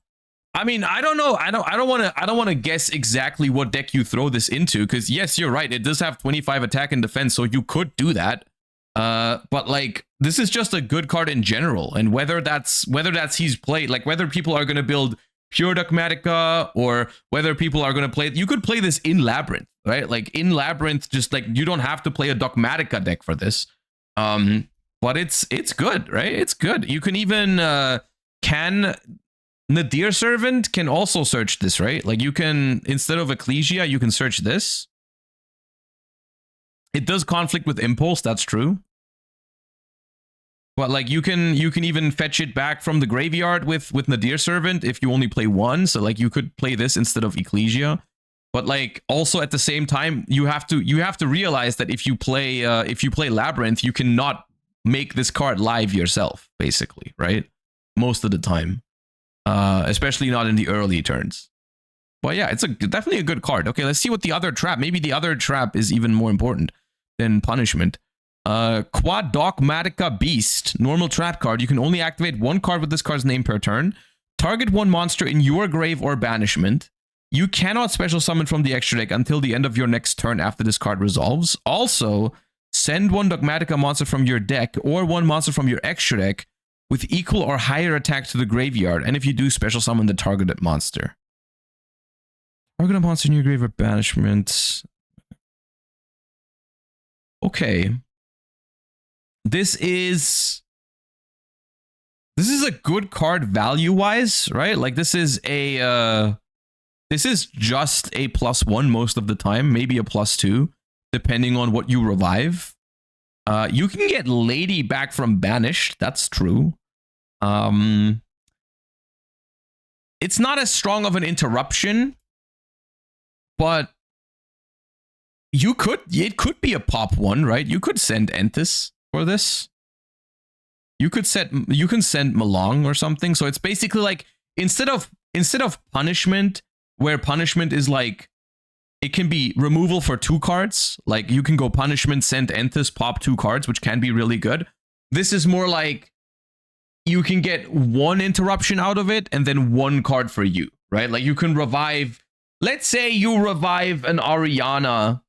I mean, I don't know. I don't want to guess exactly what deck you throw this into, because yes, you're right. It does have 25 attack and defense, so you could do that. But like, this is just a good card in general, and whether that's he's played, like whether people are going to build pure Dogmatika or whether people are going to play, you could play this in Labyrinth, right? Like in Labyrinth, just like you don't have to play a Dogmatika deck for this. But it's good, right? It's good. You can even Nadir Servant can also search this, right? Like you can, instead of Ecclesia, you can search this. It does conflict with Impulse, that's true. But like you can even fetch it back from the graveyard with Nadir Servant if you only play one. So like you could play this instead of Ecclesia. But like also at the same time, you have to realize that if you play Labyrinth, you cannot make this card live yourself, basically, right? Most of the time. Especially not in the early turns. But yeah, it's definitely a good card. Okay, let's see what the other trap. Maybe the other trap is even more important than punishment. Quad Dogmatika Beast. Normal trap card. You can only activate one card with this card's name per turn. Target one monster in your grave or banishment. You cannot special summon from the extra deck until the end of your next turn after this card resolves. Also, send one Dogmatika monster from your deck or one monster from your extra deck with equal or higher attack to the graveyard, and if you do, special summon the targeted monster. Target a monster in your grave or banishment. Okay. This is a good card value-wise, right? Like this is just a +1 most of the time, maybe a +2, depending on what you revive. You can get Lady back from Banished, that's true. It's not as strong of an interruption, but it could be a pop one, right? You could send Entis for this. You can send Malong or something. So it's basically like instead of punishment, where punishment is like it can be removal for 2 cards, like you can go punishment, send Entis, pop 2 cards, which can be really good. This is more like you can get 1 interruption out of it and then 1 card for you, right? Like you can revive, let's say you revive an Ariana,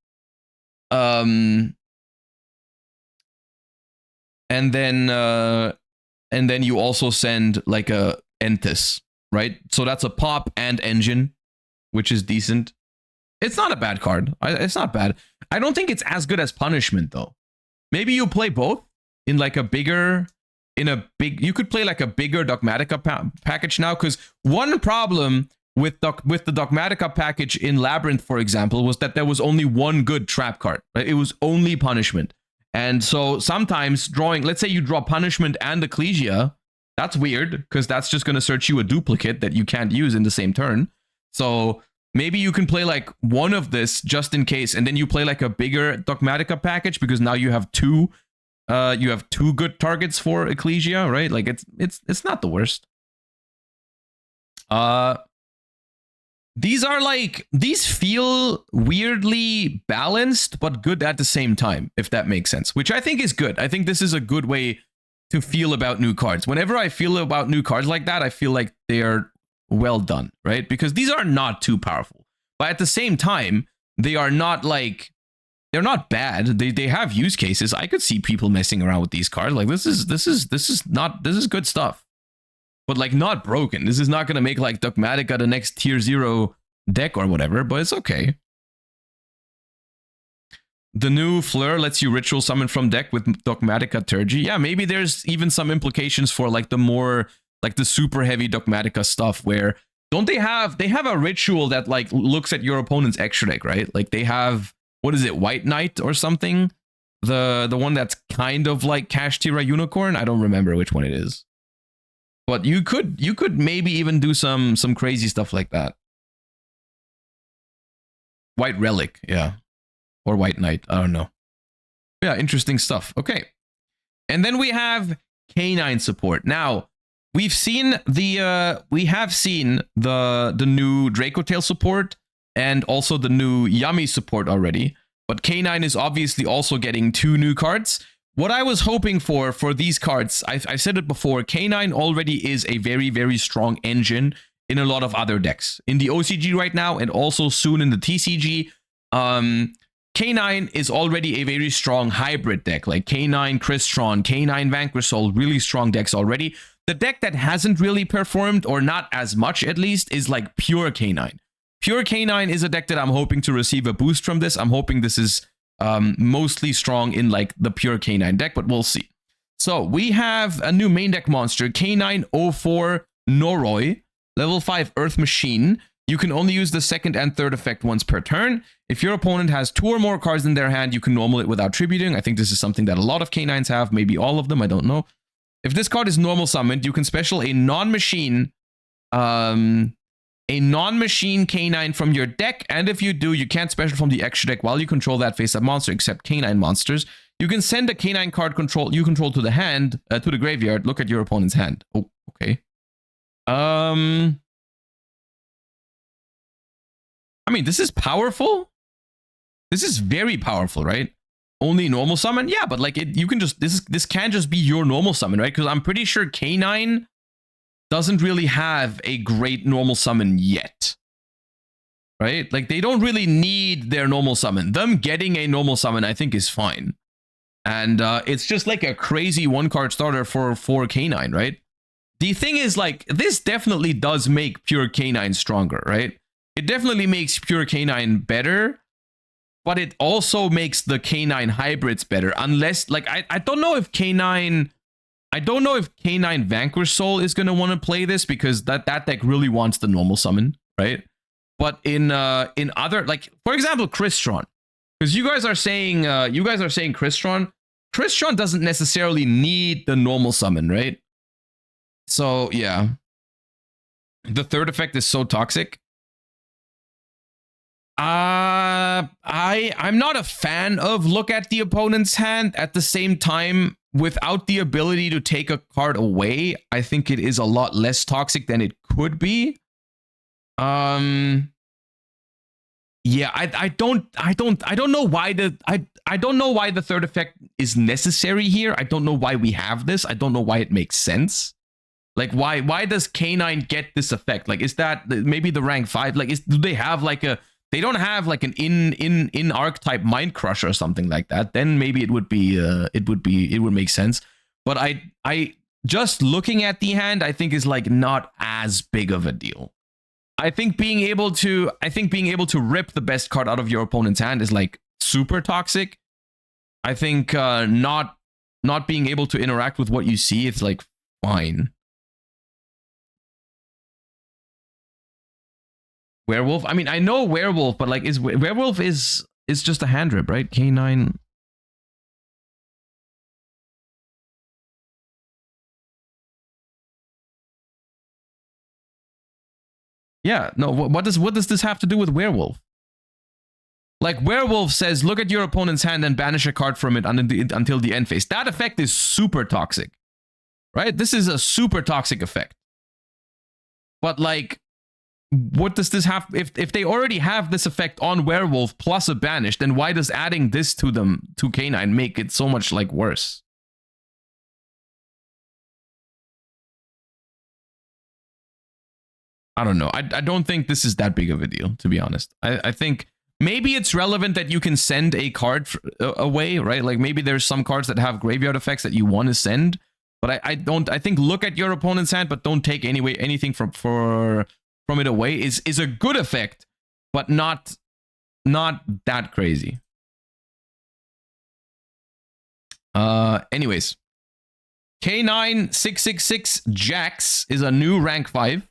and then you also send like a Entis, right? So that's a pop and engine, which is decent. It's not a bad card. It's not bad. I don't think it's as good as punishment though. Maybe you play both in like a bigger, you could play like a bigger Dogmatika package now, because one problem with the Dogmatika package in Labyrinth, for example, was that there was only one good trap card, right? It was only punishment. And so sometimes drawing, let's say you draw punishment and Ecclesia, that's weird because that's just going to search you a duplicate that you can't use in the same turn. So maybe you can play like one of this just in case, and then you play like a bigger Dogmatika package because now you have two good targets for Ecclesia, right? Like it's not the worst. These feel weirdly balanced but good at the same time, if that makes sense, which I think is good. I think this is a good way to feel about new cards. Whenever I feel about new cards like that, I feel like they are well done, right? Because these are not too powerful. But at the same time, they are not like, they're not bad. They have use cases. I could see people messing around with these cards. Like this is good stuff. But like not broken. This is not gonna make like Dogmatika the next tier 0 deck or whatever, but it's okay. The new Fleur lets you ritual summon from deck with Dogmatika Turgy. Yeah, maybe there's even some implications for like the more like the super heavy Dogmatika stuff where don't they have a ritual that like looks at your opponent's extra deck, right? Like they have, what is it, White Knight or something? The one that's kind of like Kashtira Unicorn. I don't remember which one it is. But you could maybe even do some crazy stuff like that. White Relic, yeah. Or White Knight, I don't know. Yeah, interesting stuff. Okay. And then we have Canine support. Now, we've seen the new Draco Tail support and also the new Yummy support already. But Canine is obviously also getting 2 new cards. What I was hoping for these cards, I've said it before, Canine already is a very, very strong engine in a lot of other decks. In the OCG right now and also soon in the TCG. Canine is already a very strong hybrid deck, like Canine Crystron, Canine Vanquisol, really strong decks already. The deck that hasn't really performed, or not as much at least, is like Pure Canine. Pure Canine is a deck that I'm hoping to receive a boost from this. I'm hoping this is mostly strong in like the Pure Canine deck, but we'll see. So we have a new main deck monster, Canine 04 Noroi, level 5 Earth Machine. You can only use the second and third effect once per turn. If your opponent has 2 or more cards in their hand, you can normal it without tributing. I think this is something that a lot of canines have, maybe all of them, I don't know. If this card is normal summoned, you can special a non-machine canine from your deck, and if you do, you can't special from the extra deck while you control that face-up monster except canine monsters. You can send a canine card you control to the hand, to the graveyard. Look at your opponent's hand. Oh, okay. I mean, this is powerful. This is very powerful, right? Only normal summon? Yeah, but like you can just, this can just be your normal summon, right? Because I'm pretty sure Canine doesn't really have a great normal summon yet. Right? Like they don't really need their normal summon. Them getting a normal summon, I think, is fine. And it's just like a crazy 1-card starter for Canine, right? The thing is, like, this definitely does make Pure Canine stronger, right? It definitely makes Pure Canine better, but it also makes the Canine hybrids better. Unless, like, I don't know if Canine... I don't know if Canine Vanquish Soul is going to want to play this, because that deck really wants the normal summon, right? But in other, like, for example, Crystron. Because you guys are saying Crystron. Crystron doesn't necessarily need the normal summon, right? So, yeah. The third effect is so toxic. I'm not a fan of look at the opponent's hand. At the same time, without the ability to take a card away, I think it is a lot less toxic than it could be. Yeah, I don't know why I don't know why the third effect is necessary here. I don't know why we have this. I don't know why it makes sense. Like, why does Canine get this effect? Like, is that maybe the rank 5? Like, do they have like a... They don't have like an in archetype Mind Crusher or something like that. Then maybe it would make sense. But I just looking at the hand, I think is like not as big of a deal. I think being able to rip the best card out of your opponent's hand is like super toxic. I think not being able to interact with what you see, it's like fine. Werewolf? I mean, I know werewolf, but like, werewolf is just a hand rip, right? Canine. Yeah, no, what does this have to do with werewolf? Like, werewolf says, look at your opponent's hand and banish a card from it until the end phase. That effect is super toxic, right? This is a super toxic effect. But like, what does this have? If they already have this effect on werewolf plus a banish, then why does adding this to them, to Canine, make it so much like worse? I don't know. I don't think this is that big of a deal, to be honest. I think maybe it's relevant that you can send a card away, right? Like maybe there's some cards that have graveyard effects that you want to send, but I think look at your opponent's hand, but don't take anything from it away is a good effect, but not that crazy. Anyways, K9666 Jax is a new rank 5.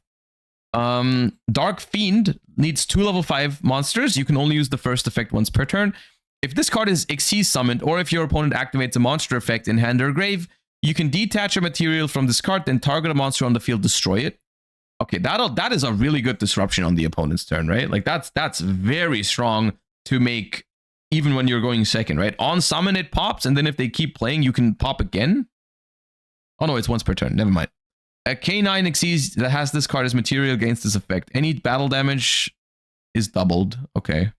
Dark Fiend needs 2 level 5 monsters. You can only use the first effect once per turn. If this card is Xyz summoned, or if your opponent activates a monster effect in hand or grave, you can detach a material from this card, then target a monster on the field, destroy it. Okay, that is a really good disruption on the opponent's turn, right? Like that's very strong to make even when you're going second, right? On summon it pops, and then if they keep playing, you can pop again. Oh no, it's once per turn. Never mind. A K9 Xyz that has this card as material against this effect. Any battle damage is doubled. Okay.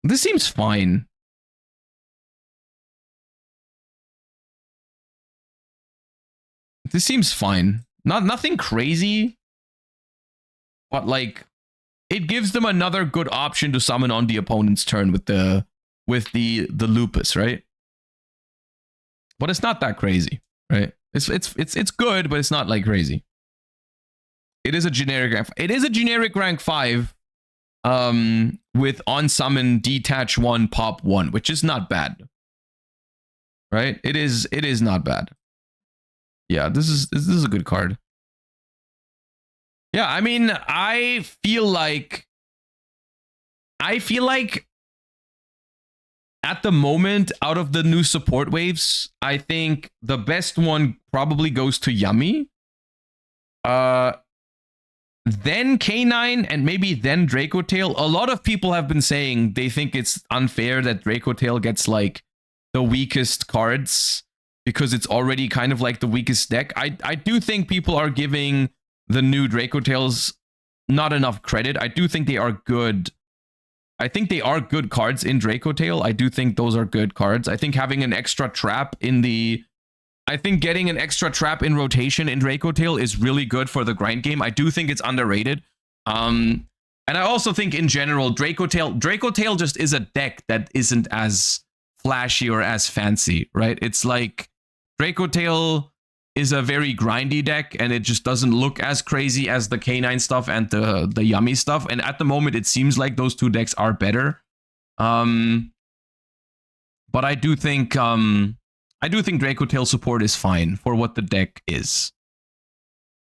This seems fine. This seems fine. Nothing crazy. But like it gives them another good option to summon on the opponent's turn with the lupus, right? But it's not that crazy, right? It's good, but it's not like crazy. It is a generic rank. It is a generic rank 5 with on summon detach 1 pop 1, which is not bad. Right? It is not bad. Yeah, this is a good card. Yeah, I mean, I feel like at the moment, out of the new support waves, I think the best one probably goes to Yummy. Then K9 and maybe then Draco Tail. A lot of people have been saying they think it's unfair that Draco Tail gets like the weakest cards because it's already kind of like the weakest deck. I do think people are giving the new Draco Tails not enough credit. I do think they are good. I think they are good cards in Draco Tail. I do think those are good cards. I think having an extra trap in the... I think getting an extra trap in rotation in Draco Tail is really good for the grind game. I do think it's underrated. And I also think in general, Draco Tail just is a deck that isn't as flashy or as fancy, right? It's like Draco Tail is a very grindy deck and it just doesn't look as crazy as the K9 stuff and the Yummy stuff. And at the moment, it seems like those two decks are better. But I do think Draco Tail support is fine for what the deck is.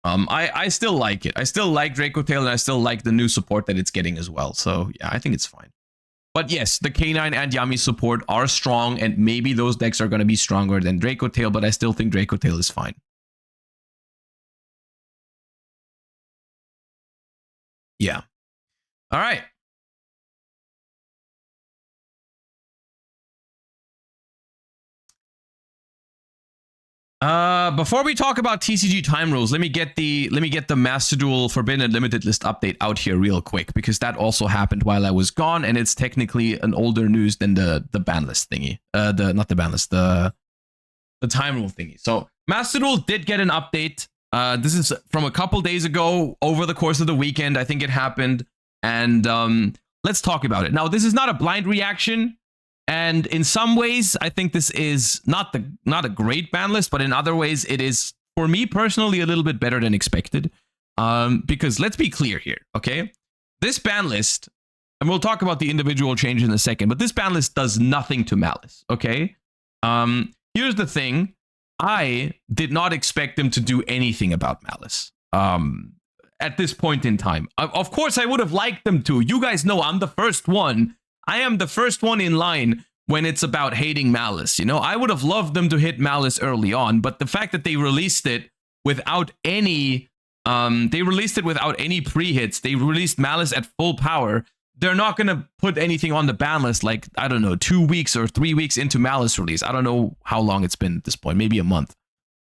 I still like it. I still like Draco Tail and I still like the new support that it's getting as well. So yeah, I think it's fine. But yes, the K9 and Yummy support are strong and maybe those decks are going to be stronger than Draco Tail, but I still think Draco Tail is fine. Yeah. All right. Before we talk about TCG time rules, let me get the Master Duel Forbidden Unlimited list update out here real quick, because that also happened while I was gone, and it's technically an older news than the Banlist thingy. Not the Banlist, the time rule thingy. So Master Duel did get an update. This is from a couple days ago over the course of the weekend. I think it happened, and let's talk about it. Now, this is not a blind reaction. And in some ways, I think this is not a great ban list, but in other ways, it is, for me personally, a little bit better than expected. Because let's be clear here, okay? This ban list, and we'll talk about the individual changes in a second, but this ban list does nothing to Malice, okay? Here's the thing. I did not expect them to do anything about Malice at this point in time. Of course, I would have liked them to. You guys know I'm the first one. I am the first one in line when it's about hating Malice. You know, I would have loved them to hit Malice early on, but the fact that they released it without any, pre-hits, they released Malice at full power. They're not going to put anything on the ban list like, I don't know, 2 weeks or 3 weeks into Malice release. I don't know how long it's been at this point, maybe a month.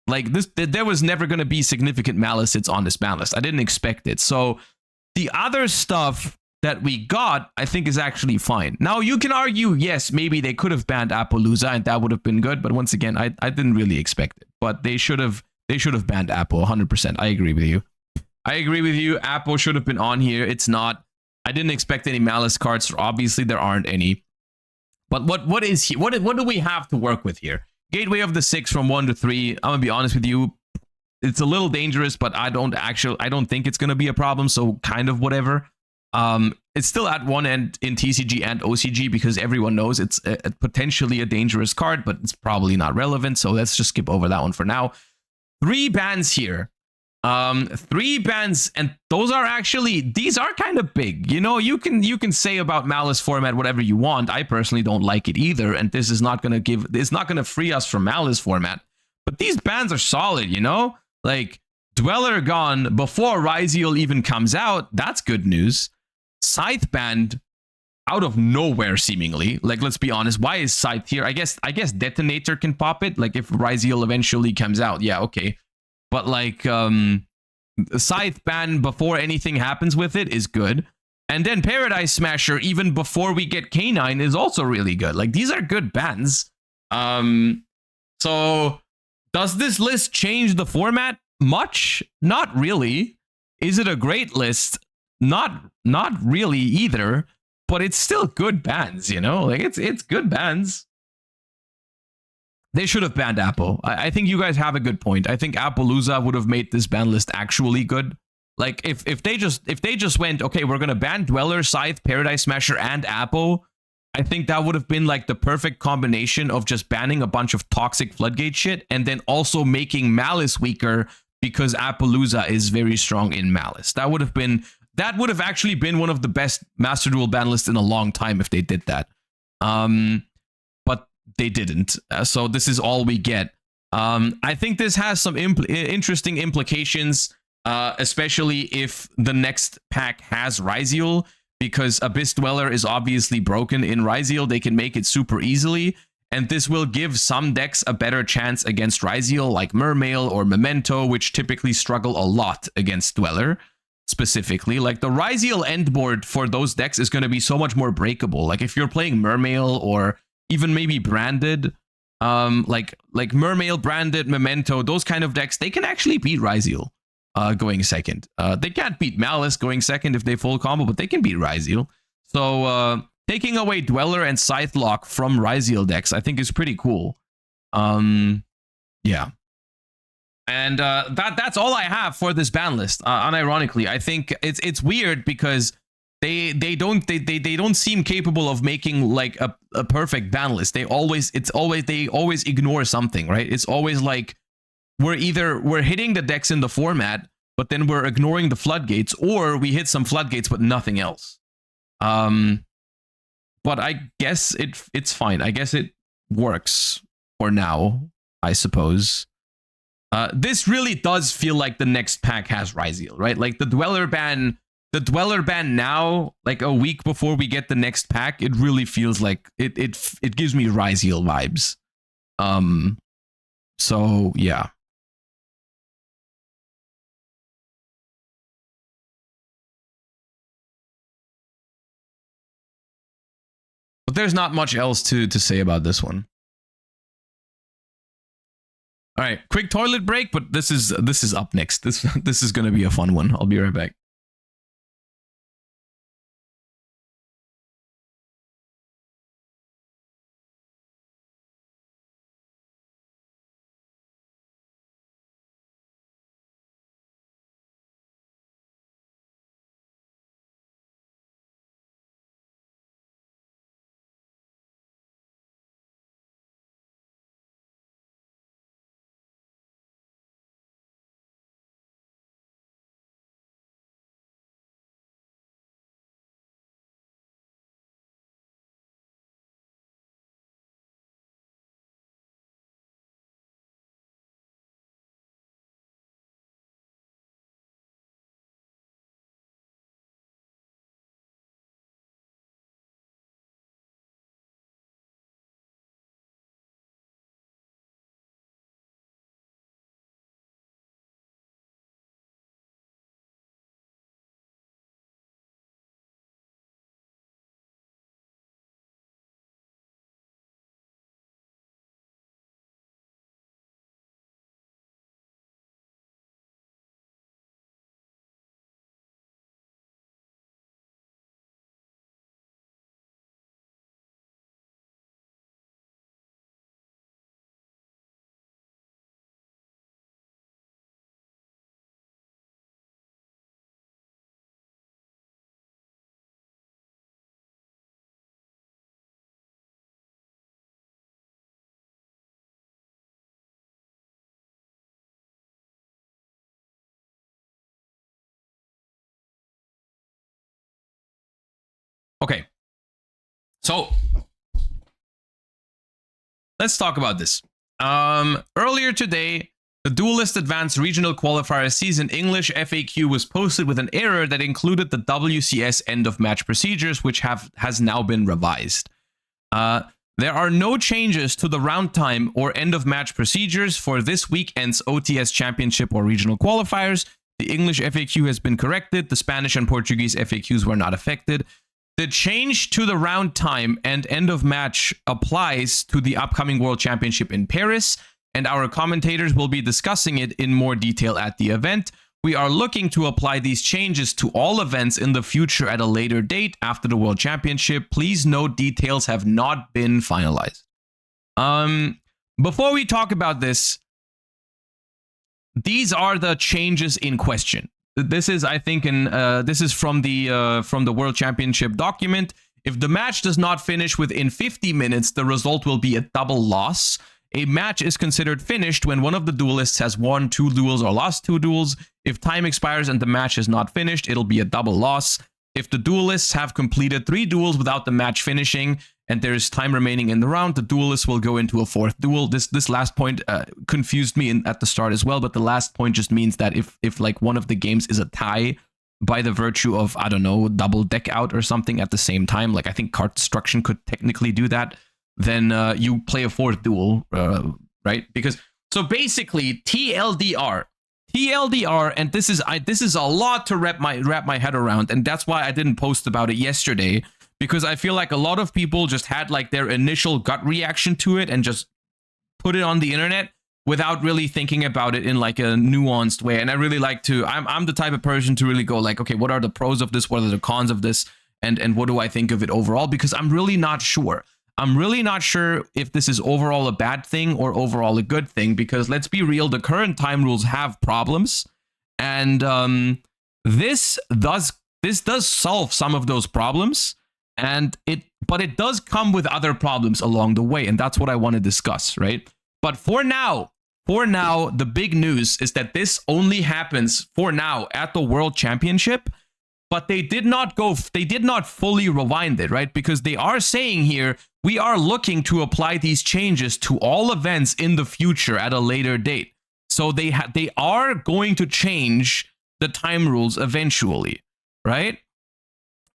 Like this, there was never going to be significant Malice hits on this ban list. I didn't expect it. So the other stuff that we got, I think, is actually fine. Now, you can argue, yes, maybe they could have banned Appaloosa and that would have been good. But once again, I didn't really expect it. But they should have They should have banned Apple 100%. I agree with you. I agree with you. Apple should have been on here. It's not. I didn't expect any Malice cards. Obviously, there aren't any. But what is he? What do we have to work with here? Gateway of the 6 from 1 to 3. I'm gonna be honest with you. It's a little dangerous, but I don't think it's gonna be a problem. So kind of whatever. It's still at one end in TCG and OCG because everyone knows it's potentially a dangerous card, but it's probably not relevant. So let's just skip over that one for now. 3 bans here. 3 bans, and these are kind of big. You know, you can say about Malice format whatever you want. I personally don't like it either, and this is not gonna free us from Malice format. But these bans are solid, you know? Like Dweller gone before Ryziel even comes out. That's good news. Scythe banned out of nowhere, seemingly. Like, let's be honest. Why is Scythe here? I guess Detonator can pop it. Like, if Ryziel eventually comes out, yeah, okay. But like, Scythe ban before anything happens with it is good. And then Paradise Smasher, even before we get K9, is also really good. Like, these are good bans. So does this list change the format much? Not really. Is it a great list? Not really either. But it's still good bans, you know? Like, it's good bans. They should have banned Apple. I think you guys have a good point. I think Appaloosa would have made this ban list actually good. Like, if they just went, okay, we're gonna ban Dweller, Scythe, Paradise Smasher, and Apple, I think that would have been like the perfect combination of just banning a bunch of toxic Floodgate shit and then also making Malice weaker because Appaloosa is very strong in Malice. That would have actually been one of the best Master Duel ban lists in a long time if they did that. But they didn't. So this is all we get. I think this has some interesting implications, especially if the next pack has Ryziel, because Abyss Dweller is obviously broken in Ryziel. They can make it super easily, and this will give some decks a better chance against Ryziel, like Mermail or Memento, which typically struggle a lot against Dweller. Specifically, like the Ryziel end board for those decks is going to be so much more breakable. Like if you're playing Mermail or even maybe Branded, like Mermail, Branded, Memento, those kind of decks, they can actually beat Ryziel going second. They can't beat Malice going second if they full combo, but they can beat Ryziel. So taking away Dweller and Scythe Lock from Ryziel decks, I think is pretty cool. Yeah. And that's all I have for this ban list. Unironically, I think it's weird because they don't seem capable of making like a perfect ban list. They always ignore something, right? It's always like we're hitting the decks in the format, but then we're ignoring the floodgates, or we hit some floodgates but nothing else. But I guess it's fine. I guess it works for now, I suppose. This really does feel like the next pack has Ryziel, right? Like the Dweller ban now, like a week before we get the next pack, it really feels like it gives me Ryziel vibes. So yeah. But there's not much else to say about this one. All right, quick toilet break, but this is up next. This is going to be a fun one. I'll be right back. Okay. So let's talk about this. Earlier today, the Duelist Advanced Regional Qualifier Season English FAQ was posted with an error that included the WCS end of match procedures, which has now been revised. There are no changes to the round time or end of match procedures for this weekend's OTS Championship or Regional Qualifiers. The English FAQ has been corrected. The Spanish and Portuguese FAQs were not affected. The change to the round time and end of match applies to the upcoming World Championship in Paris, and our commentators will be discussing it in more detail at the event. We are looking to apply these changes to all events in the future at a later date after the World Championship. Please note details have not been finalized. Before we talk about this, these are the changes in question. This is, I think, this is from the World Championship document. If the match does not finish within 50 minutes, the result will be a double loss. A match is considered finished when one of the duelists has won 2 duels or lost 2 duels. If time expires and the match is not finished, it'll be a double loss. If the duelists have completed 3 duels without the match finishing and there is time remaining in the round, the duelist will go into a 4th duel. This last point confused me at the start as well, but the last point just means that if like one of the games is a tie by the virtue of, I don't know, double deck out or something at the same time, like I think card destruction could technically do that, then you play a 4th duel, right? Because so basically TLDR, and this is a lot to wrap my head around, and that's why I didn't post about it yesterday, because I feel like a lot of people just had like their initial gut reaction to it and just put it on the internet without really thinking about it in like a nuanced way. And I really like to, I'm the type of person to really go like, okay, what are the pros of this? What are the cons of this? And what do I think of it overall? Because I'm really not sure. I'm really not sure if this is overall a bad thing or overall a good thing, because let's be real, the current time rules have problems, and this does solve some of those problems, but it does come with other problems along the way, and that's what I want to discuss, right? But for now, the big news is that this only happens for now at the World Championship. But they did not fully rewind it, right? Because they are saying here, we are looking to apply these changes to all events in the future at a later date. So they are going to change the time rules eventually, right?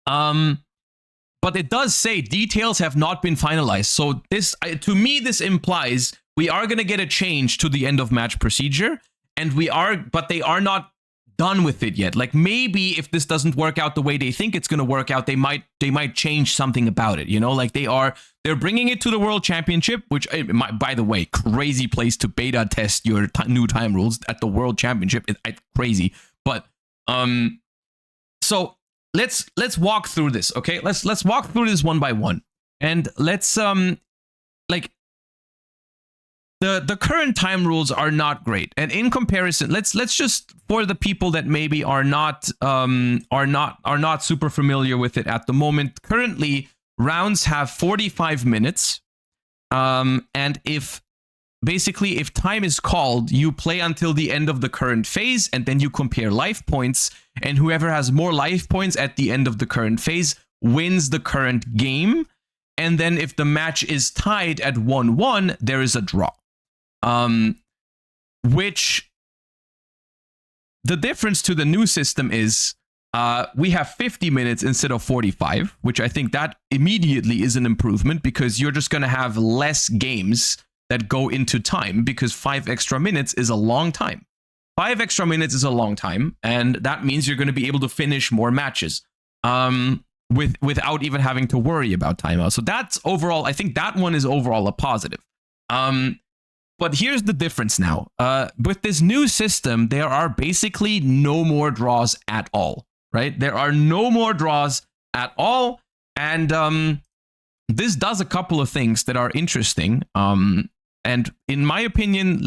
But it does say details have not been finalized. So this, to me, this implies we are going to get a change to the end of match procedure, but they are not done with it yet. Like maybe if this doesn't work out the way they think it's going to work out, they might change something about it, you know? Like they're bringing it to the World Championship, which, by the way, crazy place to beta test your new time rules at the World Championship. It's crazy. But so let's walk through this, okay? Let's walk through this one by one, and let's like the current time rules are not great, and in comparison, let's just, for the people that maybe are not super familiar with it at the moment, currently rounds have 45 minutes, and if time is called, you play until the end of the current phase, and then you compare life points, and whoever has more life points at the end of the current phase wins the current game. And then if the match is tied at 1-1, there is a draw. Which the difference to the new system is we have 50 minutes instead of 45, which I think that immediately is an improvement, because you're just going to have less games that go into time, because 5 extra minutes is a long time. 5 extra minutes is a long time, and that means you're going to be able to finish more matches without even having to worry about timeout. So that's overall, I think that one is overall a positive. But here's the difference now. With this new system, there are basically no more draws at all, right? There are no more draws at all. And this does a couple of things that are interesting. And in my opinion,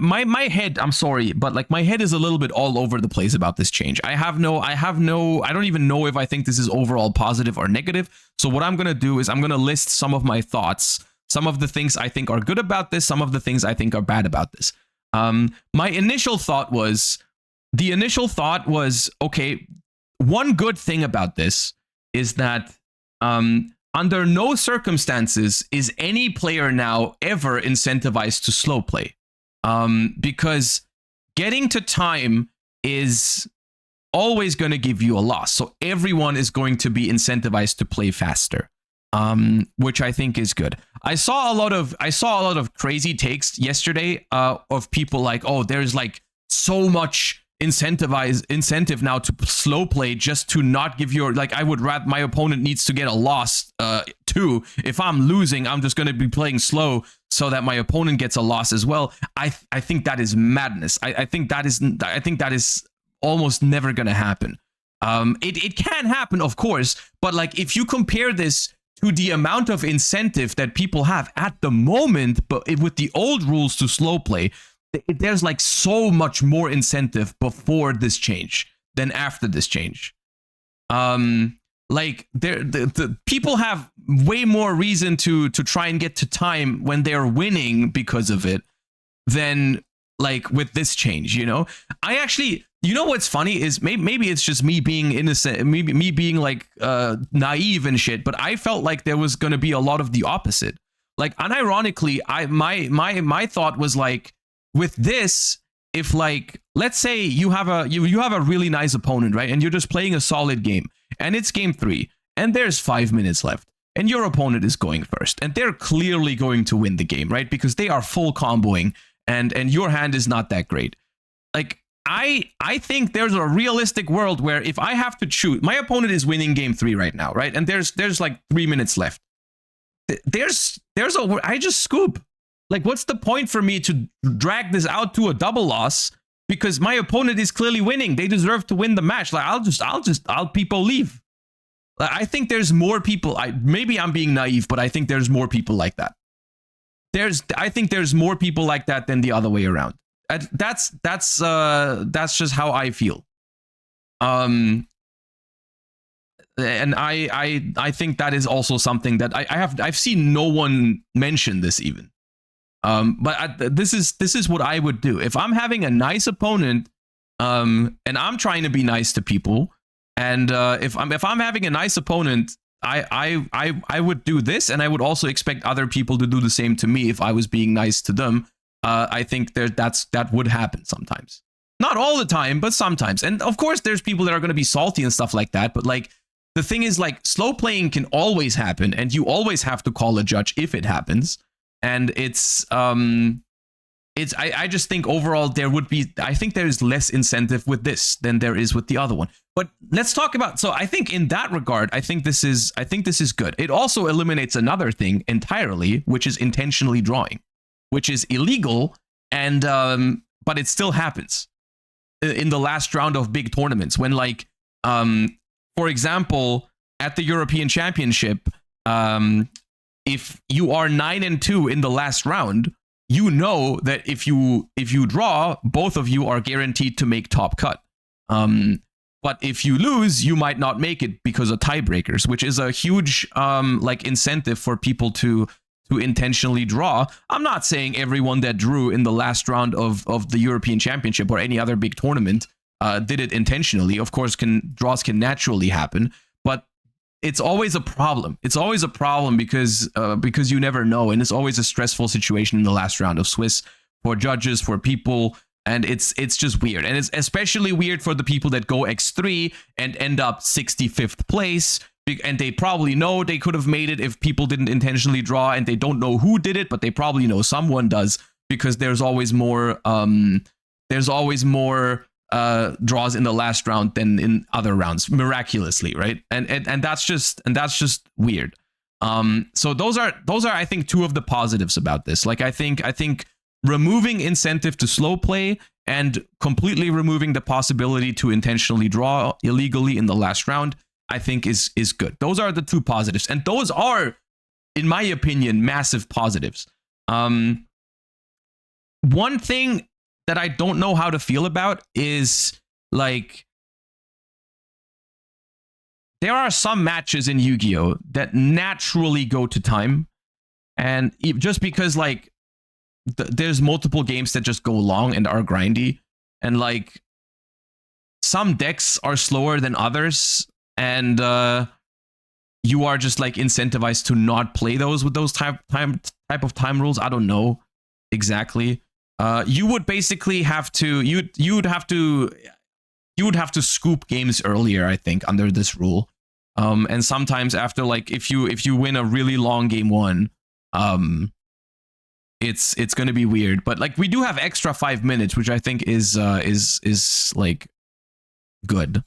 my head, I'm sorry, but like my head is a little bit all over the place about this change. I don't even know if I think this is overall positive or negative. So what I'm going to do is I'm going to list some of my thoughts. Some of the things I think are good about this, some of the things I think are bad about this. My initial thought was, okay, one good thing about this is that under no circumstances is any player now ever incentivized to slow play, because getting to time is always going to give you a loss. So everyone is going to be incentivized to play faster, which I think is good. I saw a lot of crazy takes yesterday of people like, oh, there's like so much incentive now to slow play just to not give your, like, I would rather my opponent needs to get a loss too. If I'm losing, I'm just going to be playing slow so that my opponent gets a loss as well. I think that is madness. I think that is almost never going to happen. It can happen, of course, but like if you compare this to the amount of incentive that people have at the moment, but with the old rules to slow play, there's like so much more incentive before this change than after this change. Like the people have way more reason to try and get to time when they're winning because of it than like with this change, you know? I actually, you know what's funny is maybe it's just me being innocent, maybe me being like naive and shit, but I felt like there was going to be a lot of the opposite. Like unironically, my thought was like, with this, if like, let's say you have a really nice opponent, right? And you're just playing a solid game and it's game 3 and there's 5 minutes left and your opponent is going first and they're clearly going to win the game, right? Because they are full comboing and your hand is not that great. Like, I think there's a realistic world where if I have to choose, my opponent is winning game 3 right now, right? And there's like 3 minutes left. I just scoop. Like, what's the point for me to drag this out to a double loss because my opponent is clearly winning? They deserve to win the match. Like, I'll people leave. Like, I think there's more people. Maybe I'm being naive, but I think there's more people like that. I think there's more people like that than the other way around. That's just how I feel. And I think that is also something that I've seen no one mention this even. But this is what I would do if I'm having a nice opponent, and I'm trying to be nice to people, and if I'm having a nice opponent, I would do this, and I would also expect other people to do the same to me if I was being nice to them. I think that would happen sometimes, not all the time, but sometimes. And of course, there's people that are going to be salty and stuff like that. But like the thing is, like, slow playing can always happen, and you always have to call a judge if it happens. And I just think overall I think there's less incentive with this than there is with the other one. But let's talk about, so I think in that regard, I think this is good. It also eliminates another thing entirely, which is intentionally drawing, which is illegal, and but it still happens in the last round of big tournaments when, like, for example, at the European Championship, if you are 9-2 in the last round, you know that if you draw, both of you are guaranteed to make top cut. But if you lose, you might not make it because of tiebreakers, which is a huge like incentive for people to intentionally draw. I'm not saying everyone that drew in the last round of the European Championship or any other big tournament did it intentionally. Of course, draws can naturally happen, but it's always a problem. It's always a problem because you never know, and it's always a stressful situation in the last round of Swiss for judges, for people, and it's just weird. And it's especially weird for the people that go X3 and end up 65th place, and they probably know they could have made it if people didn't intentionally draw, and they don't know who did it, but they probably know someone does, because there's always more draws in the last round than in other rounds, miraculously, right? And that's just weird. So those are I think two of the positives about this. Like, I think removing incentive to slow play and completely removing the possibility to intentionally draw illegally in the last round, I think is good. Those are the two positives, and those are, in my opinion, massive positives. One thing that I don't know how to feel about is, like, there are some matches in Yu-Gi-Oh that naturally go to time, and just because, like, there's multiple games that just go long and are grindy, and like some decks are slower than others, and you are just like incentivized to not play those with those type of time rules. I don't know exactly. You would basically have to you would have to scoop games earlier, I think, under this rule. And sometimes after, like, if you win a really long game 1, it's going to be weird. But like, we do have extra 5 minutes, which I think is like good.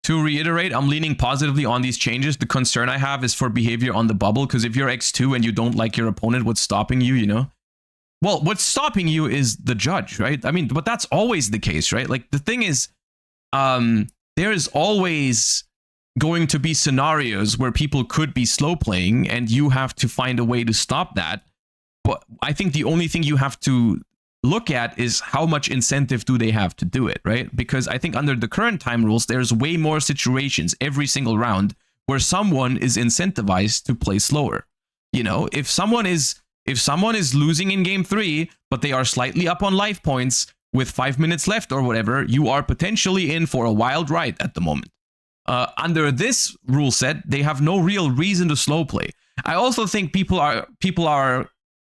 To reiterate, I'm leaning positively on these changes. The concern I have is for behavior on the bubble, because if you're X2 and you don't like your opponent, what's stopping you, you know? Well, what's stopping you is the judge, right? I mean, but that's always the case, right? Like, the thing is, there is always going to be scenarios where people could be slow playing, and you have to find a way to stop that. But I think the only thing you have to look at is how much incentive do they have to do it, right? Because I think under the current time rules, there's way more situations every single round where someone is incentivized to play slower. You know, if someone is losing in game 3, but they are slightly up on life points with 5 minutes left or whatever, you are potentially in for a wild ride at the moment. Under this rule set, they have no real reason to slow play. I also think people are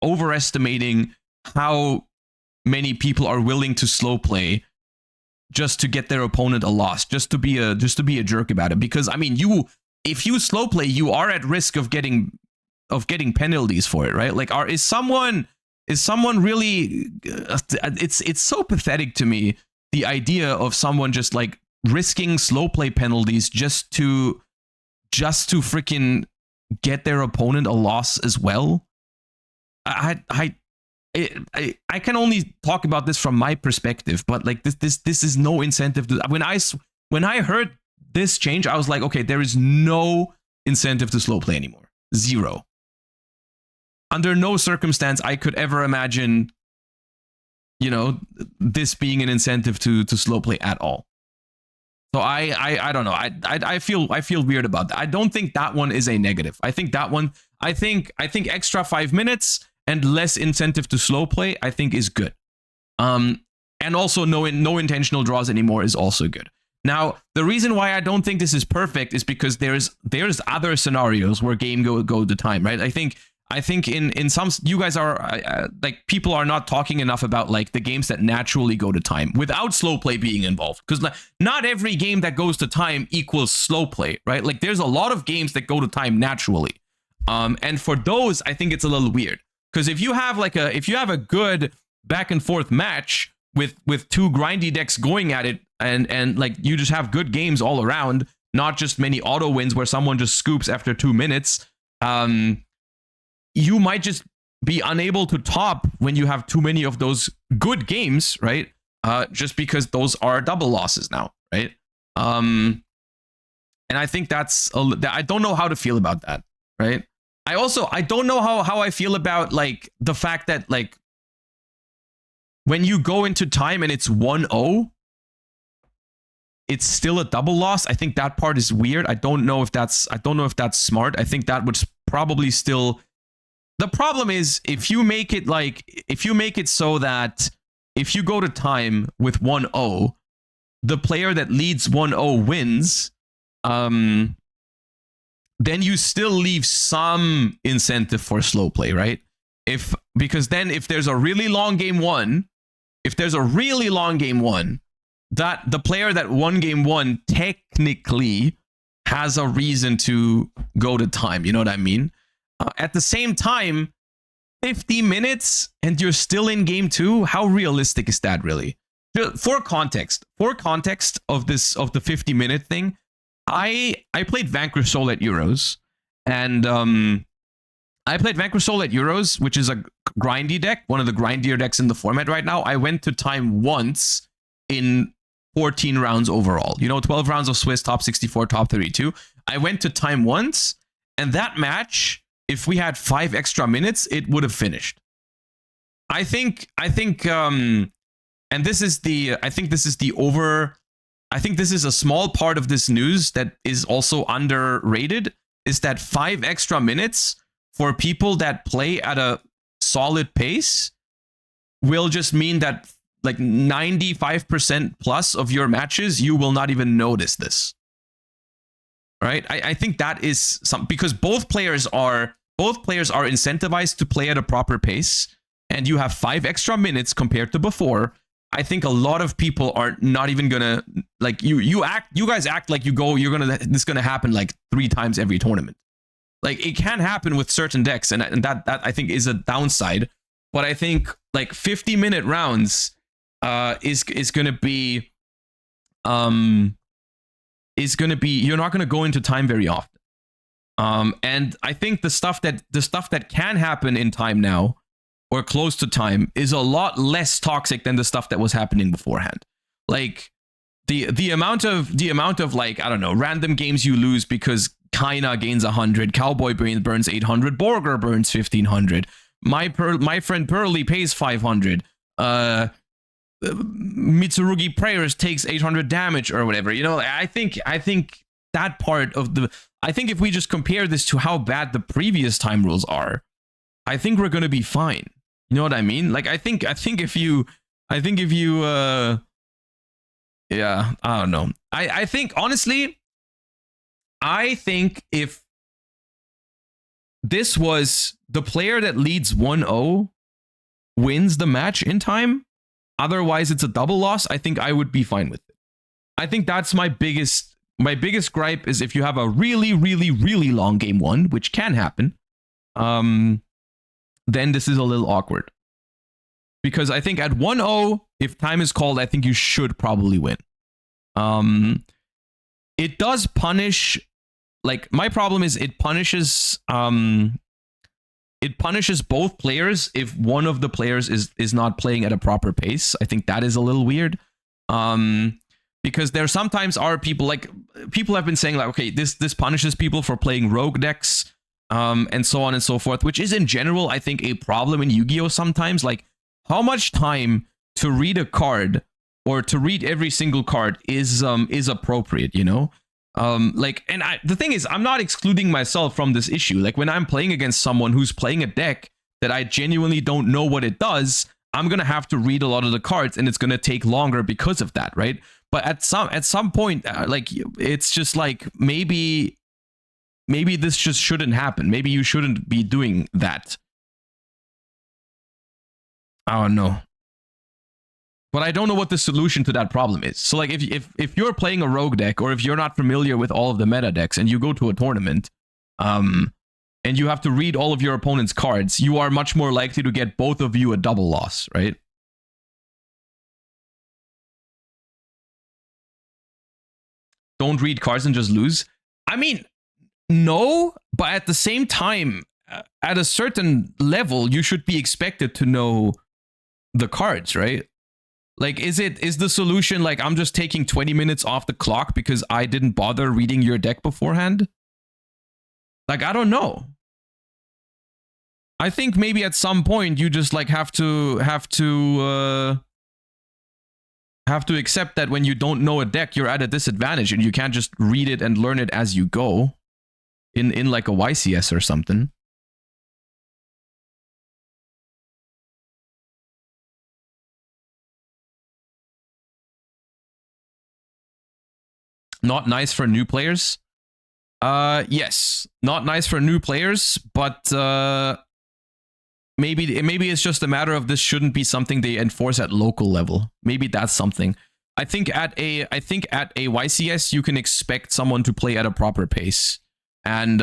overestimating how many people are willing to slow play just to get their opponent a loss, just to be a jerk about it. Because I mean, if you slow play, you are at risk of getting penalties for it, right? Like, is someone really? It's so pathetic to me, the idea of someone just like risking slow play penalties just to freaking get their opponent a loss as well. I can only talk about this from my perspective, but like this is no incentive to. When I heard this change, I was like, okay, there is no incentive to slow play anymore. Zero. Under no circumstance I could ever imagine, you know, this being an incentive to slow play at all. So I don't know. I feel weird about that. I don't think that one is a negative. I think that one. I think extra 5 minutes and less incentive to slow play, I think, is good. And also no intentional draws anymore is also good. Now, the reason why I don't think this is perfect is because there's other scenarios where game go to time, right? I think in some, you guys are like, people are not talking enough about like the games that naturally go to time without slow play being involved, because not every game that goes to time equals slow play, right? Like, there's a lot of games that go to time naturally, and for those, I think it's a little weird. Because if you have a good back and forth match with two grindy decks going at it, and like, you just have good games all around, not just many auto wins where someone just scoops after 2 minutes, you might just be unable to top when you have too many of those good games, right? Just because those are double losses now, right? And I think I don't know how to feel about that, right? I don't know how I feel about like the fact that like when you go into time and it's 1-0, it's still a double loss. I think that part is weird. I don't know if that's smart. I think that would probably still. The problem is if you make it so that if you go to time with 1-0, the player that leads 1-0 wins, then you still leave some incentive for slow play, right? Because then if there's a really long game 1, that the player that won game 1 technically has a reason to go to time. You know what I mean? At the same time, 50 minutes and you're still in game 2. How realistic is that, really? For context of the 50-minute thing, I played Vanquish Soul at Euros, and which is a grindy deck, one of the grindier decks in the format right now. I went to time once in 14 rounds overall. You know, 12 rounds of Swiss, top 64, top 32. I went to time once, and that match, if we had 5 extra minutes, it would have finished. I think this is a small part of this news that is also underrated. is that 5 extra minutes for people that play at a solid pace will just mean that like 95% plus of your matches, you will not even notice this. Right? I think that is some, because both players are incentivized to play at a proper pace, and you have 5 extra minutes compared to before. I think a lot of people are not even gonna, like, you guys act like this is gonna happen like 3 times every tournament. Like, it can happen with certain decks, and that I think is a downside. But I think like 50-minute rounds is gonna be you're not gonna go into time very often. And I think the stuff that can happen in time now, or close to time, is a lot less toxic than the stuff that was happening beforehand. Like the amount of like, I don't know, random games you lose because Kaina gains 100, Cowboy burns 800, Borger burns 1500, my friend Pearly pays 500, Mitsurugi Prayers takes 800 damage or whatever. You know, I think that part of I think if we just compare this to how bad the previous time rules are, I think we're gonna be fine. You know what I mean? Like, I think if you yeah, I don't know. I think, honestly, I think if this was the player that leads 1-0 wins the match in time, otherwise it's a double loss, I think I would be fine with it. I think that's my biggest gripe, is if you have a really, really, really long game 1, which can happen, then this is a little awkward. Because I think at 1-0, if time is called, I think you should probably win. It does punish, like, my problem is it punishes both players if one of the players is not playing at a proper pace. I think that is a little weird. Because there sometimes are people, like, people have been saying, like, okay, this punishes people for playing rogue decks, and so on and so forth, which is in general, I think, a problem in Yu-Gi-Oh! Sometimes. Like, how much time to read a card or to read every single card is appropriate, you know? Like, and the thing is, I'm not excluding myself from this issue. Like, when I'm playing against someone who's playing a deck that I genuinely don't know what it does, I'm gonna have to read a lot of the cards, and it's gonna take longer because of that, right? But at some point, like, it's just like, maybe this just shouldn't happen. Maybe you shouldn't be doing that. I don't know. But I don't know what the solution to that problem is. So, like, if you're playing a rogue deck, or if you're not familiar with all of the meta decks, and you go to a tournament, and you have to read all of your opponent's cards, you are much more likely to get both of you a double loss, right? Don't read cards and just lose. I mean, no, but at the same time, at a certain level, you should be expected to know the cards, right? Like, is the solution, like, I'm just taking 20 minutes off the clock because I didn't bother reading your deck beforehand? Like, I don't know. I think maybe at some point you just, like, have to accept that when you don't know a deck, you're at a disadvantage, and you can't just read it and learn it as you go in like a YCS or something. Not nice for new players. Yes, not nice for new players, but maybe it's just a matter of this shouldn't be something they enforce at local level. Maybe that's something. I think at a YCS you can expect someone to play at a proper pace, and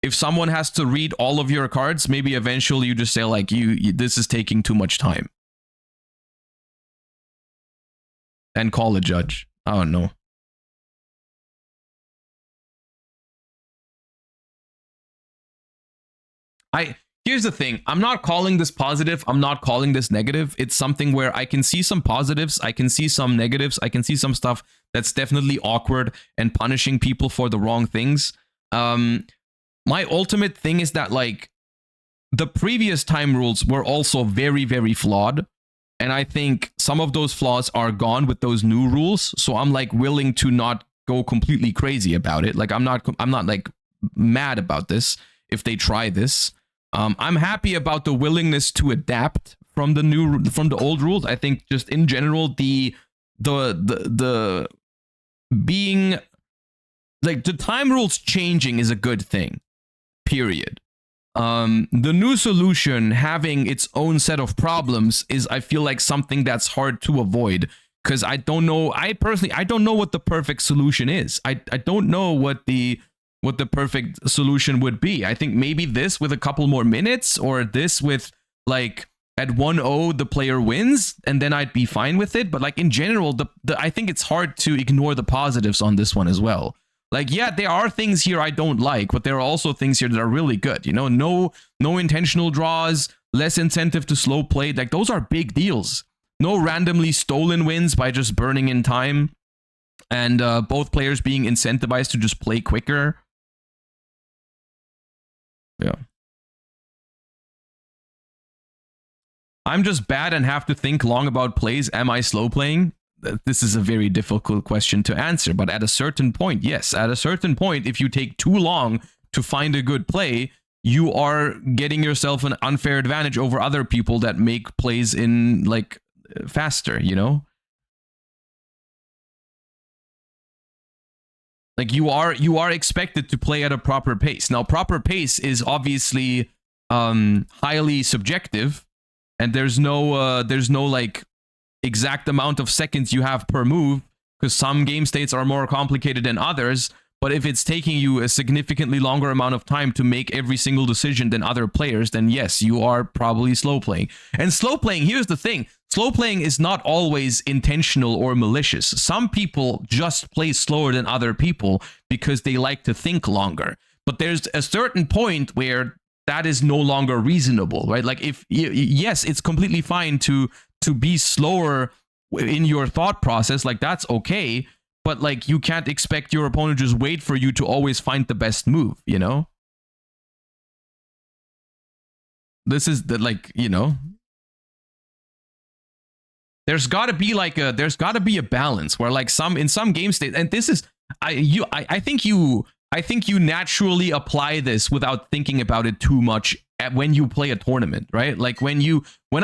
if someone has to read all of your cards, maybe eventually you just say, like, this is taking too much time, and call a judge. I don't know. Here's the thing. I'm not calling this positive. I'm not calling this negative. It's something where I can see some positives. I can see some negatives. I can see some stuff that's definitely awkward and punishing people for the wrong things. My ultimate thing is that, like, the previous time rules were also very, very flawed. And I think some of those flaws are gone with those new rules. So I'm, like, willing to not go completely crazy about it. Like, I'm not like mad about this if they try this. I'm happy about the willingness to adapt from the old rules. I think just in general the being like the time rules changing is a good thing. Period. The new solution having its own set of problems is, I feel like, something that's hard to avoid, because I don't know. I don't know what the perfect solution is. I don't know what the perfect solution would be. I think maybe this with a couple more minutes, or this with like at 1-0 the player wins, and then I'd be fine with it. But like in general, I think it's hard to ignore the positives on this one as well. Like, yeah, there are things here I don't like, but there are also things here that are really good. You know, no intentional draws, less incentive to slow play. Like, those are big deals. No randomly stolen wins by just burning in time, and both players being incentivized to just play quicker. Yeah. I'm just bad and have to think long about plays. Am I slow playing? This is a very difficult question to answer, but at a certain point, yes. At a certain point, if you take too long to find a good play, you are getting yourself an unfair advantage over other people that make plays in like faster, you know? Like you are expected to play at a proper pace. Now, proper pace is obviously highly subjective, and there's no like exact amount of seconds you have per move, because some game states are more complicated than others. But if it's taking you a significantly longer amount of time to make every single decision than other players, then yes, you are probably slow playing. And slow playing, here's the thing, slow playing is not always intentional or malicious. Some people just play slower than other people because they like to think longer. But there's a certain point where that is no longer reasonable, right? Like, if yes, it's completely fine to be slower in your thought process, like that's okay, but like you can't expect your opponent to just wait for you to always find the best move, you know? This is the, like, you know, there's got to be like a balance where like in some game state, and this is I think you naturally apply this without thinking about it too much when you play a tournament, right? Like when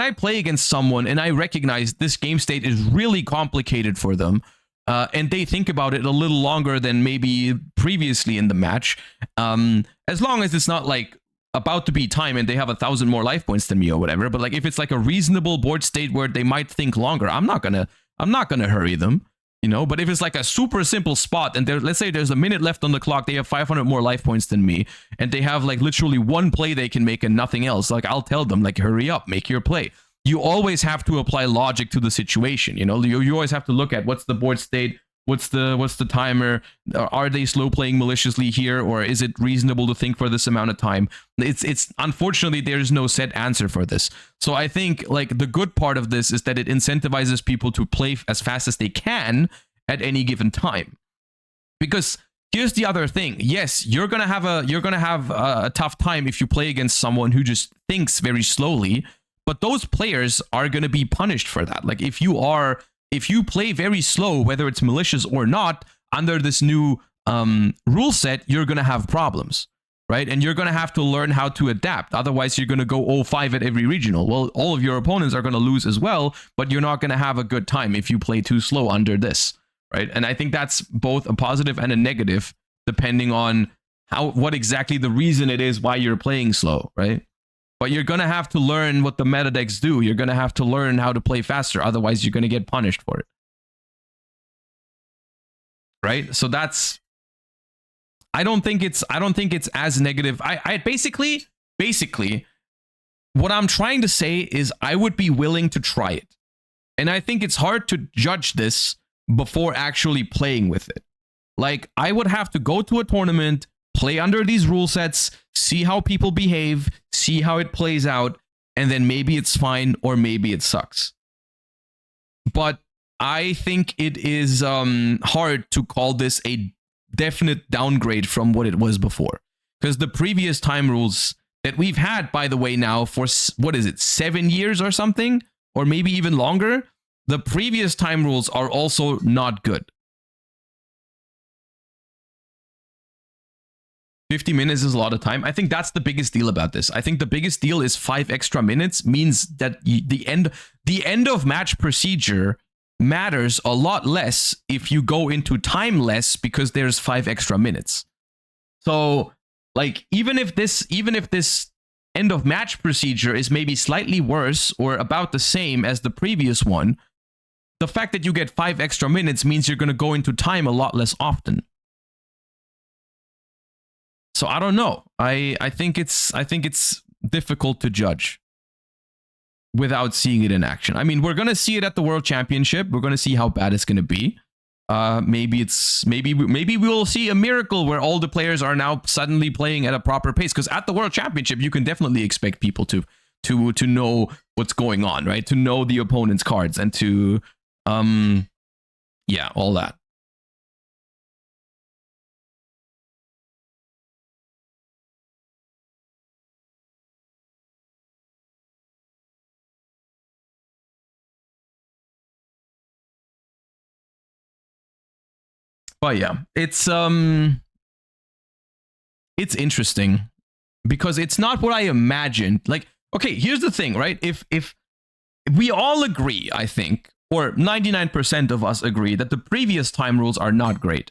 I play against someone and I recognize this game state is really complicated for them, and they think about it a little longer than maybe previously in the match, as long as it's not like about to be time and they have 1,000 more life points than me or whatever. But like if it's like a reasonable board state where they might think longer, I'm not gonna hurry them. You know, but if it's like a super simple spot and let's say there's a minute left on the clock, they have 500 more life points than me, and they have like literally one play they can make and nothing else, like I'll tell them like, hurry up, make your play. You always have to apply logic to the situation. You know, you always have to look at what's the board state, what's the timer, are they slow playing maliciously here, or is it reasonable to think for this amount of time? It's unfortunately there's no set answer for this. So I think like the good part of this is that it incentivizes people to play as fast as they can at any given time. Because here's the other thing. Yes, you're gonna have a tough time if you play against someone who just thinks very slowly, but those players are gonna be punished for that. Like if you play very slow, whether it's malicious or not, under this new rule set, you're going to have problems, right? And you're going to have to learn how to adapt. Otherwise, you're going to go 0-5 at every regional. Well, all of your opponents are going to lose as well, but you're not going to have a good time if you play too slow under this, right? And I think that's both a positive and a negative, depending on what exactly the reason it is why you're playing slow, right? But you're going to have to learn what the meta decks do. You're going to have to learn how to play faster. Otherwise, you're going to get punished for it. Right? So that's... I don't think it's as negative. I basically, what I'm trying to say is I would be willing to try it. And I think it's hard to judge this before actually playing with it. Like, I would have to go to a tournament, play under these rule sets, see how people behave, see how it plays out, and then maybe it's fine or maybe it sucks. But I think it is hard to call this a definite downgrade from what it was before. Because the previous time rules that we've had, by the way, now for, what is it, 7 years or something? Or maybe even longer? The previous time rules are also not good. 50 minutes is a lot of time. I think that's the biggest deal about this. I think the biggest deal is 5 extra minutes means that the end of match procedure matters a lot less if you go into time less because there's 5 extra minutes. So like even if this end of match procedure is maybe slightly worse or about the same as the previous one, the fact that you get 5 extra minutes means you're going to go into time a lot less often. So I don't know. I think it's difficult to judge without seeing it in action. I mean, we're gonna see it at the World Championship. We're gonna see how bad it's gonna be. Maybe we will see a miracle where all the players are now suddenly playing at a proper pace. Because at the World Championship, you can definitely expect people to know what's going on, right? To know the opponent's cards and to yeah, all that. But yeah, it's interesting because it's not what I imagined. Like, okay, here's the thing, right? If we all agree, I think, or 99% of us agree that the previous time rules are not great,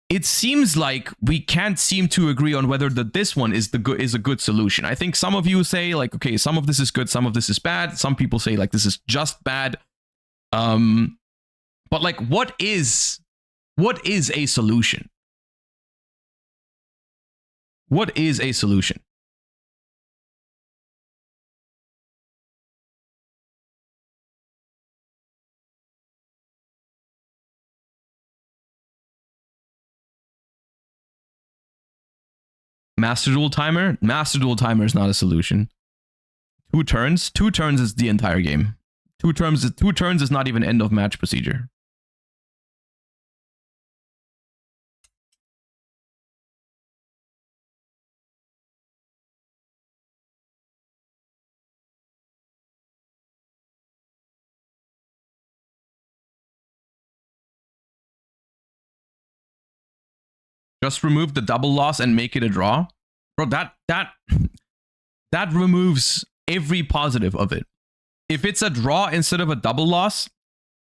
it seems like we can't seem to agree on whether this one is a good solution. I think some of you say like, okay, some of this is good, some of this is bad. Some people say like this is just bad. But like, what is a solution? What is a solution? Master Duel Timer? Master Duel Timer is not a solution. 2 turns? 2 turns is the entire game. 2 turns is not even end of match procedure. Just remove the double loss and make it a draw. Bro, that removes every positive of it. If it's a draw instead of a double loss,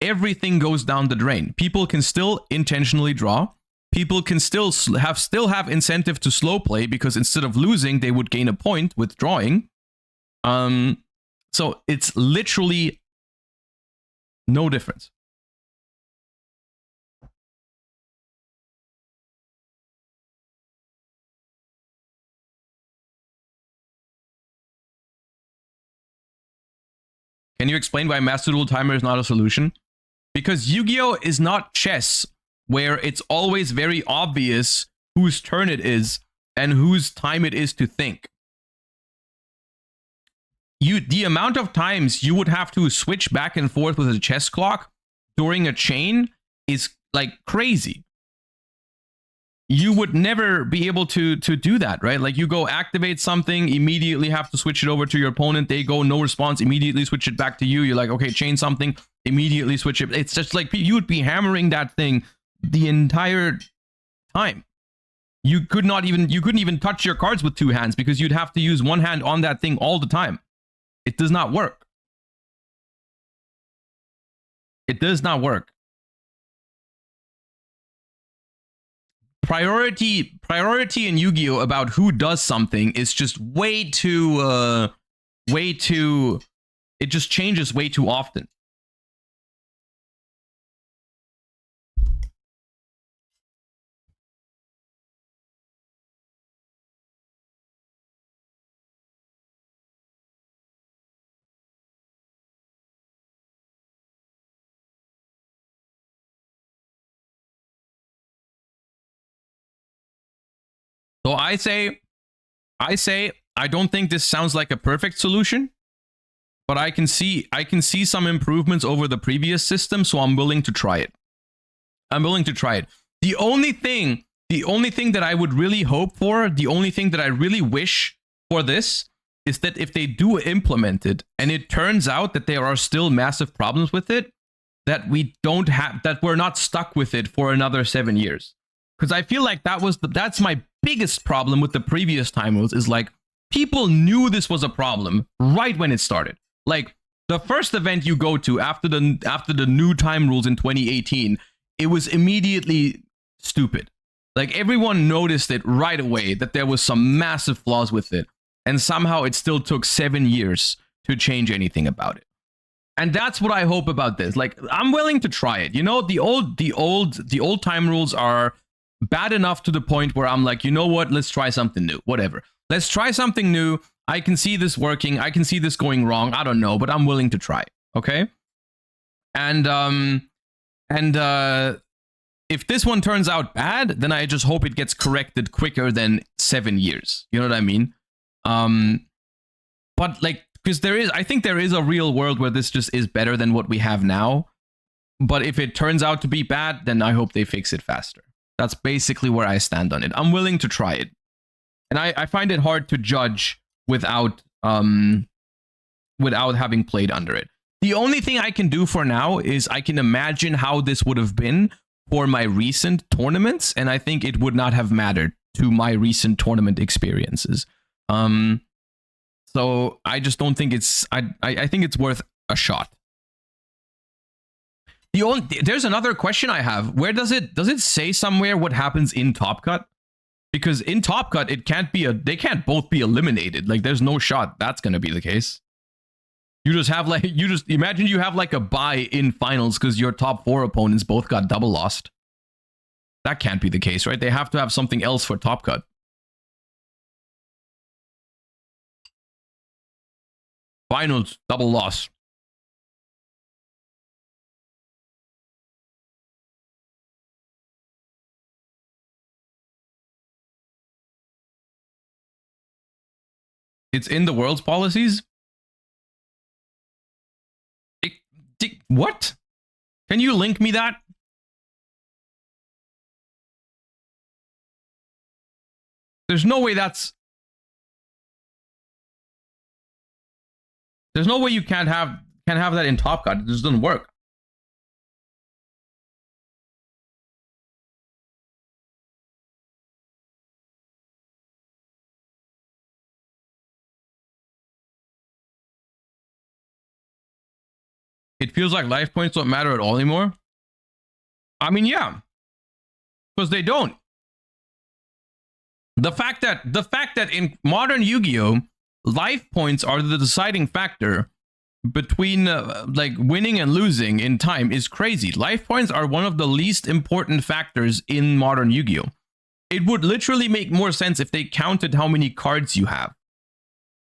everything goes down the drain. People can still intentionally draw. People can still have incentive to slow play because instead of losing, they would gain a point with drawing. So it's literally no difference. Can you explain why Master Duel Timer is not a solution? Because Yu-Gi-Oh! Is not chess, where it's always very obvious whose turn it is and whose time it is to think. The amount of times you would have to switch back and forth with a chess clock during a chain is like crazy. You would never be able to do that, right? Like you go activate something, immediately have to switch it over to your opponent. They go no response, immediately switch it back to you. You're like, okay, chain something, immediately switch it. It's just like you would be hammering that thing the entire time. You couldn't even touch your cards with 2 hands because you'd have to use 1 hand on that thing all the time. It does not work. It does not work. Priority in Yu-Gi-Oh! About who does something is just way too, it just changes way too often. So I say, I don't think this sounds like a perfect solution, but I can see some improvements over the previous system, so I'm willing to try it. I'm willing to try it. The only thing that I would really hope for, the only thing that I really wish for this is that if they do implement it and it turns out that there are still massive problems with it, that we're not stuck with it for another 7 years. Because I feel like that's my biggest problem with the previous time rules is like people knew this was a problem right when it started. Like the first event you go to after the new time rules in 2018, it was immediately stupid. Like everyone noticed it right away that there was some massive flaws with it, and somehow it still took 7 years to change anything about it. And that's what I hope about this. Like I'm willing to try it. You know, the old time rules are bad enough to the point where I'm like, you know what? Let's try something new. Whatever. Let's try something new. I can see this working. I can see this going wrong. I don't know, but I'm willing to try. Okay. And if this one turns out bad, then I just hope it gets corrected quicker than 7 years. You know what I mean? But like, because I think there is a real world where this just is better than what we have now. But if it turns out to be bad, then I hope they fix it faster. That's basically where I stand on it. I'm willing to try it. And I find it hard to judge without having played under it. The only thing I can do for now is I can imagine how this would have been for my recent tournaments, and I think it would not have mattered to my recent tournament experiences. So I just don't think it's I think it's worth a shot. There's another question I have. Where does it say somewhere what happens in Top Cut? Because in Top Cut they can't both be eliminated. Like there's no shot that's gonna be the case. You just imagine you have like a bye in finals because your top 4 opponents both got double lost. That can't be the case, right? They have to have something else for Top Cut. Finals, double loss. It's in the world's policies? What? Can you link me that? There's no way that's... There's no way you can't have that in Top Cut. It just doesn't work. It feels like life points don't matter at all anymore. I mean, yeah, because they don't. The fact that in modern Yu-Gi-Oh, life points are the deciding factor between like winning and losing in time is crazy. Life points are one of the least important factors in modern Yu-Gi-Oh. It would literally make more sense if they counted how many cards you have.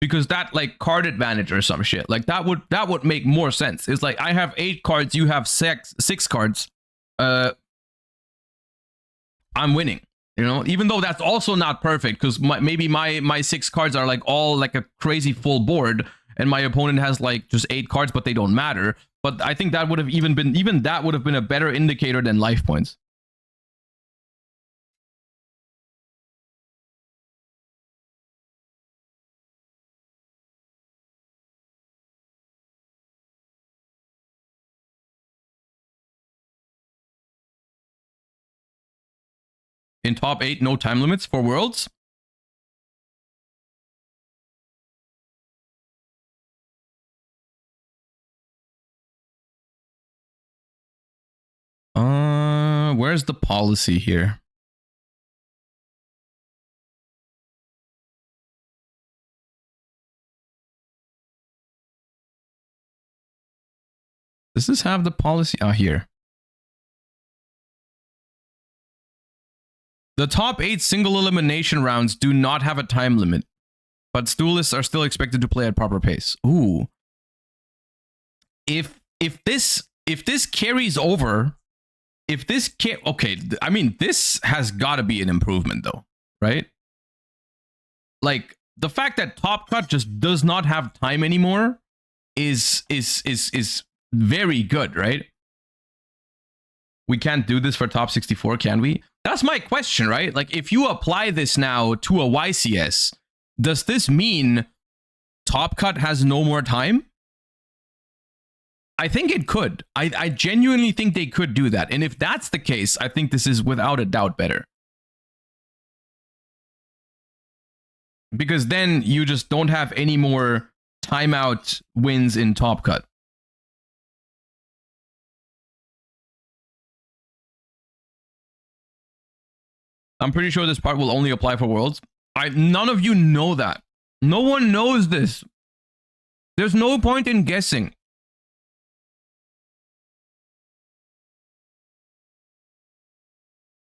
Because that like card advantage or some shit, like that would make more sense. It's like I have 8 cards, you have 6 cards. I'm winning. You know, even though that's also not perfect, because maybe my 6 cards are like all like a crazy full board, and my opponent has like just 8 cards, but they don't matter. But I think that would have even that would have been a better indicator than life points. In top 8, no time limits for worlds. Where's the policy here? Does this have the policy? Ah, here. The top 8 single elimination rounds do not have a time limit, but duelists are still expected to play at proper pace. Ooh. If this carries over, okay, I mean, this has got to be an improvement though, right? Like the fact that Top Cut just does not have time anymore is very good, right? We can't do this for top 64, can we? That's my question, right? Like, if you apply this now to a YCS, does this mean Top Cut has no more time? I think it could. I genuinely think they could do that. And if that's the case, I think this is without a doubt better. because then you just don't have any more timeout wins in Top Cut. I'm pretty sure this part will only apply for Worlds. None of you know that. No one knows this. There's no point in guessing.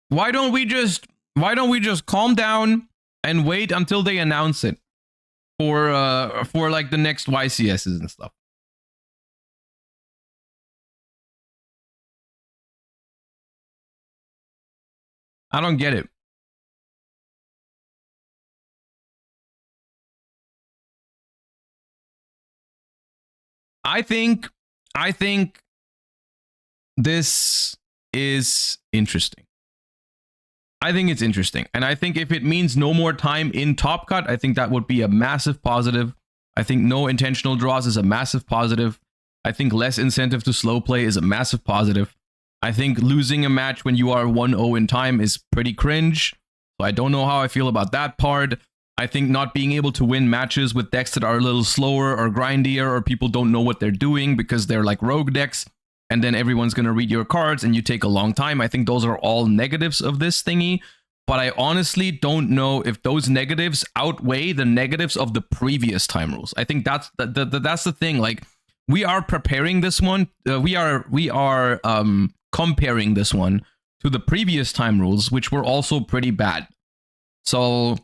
Why don't we just calm down and wait until they announce it for like the next YCSs and stuff? I don't get it. I think this is interesting. I think it's interesting. And I think if it means no more time in Top Cut, I think that would be a massive positive. I think no intentional draws is a massive positive. I think less incentive to slow play is a massive positive. I think losing a match when you are 1-0 in time is pretty cringe. So I don't know how I feel about that part. I think not being able to win matches with decks that are a little slower or grindier, or people don't know what they're doing because they're like rogue decks, and then everyone's going to read your cards and you take a long time. I think those are all negatives of this thingy, but I honestly don't know if those negatives outweigh the negatives of the previous time rules. I think that's the thing. Like, we are preparing this one. We are comparing this one to the previous time rules, which were also pretty bad. So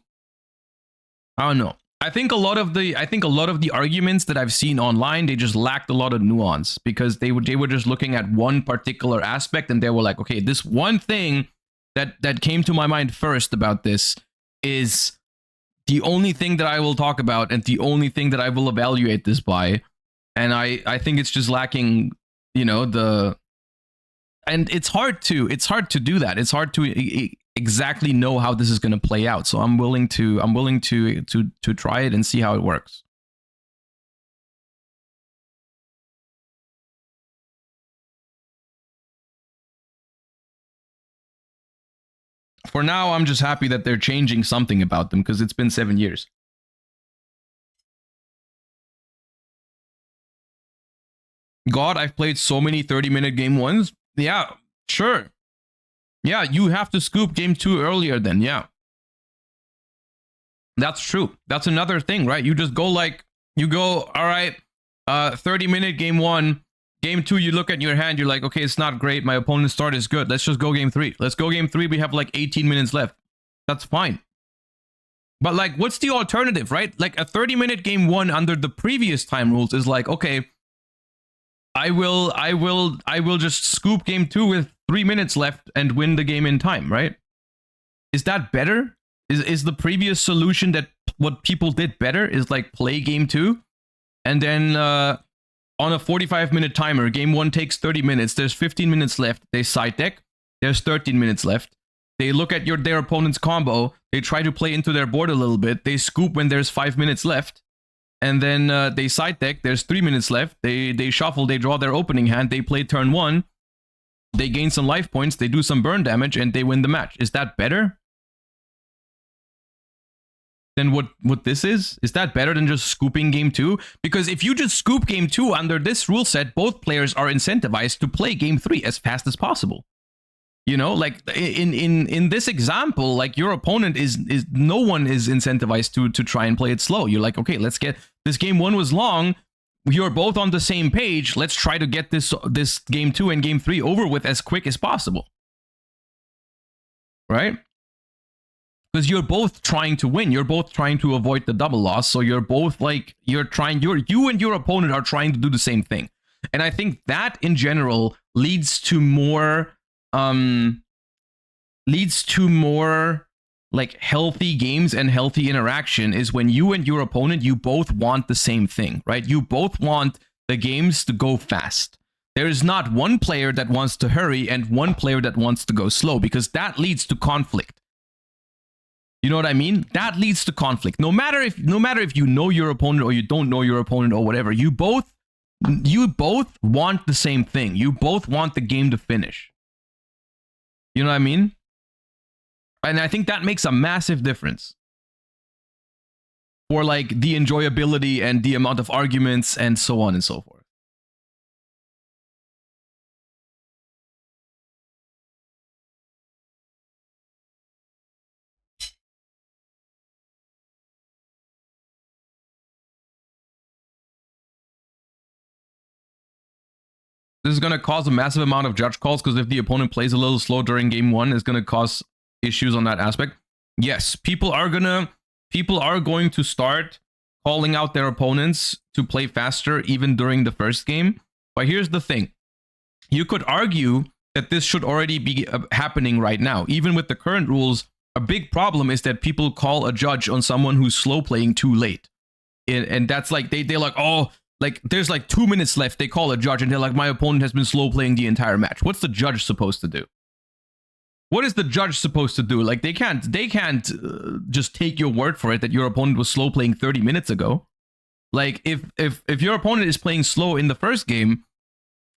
I don't know. I think a lot of the arguments that I've seen online, they just lacked a lot of nuance, because they were just looking at one particular aspect, and they were like, okay, this one thing that came to my mind first about this is the only thing that I will talk about and the only thing that I will evaluate this by. And I think it's just lacking, you know, and it's hard to do that. It's hard to exactly know how this is going to play out. So I'm willing to try it and see how it works. For now, I'm just happy that they're changing something about them, because it's been 7 years. God, I've played so many 30-minute game ones. Yeah, sure. Yeah, you have to scoop game 2 earlier then, yeah. That's true. That's another thing, right? You just go like, you go, all right, 30-minute game 1. Game 2, you look at your hand, you're like, okay, it's not great. My opponent's start is good. Let's just go game 3. Let's go game 3. We have like 18 minutes left. That's fine. But like, what's the alternative, right? Like a 30-minute game 1 under the previous time rules is like, okay, I will just scoop game 2 with 3 minutes left and win the game in time, right? Is that better? Is the previous solution that what people did better is like play game 2 and then on a 45-minute timer, game 1 takes 30 minutes. There's 15 minutes left. They side deck. There's 13 minutes left. They look at their opponent's combo. They try to play into their board a little bit. They scoop when there's 5 minutes left. And then they side deck. There's 3 minutes left. They shuffle. They draw their opening hand. They play turn 1. They gain some life points. They do some burn damage, and they win the match. Is that better than what this is? Is that better than just scooping game 2? Because if you just scoop game 2 under this rule set, both players are incentivized to play game 3 as fast as possible. You know, like in this example, like your opponent is no one is incentivized to try and play it slow. You're like, okay, let's get this game 1 was long. You're both on the same page. Let's try to get this game 2 and game 3 over with as quick as possible. Right? Because you're both trying to win. You're both trying to avoid the double loss. So you're both like, you and your opponent are trying to do the same thing. And I think that in general leads to more like healthy games and healthy interaction, is when you and your opponent, you both want the same thing, right? You both want the games to go fast. There is not one player that wants to hurry and one player that wants to go slow, because that leads to conflict. You know what I mean? That leads to conflict. No matter if you know your opponent or you don't know your opponent or whatever, you both want the same thing. You both want the game to finish. You know what I mean? And I think that makes a massive difference. for like the enjoyability and the amount of arguments and so on and so forth. This is going to cause a massive amount of judge calls because if the opponent plays a little slow during game one, it's going to cause issues on that aspect. Yes, people are going to start calling out their opponents to play faster even during the first game. But here's the thing. You could argue that this should already be happening right now. Even with the current rules, a big problem is that people call a judge on someone who's slow playing too late. And that's like, they're like, oh, like there's like 2 minutes left. They call a judge and they're like, my opponent has been slow playing the entire match. What's the judge supposed to do? What is the judge supposed to do? Like they can't just take your word for it that your opponent was slow playing 30 minutes ago. Like if your opponent is playing slow in the first game,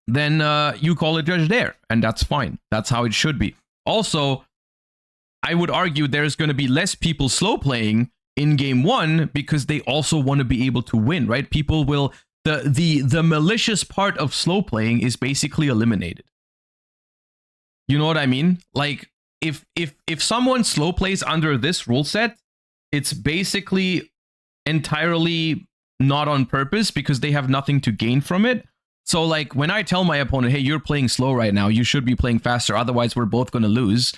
then you call a judge there, and that's fine. That's how it should be. Also, I would argue there's going to be less people slow playing in game one because they also want to be able to win, right? People will the malicious part of slow playing is basically eliminated. You know what I mean? Like if someone slow plays under this rule set, it's basically entirely not on purpose because they have nothing to gain from it. So like when I tell my opponent, hey, you're playing slow right now, you should be playing faster, otherwise we're both going to lose.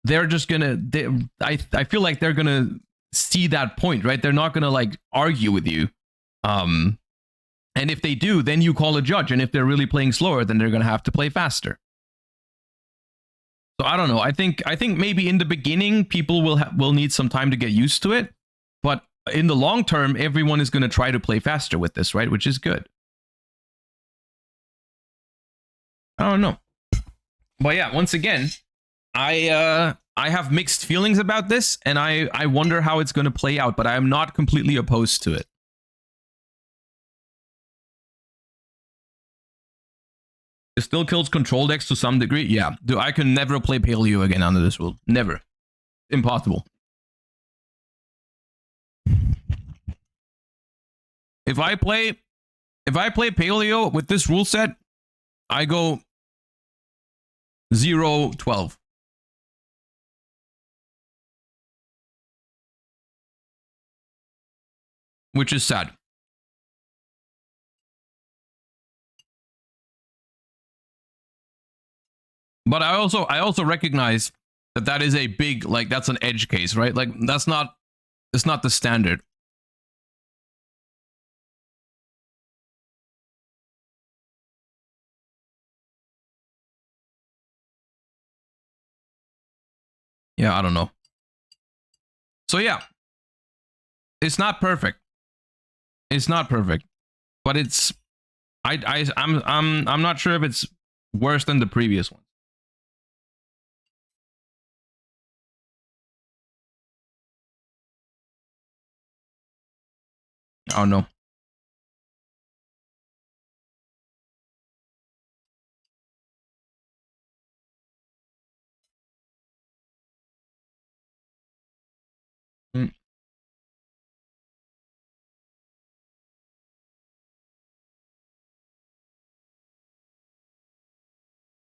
They're just going to, I feel like they're going to see that point, right? They're not going to like argue with you. And if they do, then you call a judge. And if they're really playing slower, then they're going to have to play faster. So I don't know. I think maybe in the beginning, people will need some time to get used to it. But in the long term, everyone is going to try to play faster with this, right? Which is good. I don't know. But yeah, once again, I have mixed feelings about this, and I wonder how it's going to play out, but I am not completely opposed to it. It still kills control decks to some degree. Yeah, dude, I can never play Paleo again under this rule. Never. Impossible. If I play Paleo with this rule set, I go 0-12. Which is sad. But I also recognize that is a big, like, that's an edge case, right? Like, it's not the standard. Yeah, I don't know. So yeah, it's not perfect. It's not perfect, but it's I'm not sure if it's worse than the previous one. I don't know.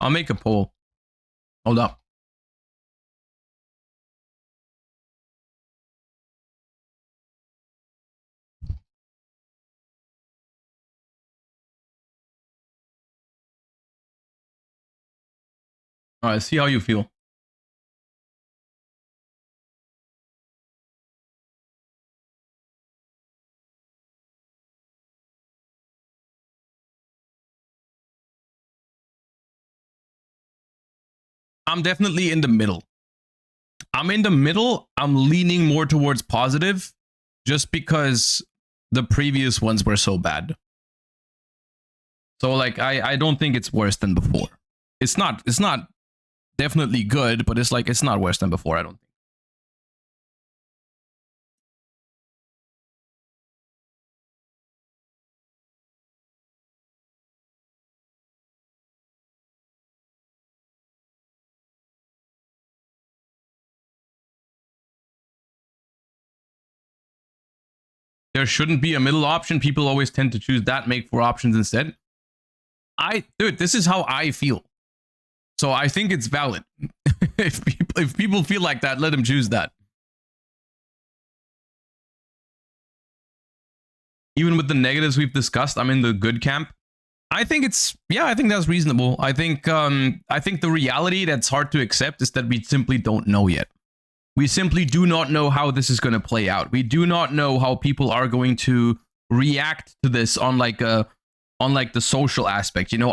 I'll make a poll. Hold up. All right, see how you feel. I'm definitely in the middle. I'm in the middle. I'm leaning more towards positive just because the previous ones were so bad. So like I don't think it's worse than before. It's not definitely good, but it's like it's not worse than before, I don't think. there shouldn't be a middle option. People always tend to choose that, make 4 options instead. Dude, this is how I feel. So I think it's valid. if people feel like that, let them choose that. Even with the negatives we've discussed, I'm in the good camp. I think it's, yeah, I think that's reasonable. I think the reality that's hard to accept is that we simply don't know yet. We simply do not know how this is going to play out. We do not know how people are going to react to this on like the social aspect. You know,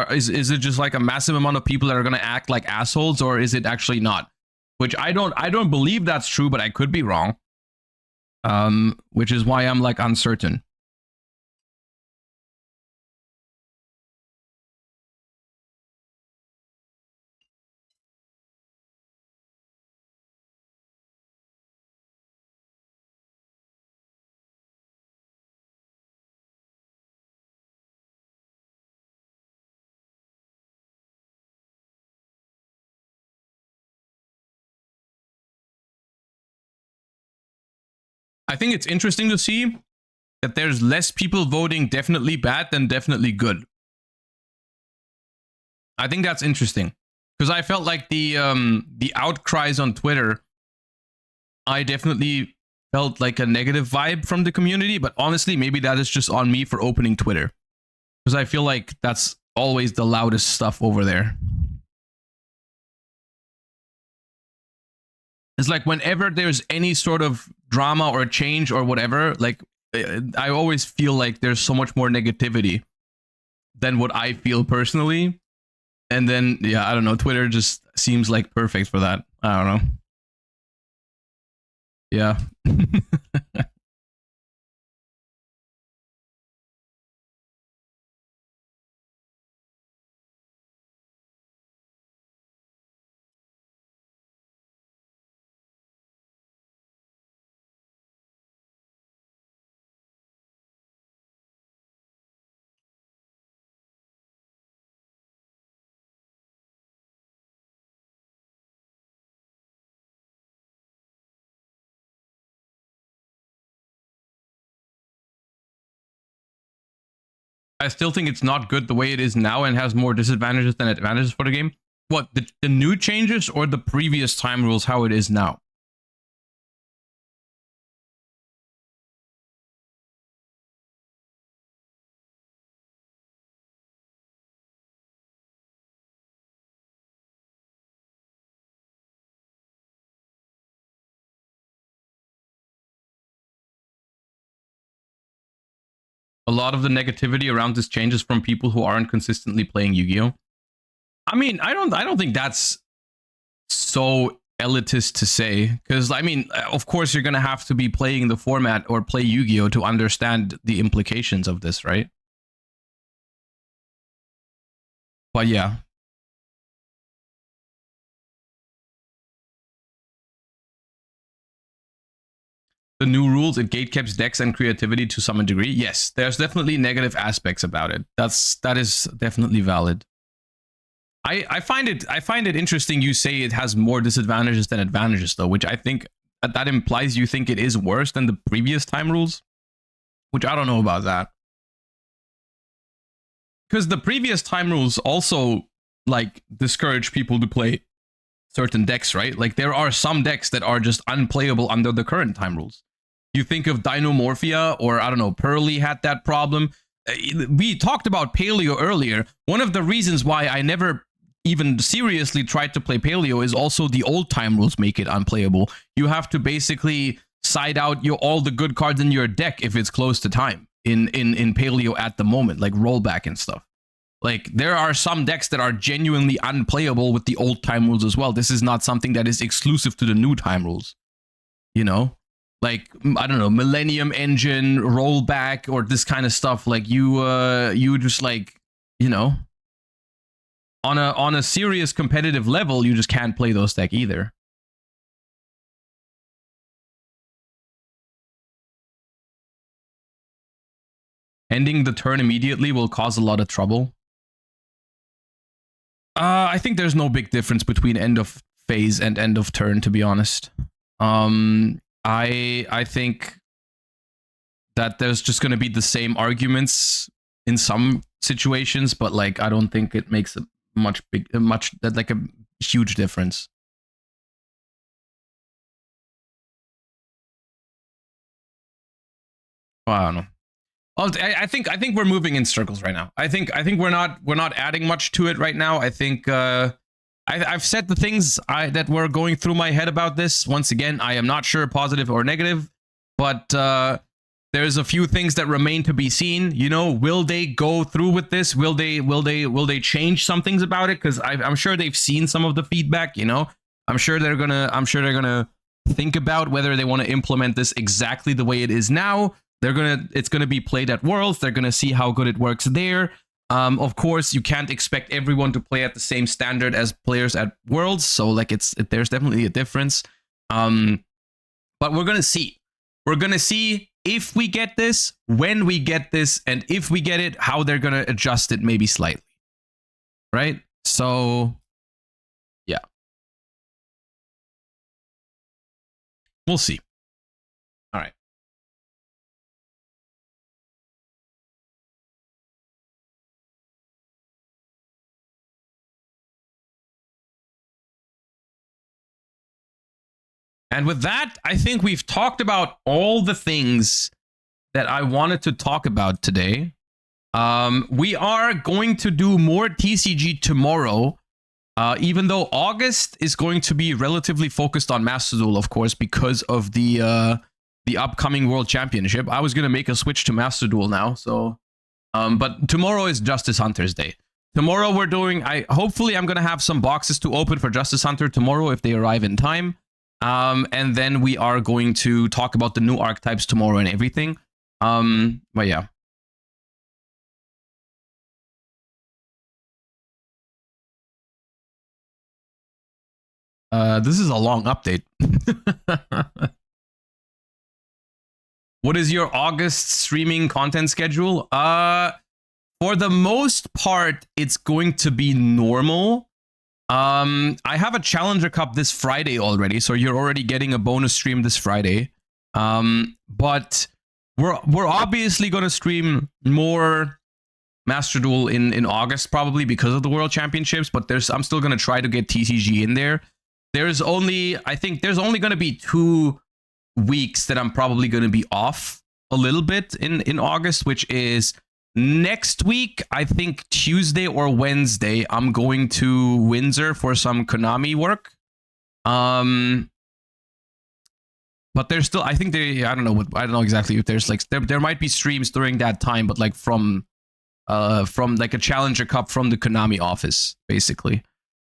is it just like a massive amount of people that are going to act like assholes, or is it actually not? Which I don't believe that's true, but I could be wrong. Which is why I'm like uncertain. I think it's interesting to see that there's less people voting definitely bad than definitely good. I think that's interesting because I felt like the outcries on Twitter, I definitely felt like a negative vibe from the community, but honestly, maybe that is just on me for opening Twitter because I feel like that's always the loudest stuff over there. It's like whenever there's any sort of drama or change or whatever, like I always feel like there's so much more negativity than what I feel personally. And then, yeah, I don't know, Twitter just seems like perfect for that. I don't know. Yeah. I still think it's not good the way it is now and has more disadvantages than advantages for the game. What, the new changes or the previous time rules, how it is now? A lot of the negativity around this change is from people who aren't consistently playing Yu-Gi-Oh! I mean, I don't think that's so elitist to say, because I mean, of course you're gonna have to be playing the format or play Yu-Gi-Oh! To understand the implications of this, right? But yeah. The new rules, it gatekeeps decks and creativity to some degree. Yes, there's definitely negative aspects about it. That is definitely valid. I find it interesting you say it has more disadvantages than advantages though, which I think that implies you think it is worse than the previous time rules, which I don't know about that. Because the previous time rules also like discourage people to play certain decks, right? Like there are some decks that are just unplayable under the current time rules. You think of Dinomorphia, or I don't know, Pearly had that problem. We talked about Paleo earlier. One of the reasons why I never even seriously tried to play Paleo is also the old time rules make it unplayable. You have to basically side out all the good cards in your deck if it's close to time in Paleo at the moment, like rollback and stuff. Like there are some decks that are genuinely unplayable with the old time rules as well. This is not something that is exclusive to the new time rules, you know? Like, I don't know, Millennium Engine, rollback, or this kind of stuff. Like you just like, you know, on a serious competitive level, you just can't play those decks either. Ending the turn immediately will cause a lot of trouble. I think there's no big difference between end of phase and end of turn, to be honest. I think that there's just going to be the same arguments in some situations, but like I don't think it makes a like a huge difference. Well, I don't know. I think we're moving in circles right now. I think we're not adding much to it right now. I think I've said the things that were going through my head about this. Once again, I am not sure positive or negative, but there's a few things that remain to be seen. You know, will they go through with this? Will they change some things about it? Because I'm sure they've seen some of the feedback. You know, I'm sure they're gonna think about whether they want to implement this exactly the way it is now. It's gonna be played at Worlds. They're gonna see how good it works there. Of course, you can't expect everyone to play at the same standard as players at Worlds. So like there's definitely a difference. But we're gonna see. We're gonna see if we get this, when we get this, and if we get it, how they're gonna adjust it maybe slightly. Right? So yeah. We'll see. All right. And with that, I think we've talked about all the things that I wanted to talk about today. We are going to do more TCG tomorrow, even though August is going to be relatively focused on Master Duel, of course, because of the upcoming World Championship. I was going to make a switch to Master Duel now, so but tomorrow is Justice Hunter's Day. Tomorrow we're doing, hopefully I'm going to have some boxes to open for Justice Hunter tomorrow if they arrive in time. And then we are going to talk about the new archetypes tomorrow and everything. But yeah. This is a long update. What is your August streaming content schedule? For the most part, it's going to be normal. I have a Challenger Cup this Friday already, so you're already getting a bonus stream this Friday. But we're obviously going to stream more Master Duel in August, probably because of the World Championships. But I'm still going to try to get TCG in there. I think there's only going to be 2 weeks that I'm probably going to be off a little bit in August, which is next week. I think Tuesday or Wednesday, I'm going to Windsor for some Konami work. But there's still, I think I don't know exactly if there's like, there might be streams during that time, but like from like a Challenger Cup from the Konami office, basically.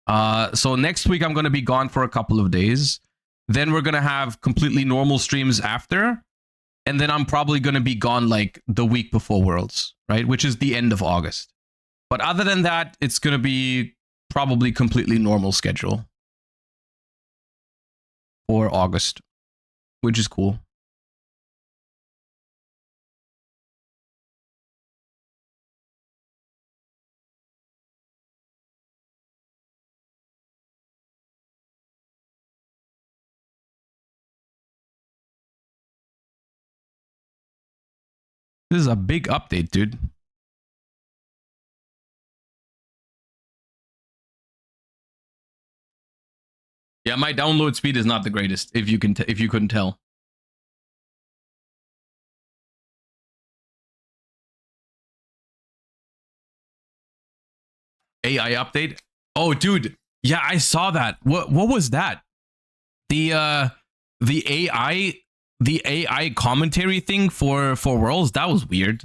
So next week I'm going to be gone for a couple of days. Then we're going to have completely normal streams after. And then I'm probably going to be gone like the week before Worlds, right? Which is the end of August. But other than that, it's going to be probably completely normal schedule for August, which is cool. This is a big update, dude. Yeah, my download speed is not the greatest, if you couldn't tell. AI update? Oh, dude. Yeah, I saw that. What was that? The AI commentary thing for Worlds, that was weird.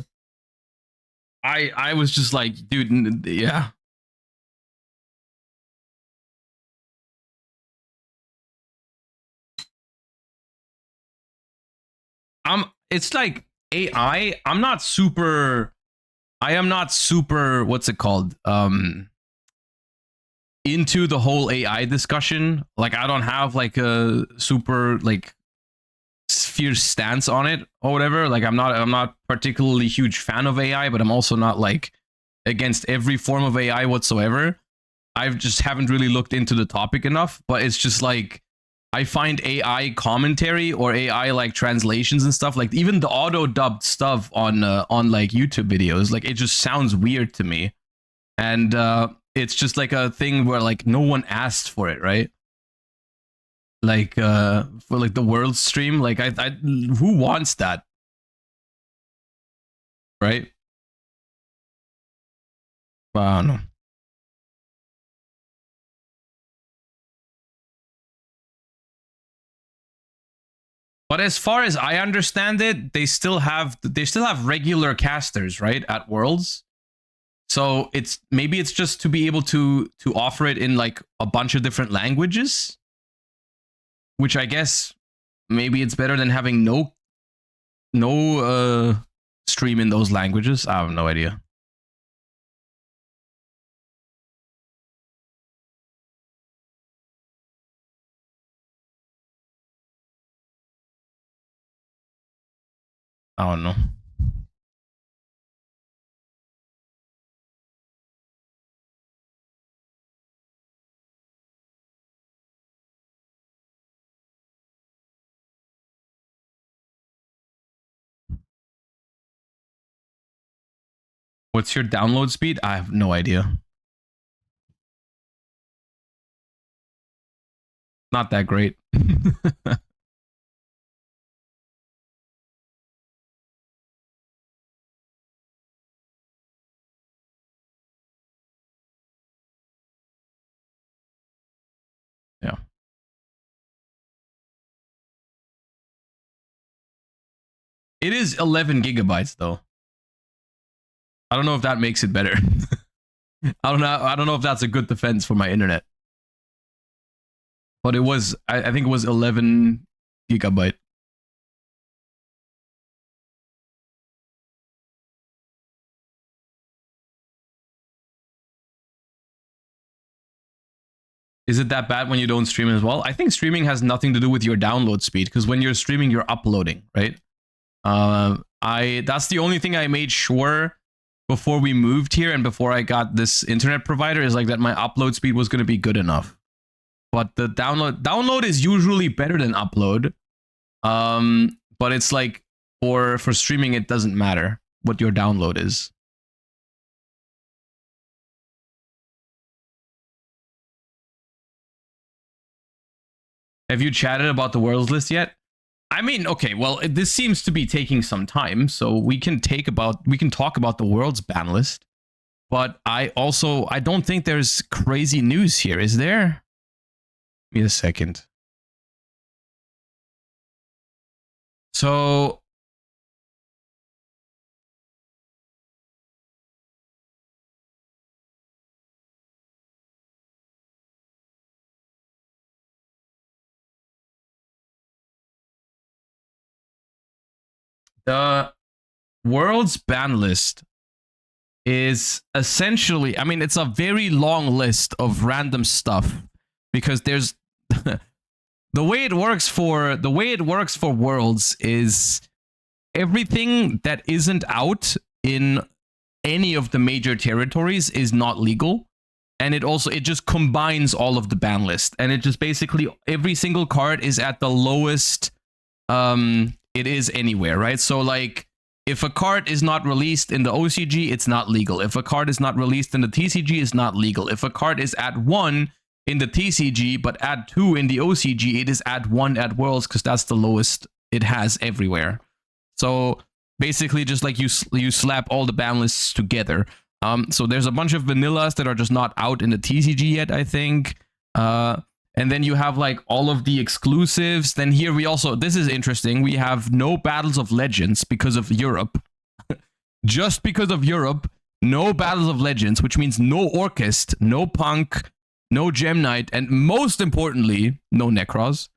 I was just like, dude, yeah. It's like AI. I am not super, what's it called? Into the whole AI discussion. Like, I don't have like a super like fierce stance on it or whatever. Like, I'm not particularly huge fan of AI, but I'm also not like against every form of AI whatsoever. I just haven't really looked into the topic enough, but it's just like, I find AI commentary or AI like translations and stuff, like even the auto dubbed stuff on like YouTube videos, like it just sounds weird to me. And it's just like a thing where like no one asked for it, right? Like for like the world stream, like I who wants that? Right? I don't know. But as far as I understand it, they still have regular casters, right, at Worlds. So maybe it's just to be able to offer it in like a bunch of different languages, which I guess maybe it's better than having no stream in those languages. I have no idea. I don't know. What's your download speed? I have no idea. Not that great. Yeah. It is 11 gigabytes though. I don't know if that makes it better. I don't know if that's a good defense for my internet. But it was, I think it was 11 gigabyte. Is it that bad when you don't stream as well? I think streaming has nothing to do with your download speed, because when you're streaming, you're uploading, right? That's the only thing I made sure before we moved here and before I got this internet provider, is like that my upload speed was going to be good enough. But the download is usually better than upload. But it's like for streaming, it doesn't matter what your download is. Have you chatted about the worlds list yet? I mean, okay, well, this seems to be taking some time, so we can talk about the world's ban list. But I don't think there's crazy news here, is there? Give me a second. So the world's ban list is essentially, I mean, it's a very long list of random stuff, because there's the way it works for worlds is everything that isn't out in any of the major territories is not legal. And it just combines all of the ban list, and it just basically every single card is at the lowest it is anywhere, right? So like if a card is not released in the OCG, it's not legal. If a card is not released in the TCG, it's not legal. If a card is at 1 in the TCG but at 2 in the OCG, it is at 1 at Worlds, because that's the lowest it has everywhere. So basically just like you slap all the ban lists together. So there's a bunch of vanillas that are just not out in the TCG yet, I think. And then you have like all of the exclusives. Then here we also, this is interesting, we have no Battles of Legends because of Europe. Just because of Europe, no Battles of Legends, which means no Orchest, no Punk, no Gem Knight, and most importantly, no Necros.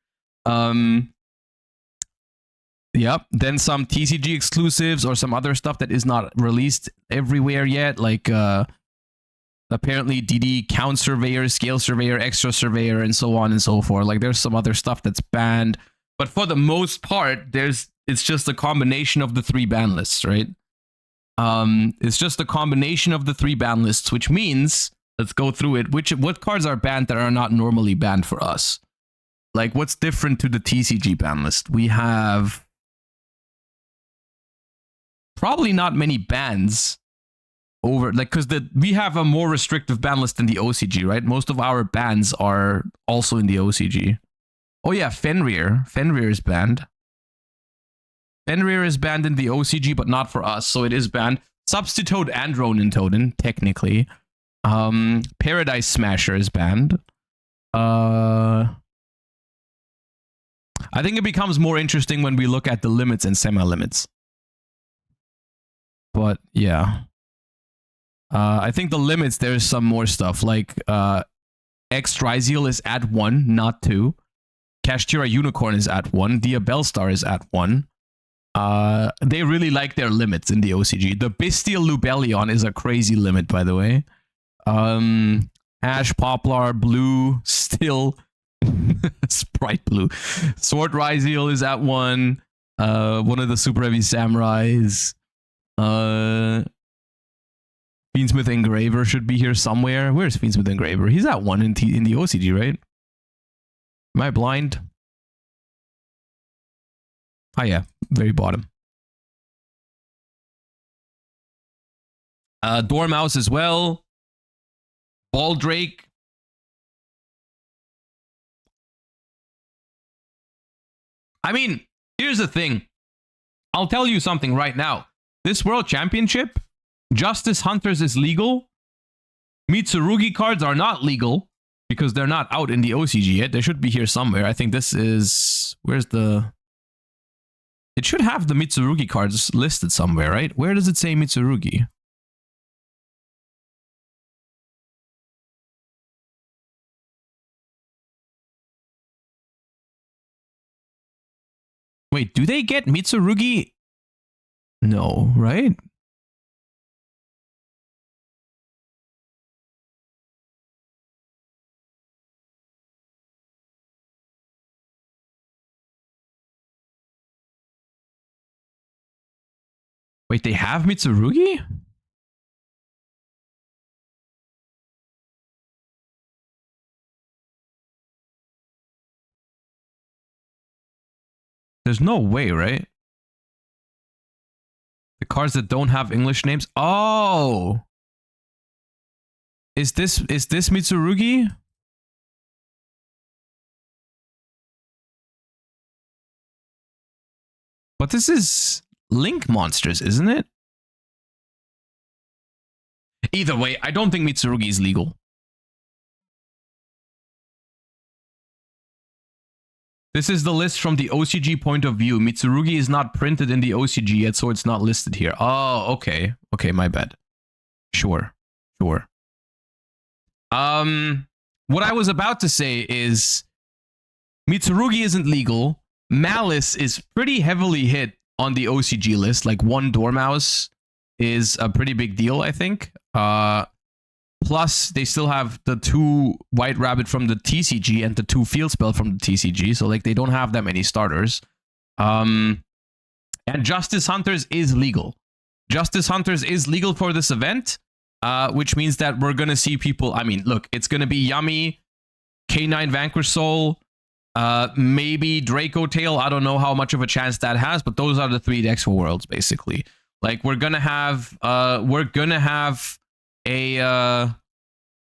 Yep, then some TCG exclusives or some other stuff that is not released everywhere yet, like apparently DD Count Surveyor, Scale Surveyor, Extra Surveyor, and so on and so forth. Like there's some other stuff that's banned, but for the most part, it's just a combination of the 3 ban lists, right? It's just a combination of the 3 ban lists, which means, let's go through it. What cards are banned that are not normally banned for us? Like, what's different to the TCG ban list? We have probably not many bans over, like, because we have a more restrictive ban list than the OCG, right? Most of our bans are also in the OCG. Oh yeah, Fenrir. Fenrir is banned. Fenrir is banned in the OCG, but not for us, so it is banned. Substitute and Ronin Totem, technically. Paradise Smasher is banned. I think it becomes more interesting when we look at the limits and semi-limits. But yeah. I think the limits, there's some more stuff. Like X Dryzeal is at 1, not 2. Kashtira Unicorn is at 1. Dia Bellstar is at 1. They really like their limits in the OCG. The Bestial Lubellion is a crazy limit, by the way. Ash, Poplar, Blue, still. Sprite Blue. Sword Ryzeal is at 1. One of the Super Heavy Samurais. Fiendsmith Engraver should be here somewhere. Where's Fiendsmith Engraver? He's at 1 in the OCG, right? Am I blind? Oh yeah, very bottom. Dormouse as well. Baldrake. I mean, here's the thing. I'll tell you something right now. This World Championship, Justice Hunters is legal. Mitsurugi cards are not legal because they're not out in the OCG yet. They should be here somewhere. I think this is... Where's the... It should have the Mitsurugi cards listed somewhere, right? Where does it say Mitsurugi? Wait, do they get Mitsurugi? No, right? Wait, they have Mitsurugi? There's no way, right? The cards that don't have English names? Oh! Is this Mitsurugi? But this is Link Monsters, isn't it? Either way, I don't think Mitsurugi is legal. This is the list from the OCG point of view. Mitsurugi is not printed in the OCG yet, so it's not listed here. Oh, okay. Okay, my bad. Sure. Sure. What I was about to say is Mitsurugi isn't legal. Malice is pretty heavily hit on the OCG list. Like, one Dormouse is a pretty big deal, I think. Plus, they still have the 2 White Rabbit from the TCG and the 2 Field Spell from the TCG. So, like, they don't have that many starters. And Justice Hunters is legal. Justice Hunters is legal for this event, which means that we're going to see people... I mean, look, it's going to be Yummy, K9 Vanquish Soul, maybe Draco Tail. I don't know how much of a chance that has, but those are the 3 decks for Worlds, basically. Like, we're going to have... a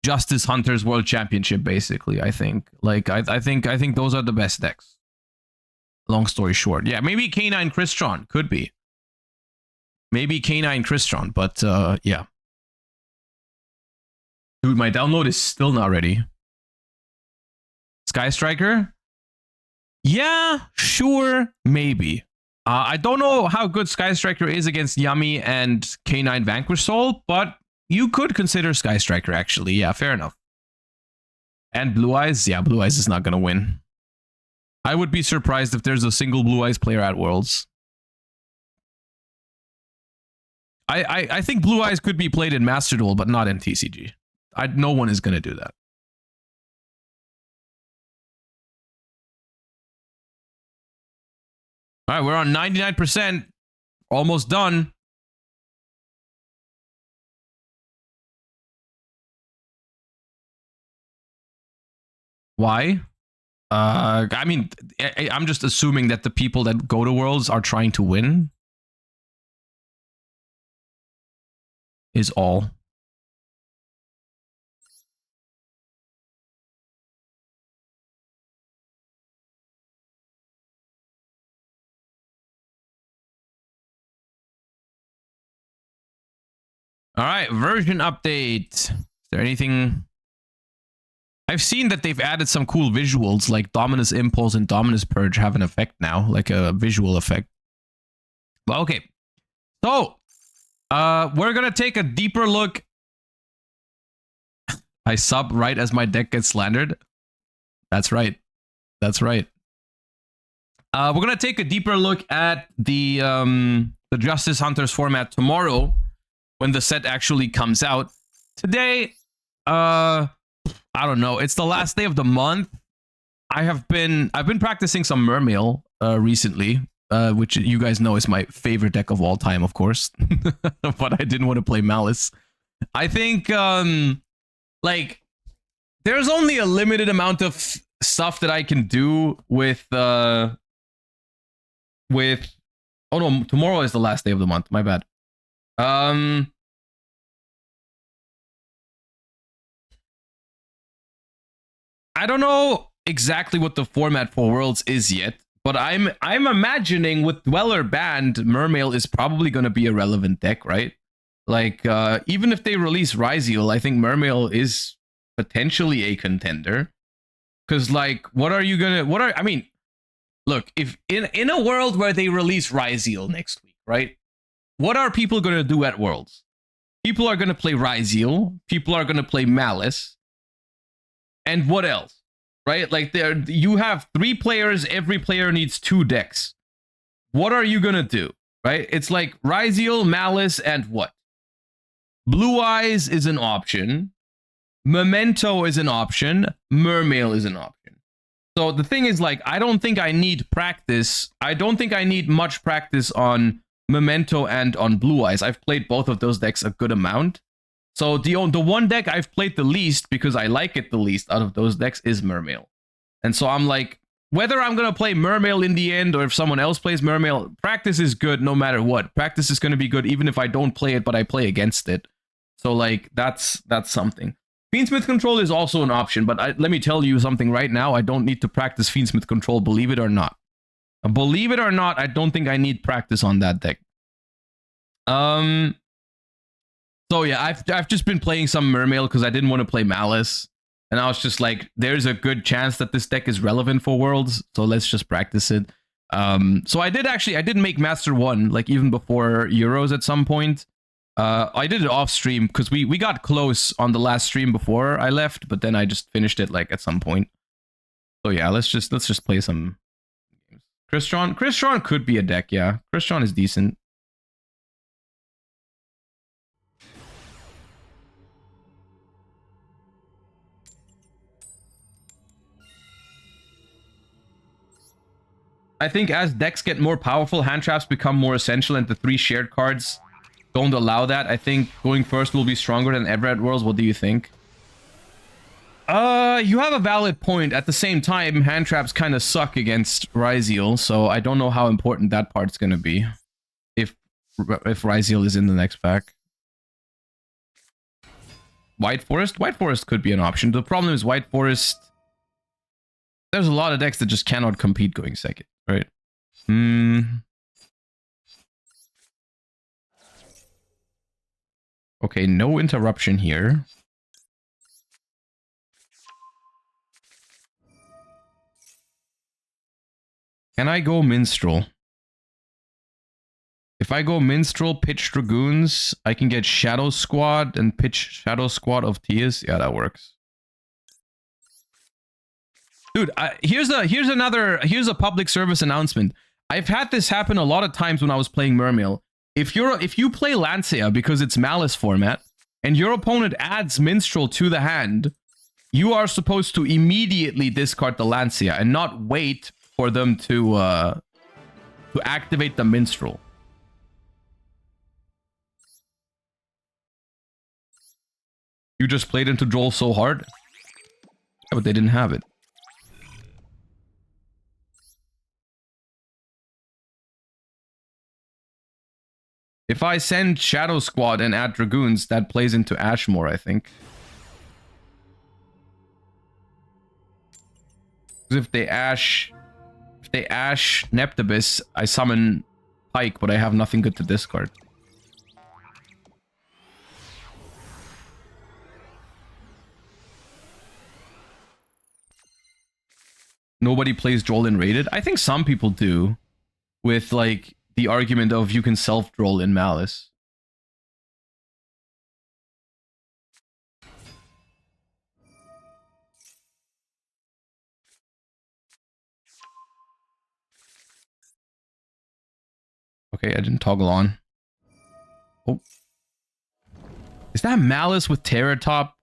Justice Hunters World Championship, basically. I think, like, I think those are the best decks. Long story short, yeah, maybe K9 Crystron could be. Maybe K9 Crystron, but yeah. Dude, my download is still not ready. Sky Striker? Yeah, sure, maybe. I don't know how good Sky Striker is against Yummy and K9 Vanquish Soul, but you could consider Sky Striker, actually. Yeah, fair enough. And Blue Eyes? Yeah, Blue Eyes is not going to win. I would be surprised if there's a single Blue Eyes player at Worlds. I think Blue Eyes could be played in Master Duel, but not in TCG. No one is going to do that. All right, we're on 99%. Almost done. Why? I mean, I'm just assuming that the people that go to Worlds are trying to win. Is all. All right, version update. Is there anything? I've seen that they've added some cool visuals, like Dominus Impulse and Dominus Purge have an effect now, like a visual effect. But okay, so we're gonna take a deeper look. I sub right as my deck gets slandered. That's right. That's right. We're gonna take a deeper look at the Justice Hunters format tomorrow, when the set actually comes out. Today, I don't know. It's the last day of the month. I've been practicing some Mermail recently, which you guys know is my favorite deck of all time, of course. But I didn't want to play Malice. I think like there's only a limited amount of stuff that I can do with oh no, tomorrow is the last day of the month. My bad. I don't know exactly what the format for Worlds is yet, but I'm imagining with Dweller banned, Mermail is probably going to be a relevant deck, right? Like even if they release Ryzeal, I think Mermail is potentially a contender. Because like, I mean, look, if in a world where they release Ryzeal next week, right? What are people going to do at Worlds? People are going to play Ryzeal. People are going to play Malice. And what else? Right? Like you have 3 players. Every player needs 2 decks. What are you going to do? Right? It's like Ryzeal, Malice, and what? Blue Eyes is an option. Memento is an option. Mermail is an option. So the thing is, like, I don't think I need practice. I don't think I need much practice on Memento and on Blue Eyes. I've played both of those decks a good amount. So the one deck I've played the least, because I like it the least out of those decks, is Mermail. And so I'm like, whether I'm going to play Mermail in the end or if someone else plays Mermail, practice is good no matter what. Practice is going to be good even if I don't play it, but I play against it. So like, that's something. Fiendsmith Control is also an option, but let me tell you something right now. I don't need to practice Fiendsmith Control, believe it or not. Believe it or not, I don't think I need practice on that deck. So yeah, I've just been playing some Mermail because I didn't want to play Malice. And I was just like, there's a good chance that this deck is relevant for Worlds, so let's just practice it. So I did make Master 1, like even before Euros at some point. I did it off stream because we got close on the last stream before I left, but then I just finished it like at some point. So yeah, let's just play some games. Crystron could be a deck, yeah. Crystron is decent. I think as decks get more powerful, hand traps become more essential, and the 3 shared cards don't allow that. I think going first will be stronger than ever at Worlds. What do you think? You have a valid point. At the same time, hand traps kind of suck against Ryzeal, so I don't know how important that part's gonna be if Ryzeal is in the next pack. White Forest? White Forest could be an option. The problem is White Forest... There's a lot of decks that just cannot compete going second, right? Okay, no interruption here. Can I go Minstrel? If I go Minstrel, pitch Dragoons, I can get Shadow Squad and pitch Shadow Squad of Tears. Yeah, that works. Dude, here's a public service announcement. I've had this happen a lot of times when I was playing Mermail. If you play Lancea because it's Malice format, and your opponent adds Minstrel to the hand, you are supposed to immediately discard the Lancea and not wait for them to activate the Minstrel. You just played into Droll so hard? Yeah, but they didn't have it. If I send Shadow Squad and add Dragoons, that plays into Ash more, I think. Because if they Ash Neptibus, I summon Pike, but I have nothing good to discard. Nobody plays Droll in Rated. I think some people do, with like the argument of you can self-droll in Malice. Okay, I didn't toggle on. Oh. Is that Malice with Terror Top?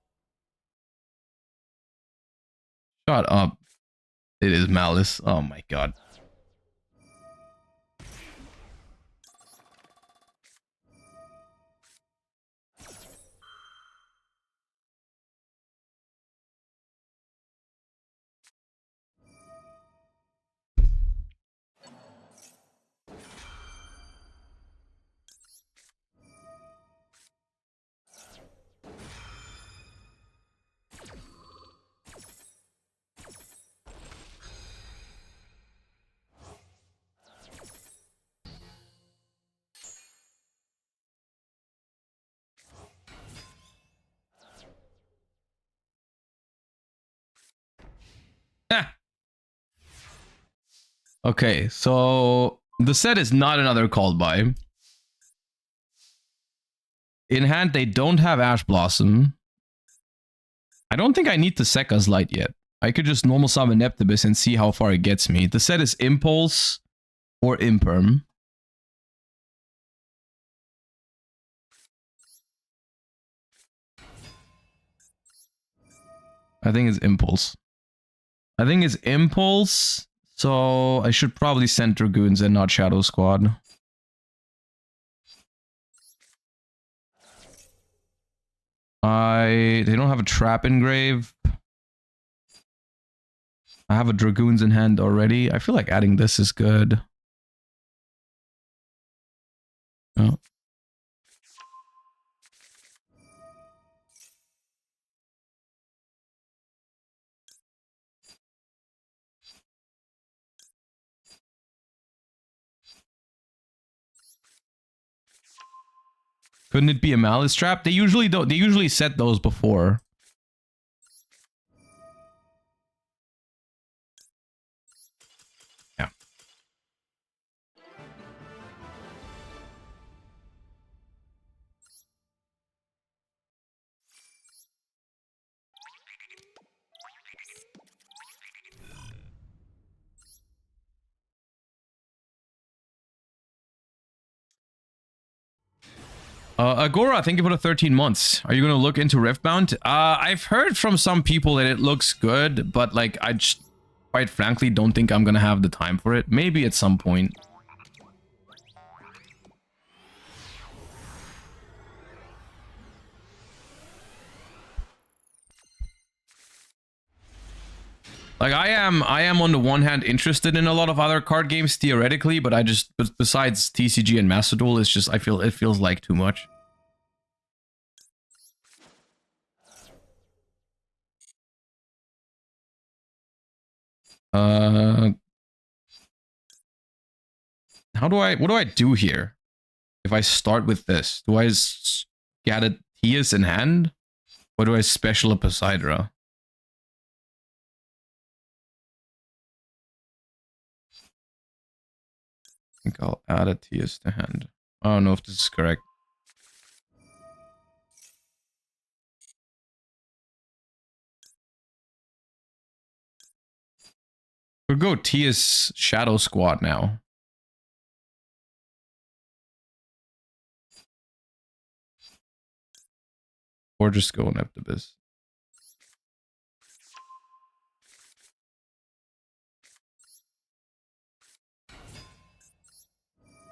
Shut up. It is Malice. Oh my god. Okay, so the set is not another called by. In hand, they don't have Ash Blossom. I don't think I need to Sekka's Light yet. I could just normal summon Neptibus and see how far it gets me. The set is Impulse or Imperm. I think it's Impulse. So I should probably send Dragoons and not Shadow Squad. They don't have a Trap Engrave. I have a Dragoons in hand already. I feel like adding this is good. Oh. Couldn't it be a Malice Trap? They usually don't. They usually set those before. Yeah. Agora, thank you for the 13 months. Are you going to look into Riftbound? I've heard from some people that it looks good, but like I just, quite frankly, don't think I'm going to have the time for it. Maybe at some point. Like I am on the one hand interested in a lot of other card games theoretically, but I just, besides TCG and Master Duel, it's just, it feels like too much. What do I do here? If I start with this, do I get a Tias in hand? Or do I special a Poseidra? I think I'll add a Tias to hand. I don't know if this is correct. We'll go Tias Shadow Squad now. Or just go Neptibus.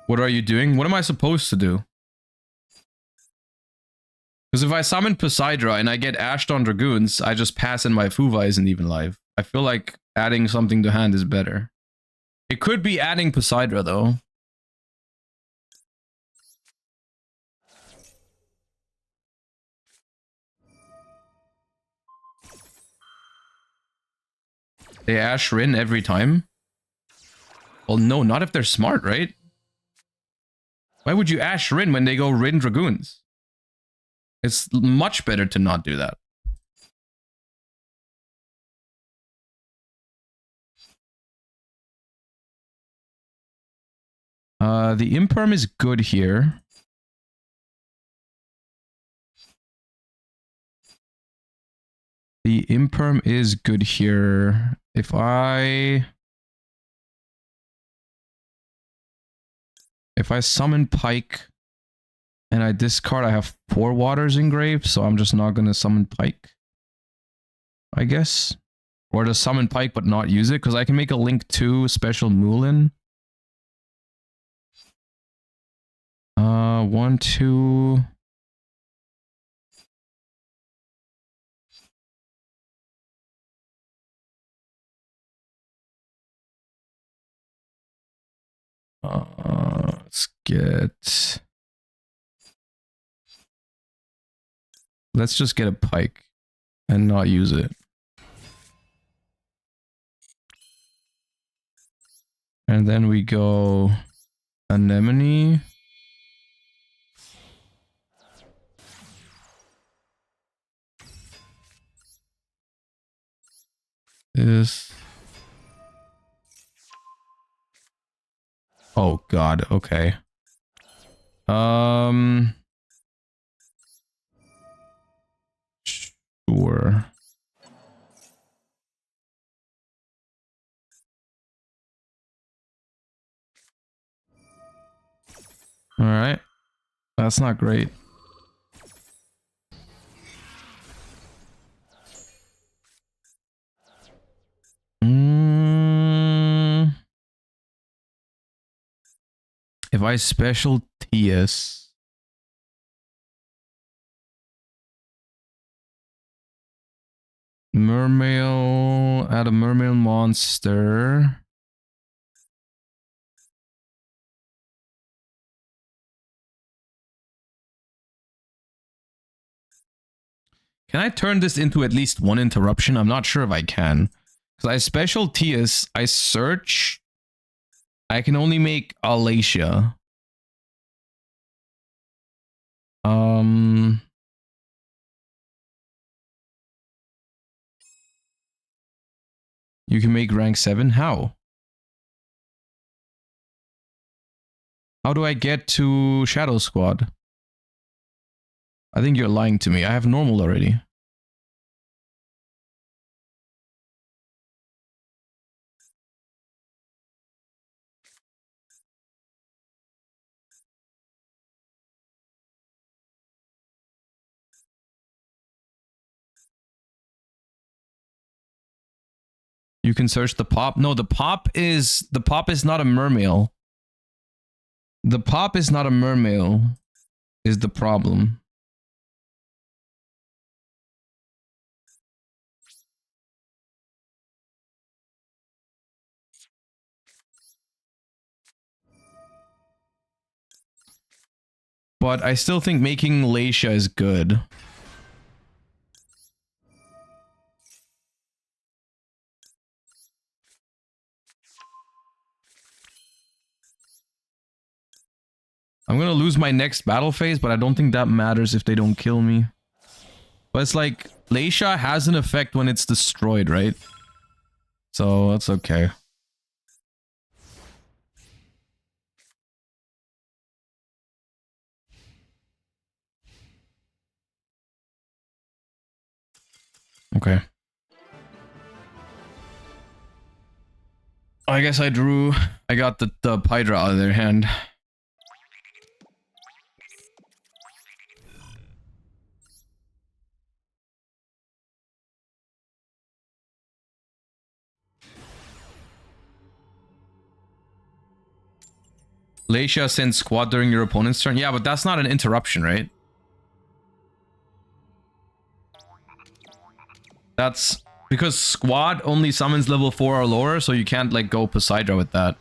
What are you doing? What am I supposed to do? Because if I summon Poseidra and I get Ashed on Dragoons, I just pass and my Fuva isn't even live. I feel like adding something to hand is better. It could be adding Poseidra though. They Ash Rin every time? Well, no, not if they're smart, right? Why would you Ash Rin when they go Rin Dragoons? It's much better to not do that. The Imperm is good here. The Imperm is good here. If I summon Pike and I discard, I have 4 waters engraved, so I'm just not gonna summon Pike, I guess. Or to summon Pike but not use it, because I can make a Link 2 special Moulin. 1, 2. Let's just get a Pike and not use it. And then we go Anemone. Oh god, okay. Sure. All right. That's not great. If I special TS, Mermail, add a Mermail monster. Can I turn this into at least one interruption? I'm not sure if I can. Because I special TS, I search. I can only make Alacia. You can make rank 7? How? How do I get to Shadow Squad? I think you're lying to me. I have normal already. You can search the pop. No, the pop is not a mermail. The pop is not a mermail is the problem. But I still think making Lacia is good. I'm gonna lose my next battle phase, but I don't think that matters if they don't kill me. But it's like, Lacia has an effect when it's destroyed, right? So that's okay. Okay. I guess I got the Hydra out of their hand. Lacia sends squad during your opponent's turn. Yeah, but that's not an interruption, right? That's because squad only summons level 4 or lower, so you can't like go Poseidra with that.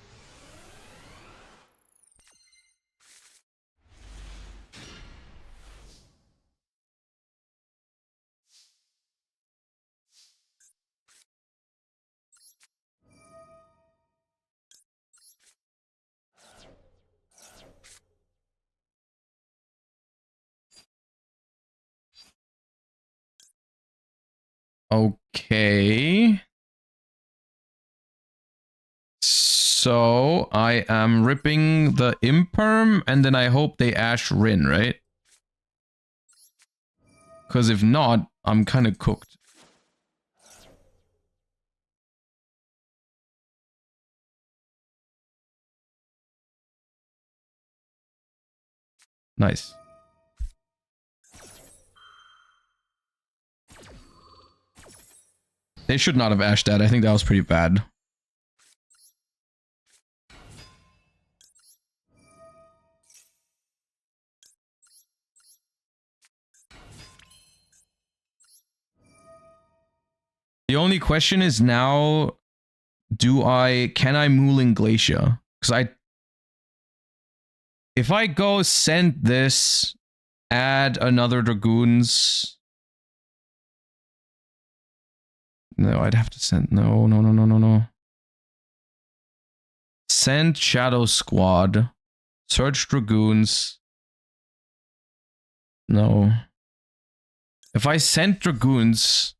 Okay. So I am ripping the Imperm and then I hope they Ash Rin, right? Because if not, I'm kind of cooked. Nice. They should not have ashed that. I think that was pretty bad. The only question is now, can I Mooling Glacier? Because if I go send this, add another Dragoons. No, I'd have to send, no. Send Shadow Squad, search Dragoons. No. If I send Dragoons,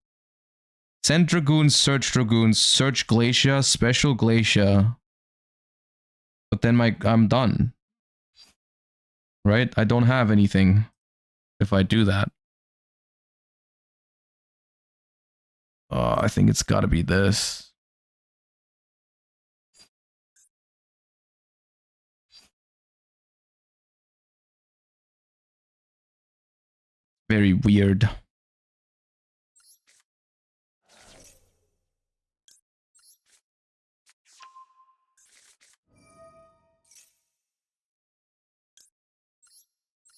search Dragoons, search Glacier, special Glacier. But then I'm done. Right? I don't have anything if I do that. I think it's gotta be this. Very weird.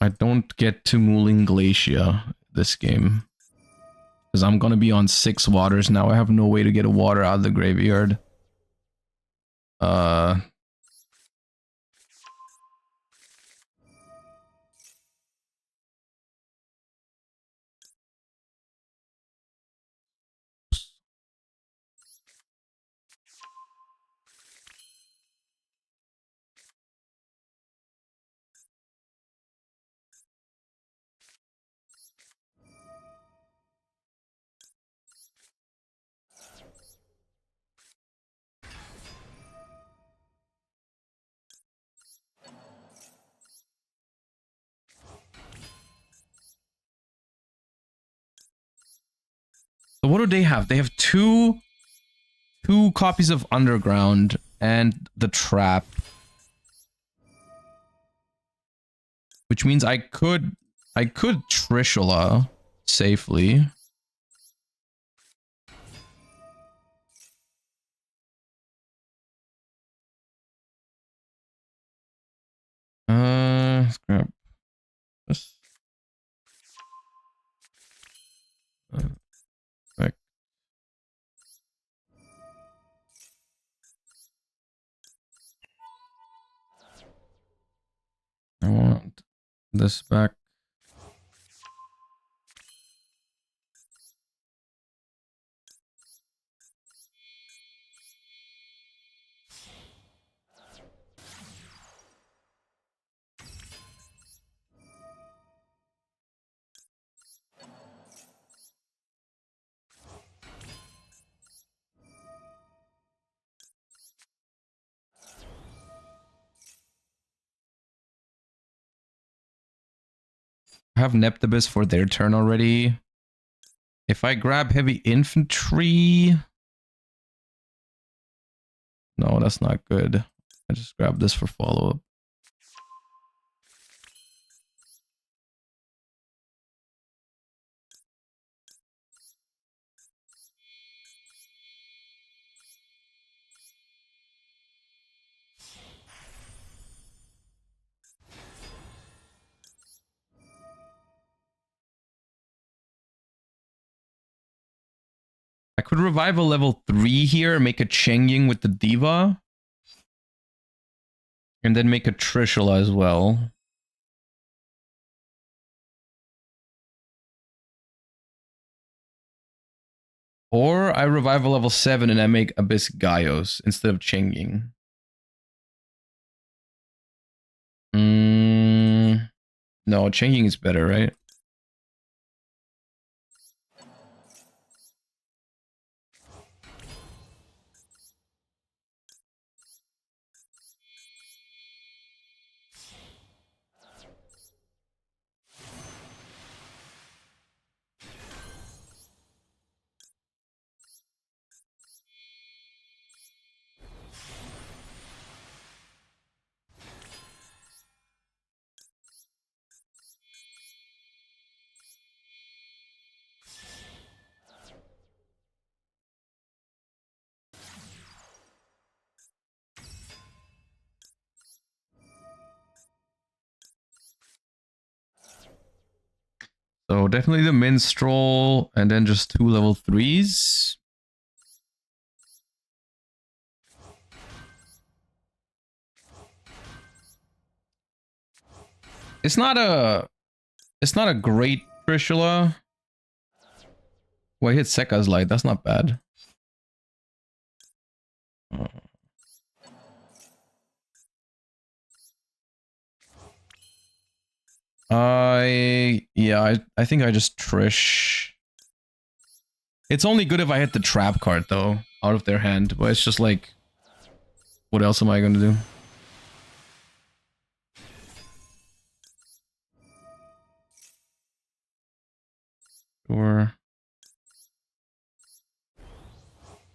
I don't get to Mooling Glacier this game. Because I'm gonna be on 6 waters now. I have no way to get a water out of the graveyard. So what do they have? They have two copies of Underground and the Trap. Which means I could Trishula safely. Scrap this. Back. I want this back. I have Neptibus for their turn already. If I grab heavy infantry... No, that's not good. I just grabbed this for follow-up. I could revive a level 3 here, make a Chengying with the Diva. And then make a Trishula as well. Or I revive a level 7 and I make Abyss Gaios instead of Chengying. No, Chengying is better, right? So definitely the Minstrel, and then just 2 level 3s. It's not a great Trishula. Well, I hit Sekka's Light. That's not bad. I think I just Trish. It's only good if I hit the trap card though, out of their hand. But it's just like, what else am I gonna do? Or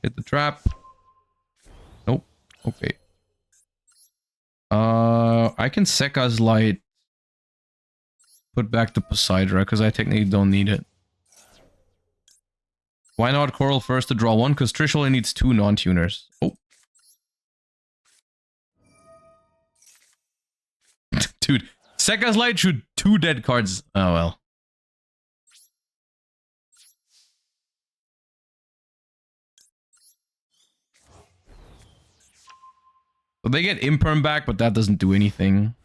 hit the trap. Nope. Okay. I can Sekka's Light. Put back the Poseidra, because I technically don't need it. Why not Coral first to draw 1? Because Trish only needs 2 non-tuners. Oh. Dude, Sekka's Light shoot 2 dead cards. Oh well. So they get Imperm back, but that doesn't do anything.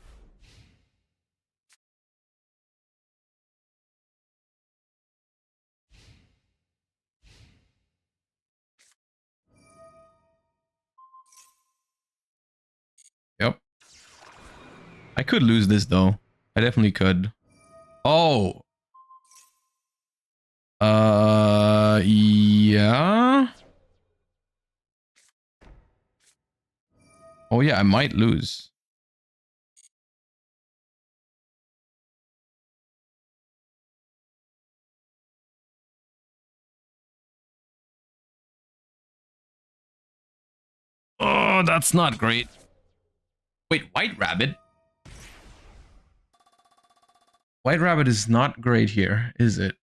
Yep. I could lose this though. I definitely could. Oh. Yeah. Oh yeah, I might lose. Oh, that's not great. Wait, White Rabbit? White Rabbit is not great here, is it?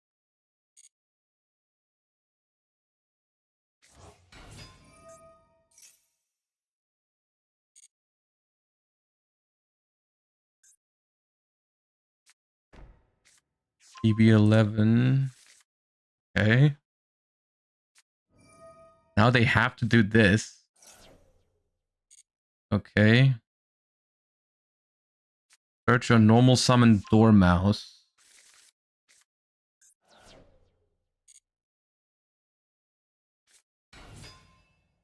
TB11. Okay. Now they have to do this. Okay. Search a normal summon Dormouse.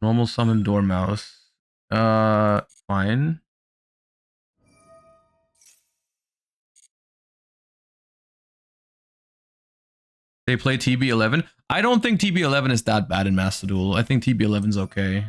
Normal summon Dormouse. Fine. They play TB11. I don't think TB11 is that bad in Master Duel. I think TB11's okay.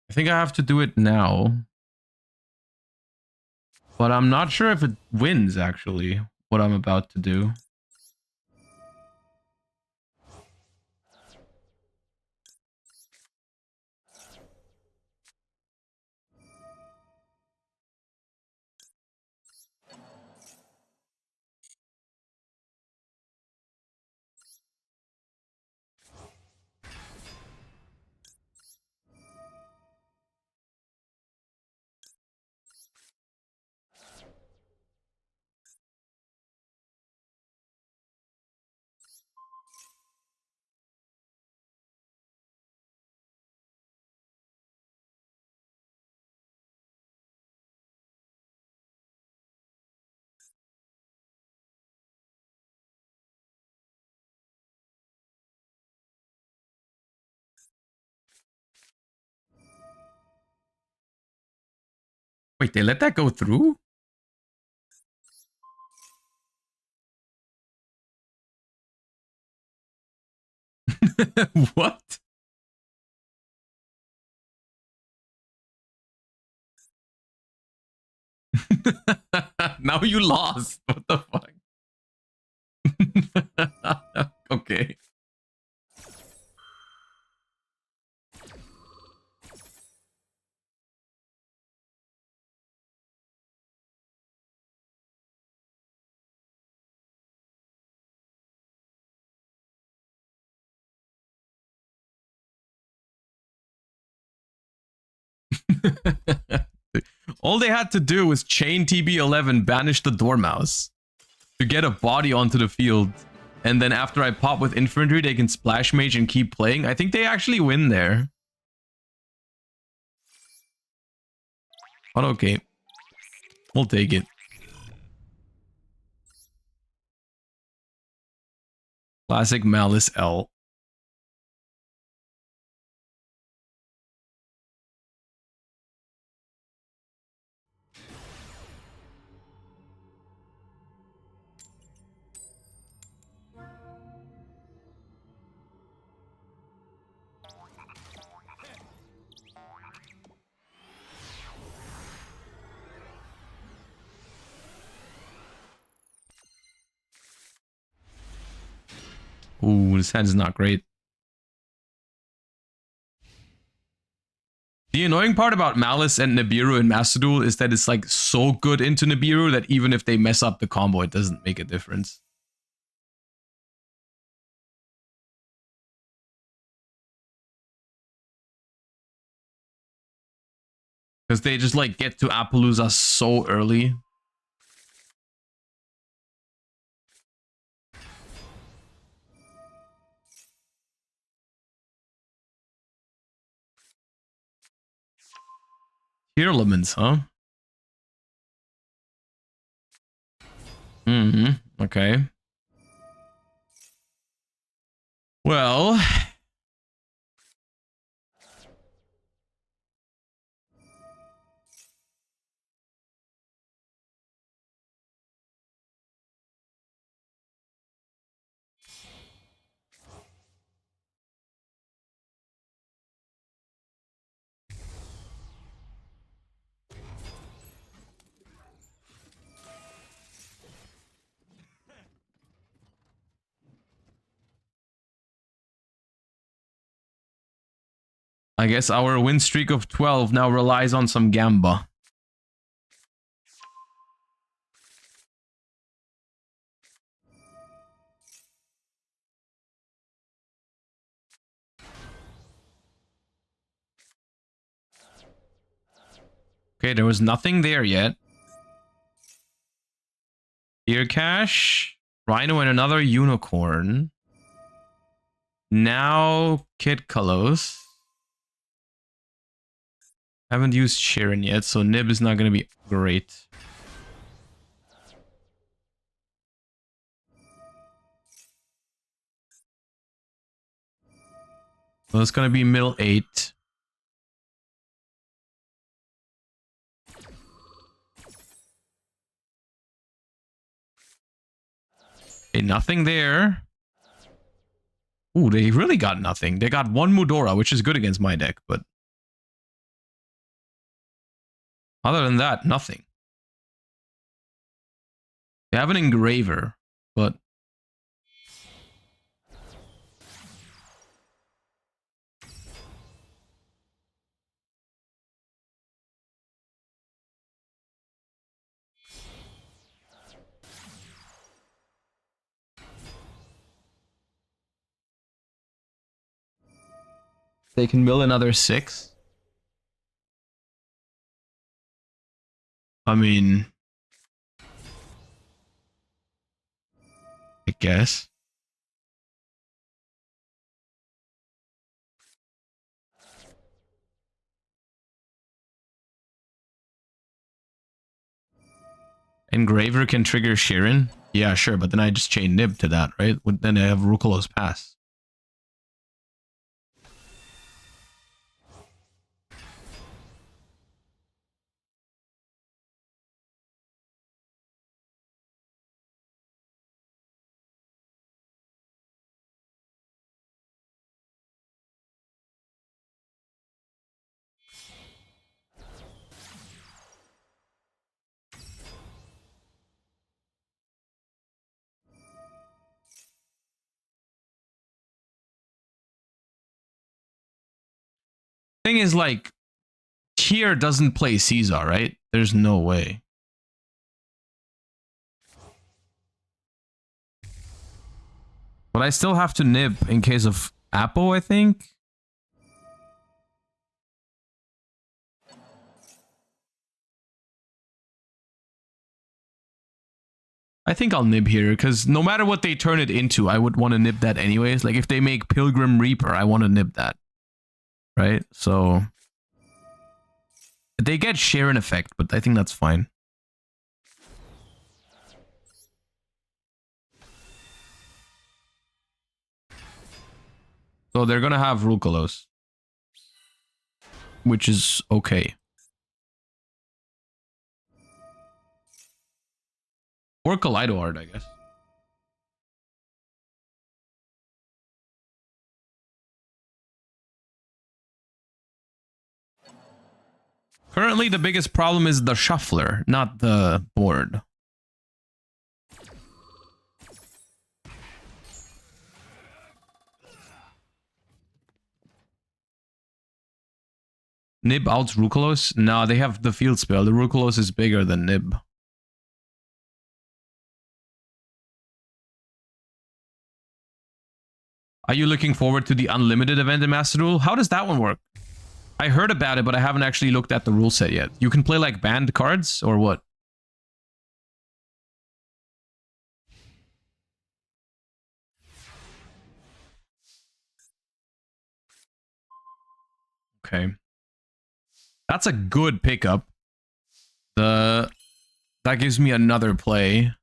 I think I have to do it now. But I'm not sure if it wins, actually, what I'm about to do. Wait, they let that go through? What? Now you lost. What the fuck? Okay. All they had to do was chain TB11, banish the Dormouse to get a body onto the field. And then after I pop with infantry, they can splash mage and keep playing. I think they actually win there. But okay. We'll take it. Classic Malice L. Ooh, this hand is not great. The annoying part about Malice and Nibiru in Master Duel is that it's like so good into Nibiru that even if they mess up the combo, it doesn't make a difference. Because they just like get to Appaloosa so early. Elements, huh? Okay. Well, I guess our win streak of 12 now relies on some Gamba. Okay, there was nothing there yet. Ear Cash, Rhino, and another Unicorn. Now Kid Kalos. Haven't used Sharon yet, so Nib is not going to be great. So it's going to be middle 8. Okay, nothing there. Ooh, they really got nothing. They got one Mudora, which is good against my deck, but other than that, nothing. They have an Engraver, but they can mill another 6. I mean, I guess. Engraver can trigger Sharon? Yeah, sure, but then I just chain Nib to that, right? Then I have Rucolo's Pass. Thing is, like, Tier doesn't play Caesar, right? There's no way. But I still have to nib in case of Apo, I think. I think I'll nib here, because no matter what they turn it into, I would want to nib that anyways. Like, if they make Pilgrim Reaper, I want to nib that. Right? So... they get Sharon effect, but I think that's fine. So they're gonna have Rukolos. Which is okay. Or Kaleido Art, I guess. Currently, the biggest problem is the shuffler, not the board. Nib outs Rukolos? No, they have the field spell. The Rukolos is bigger than Nib. Are you looking forward to the unlimited event in Master Duel? How does that one work? I heard about it, but I haven't actually looked at the rule set yet. You can play like banned cards or what? Okay. That's a good pickup. That gives me another play.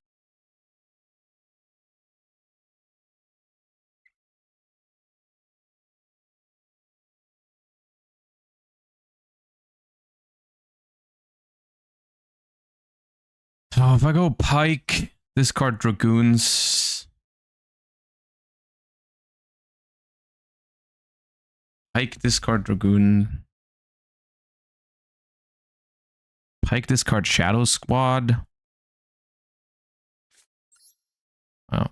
So if I go Pike, discard Dragoons. Pike, discard Dragoon. Pike, discard Shadow Squad. Oh.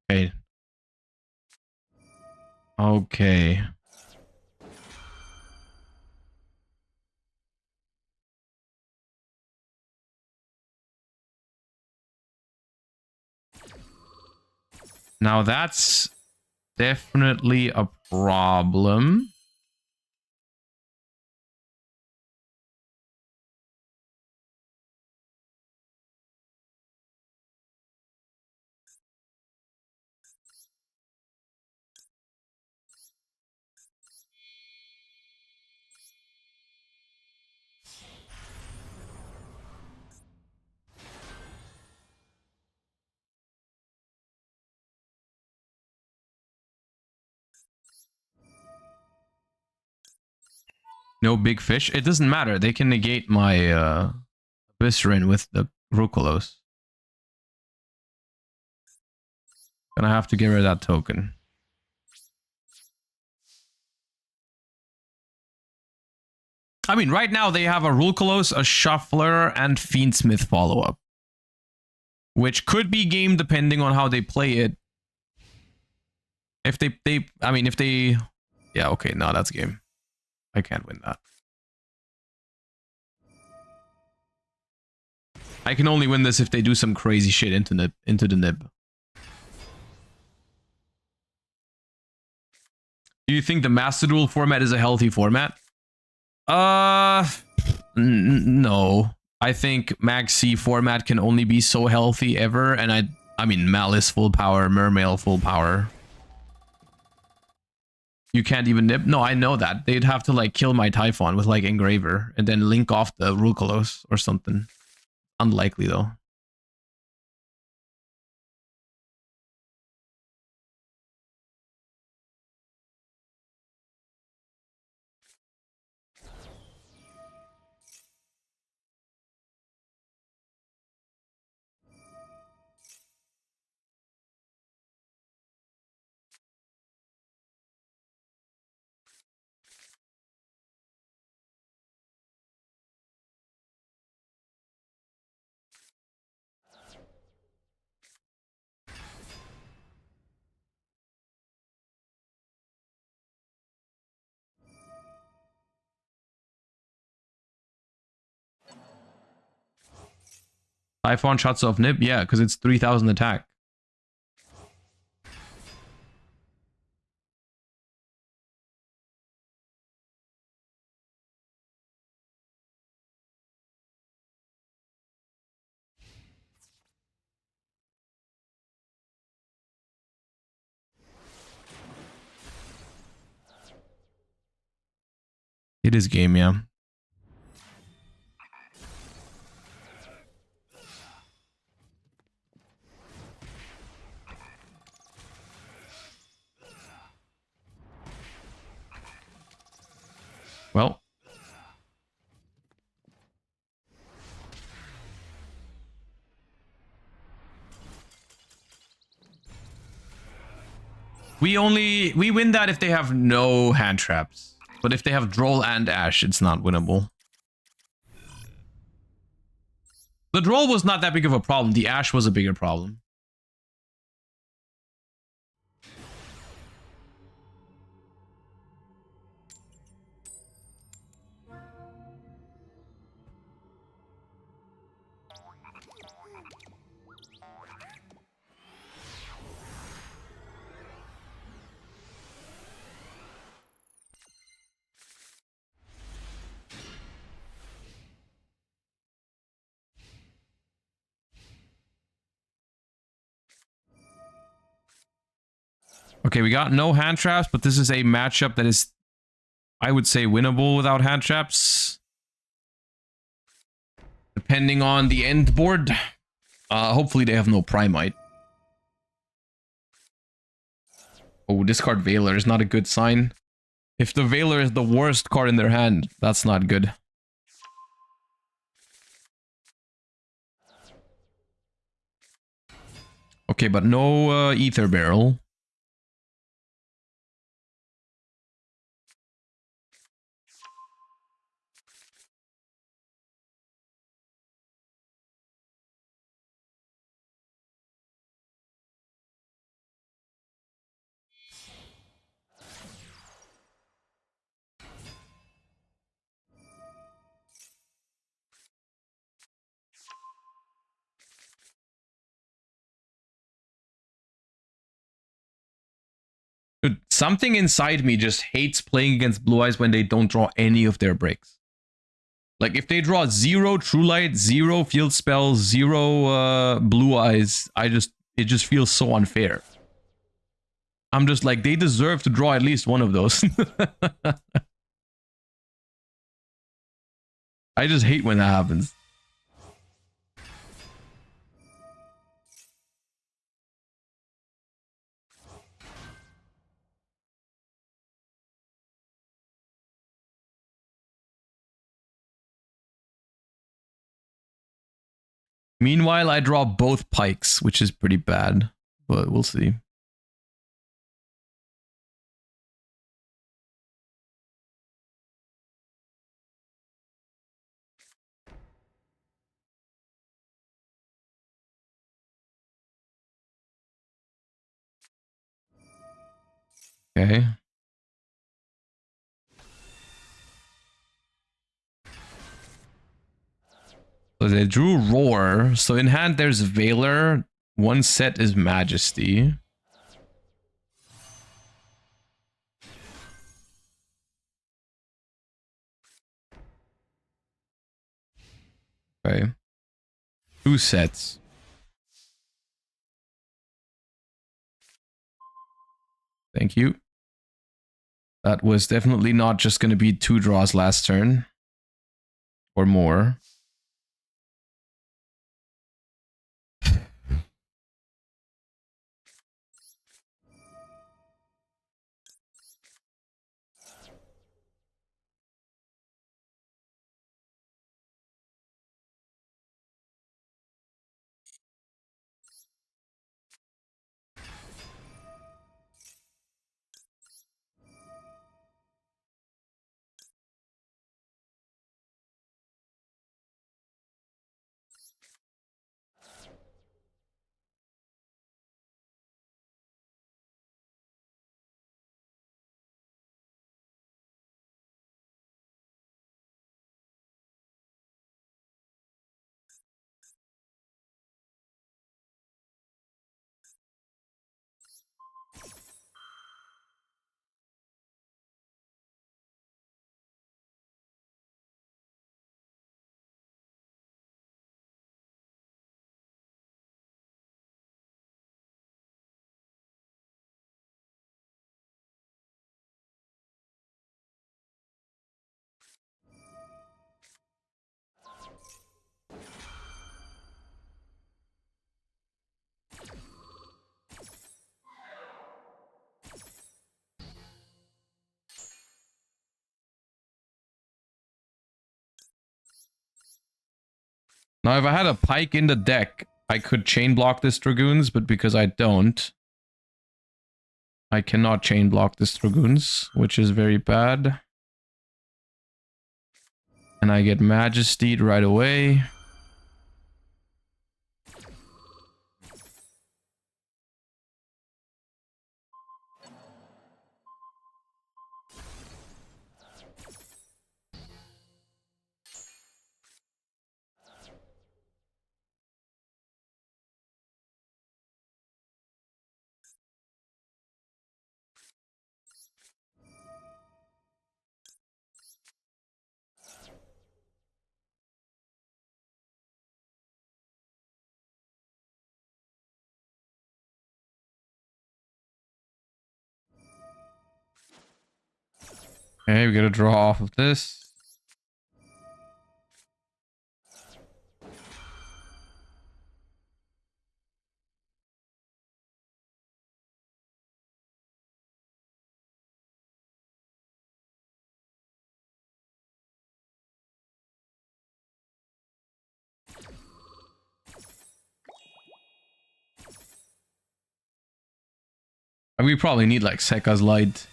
Okay. Okay. Now that's definitely a problem. No big fish. It doesn't matter. They can negate my Viscerin with the Rukolos. Gonna have to get rid of that token. I mean, right now they have a Rukolos, a Shuffler, and Fiendsmith follow-up. Which could be game depending on how they play it. If they... Yeah, okay, no, that's game. I can't win that. I can only win this if they do some crazy shit into the nib. Do you think the Master Duel format is a healthy format? No. I think Mag C format can only be so healthy ever, and I mean Malice full power, Mermail full power. You can't even nip. No, I know that. They'd have to like kill my Typhon with like Engraver and then link off the Rucolos or something. Unlikely though. Typhon shuts off nip, yeah, because it's 3000 attack. It is game, yeah. Well. We win that if they have no hand traps. But if they have Droll and Ash, it's not winnable. The Droll was not that big of a problem. The Ash was a bigger problem. Okay, we got no hand traps, but this is a matchup that is, I would say, winnable without hand traps. Depending on the end board. Hopefully they have no Primite. Oh, discard Veiler is not a good sign. If the Veiler is the worst card in their hand, that's not good. Okay, but no Ether Barrel. Dude, something inside me just hates playing against Blue Eyes when they don't draw any of their breaks. Like, if they draw 0 True Light, 0 Field Spells, 0 Blue Eyes, it just feels so unfair. I'm just like, they deserve to draw at least one of those. I just hate when that happens. Meanwhile, I draw both pikes, which is pretty bad, but we'll see. Okay. So they drew Roar. So in hand, there's Veiler. One set is Majesty. Okay. 2 sets. Thank you. That was definitely not just going to be 2 draws last turn. Or more. Now, if I had a pike in the deck, I could chain block this Dragoons, but because I don't, I cannot chain block this Dragoons, which is very bad. And I get Majesty right away. Okay, we gotta draw off of this. And we probably need like Sekka's Light.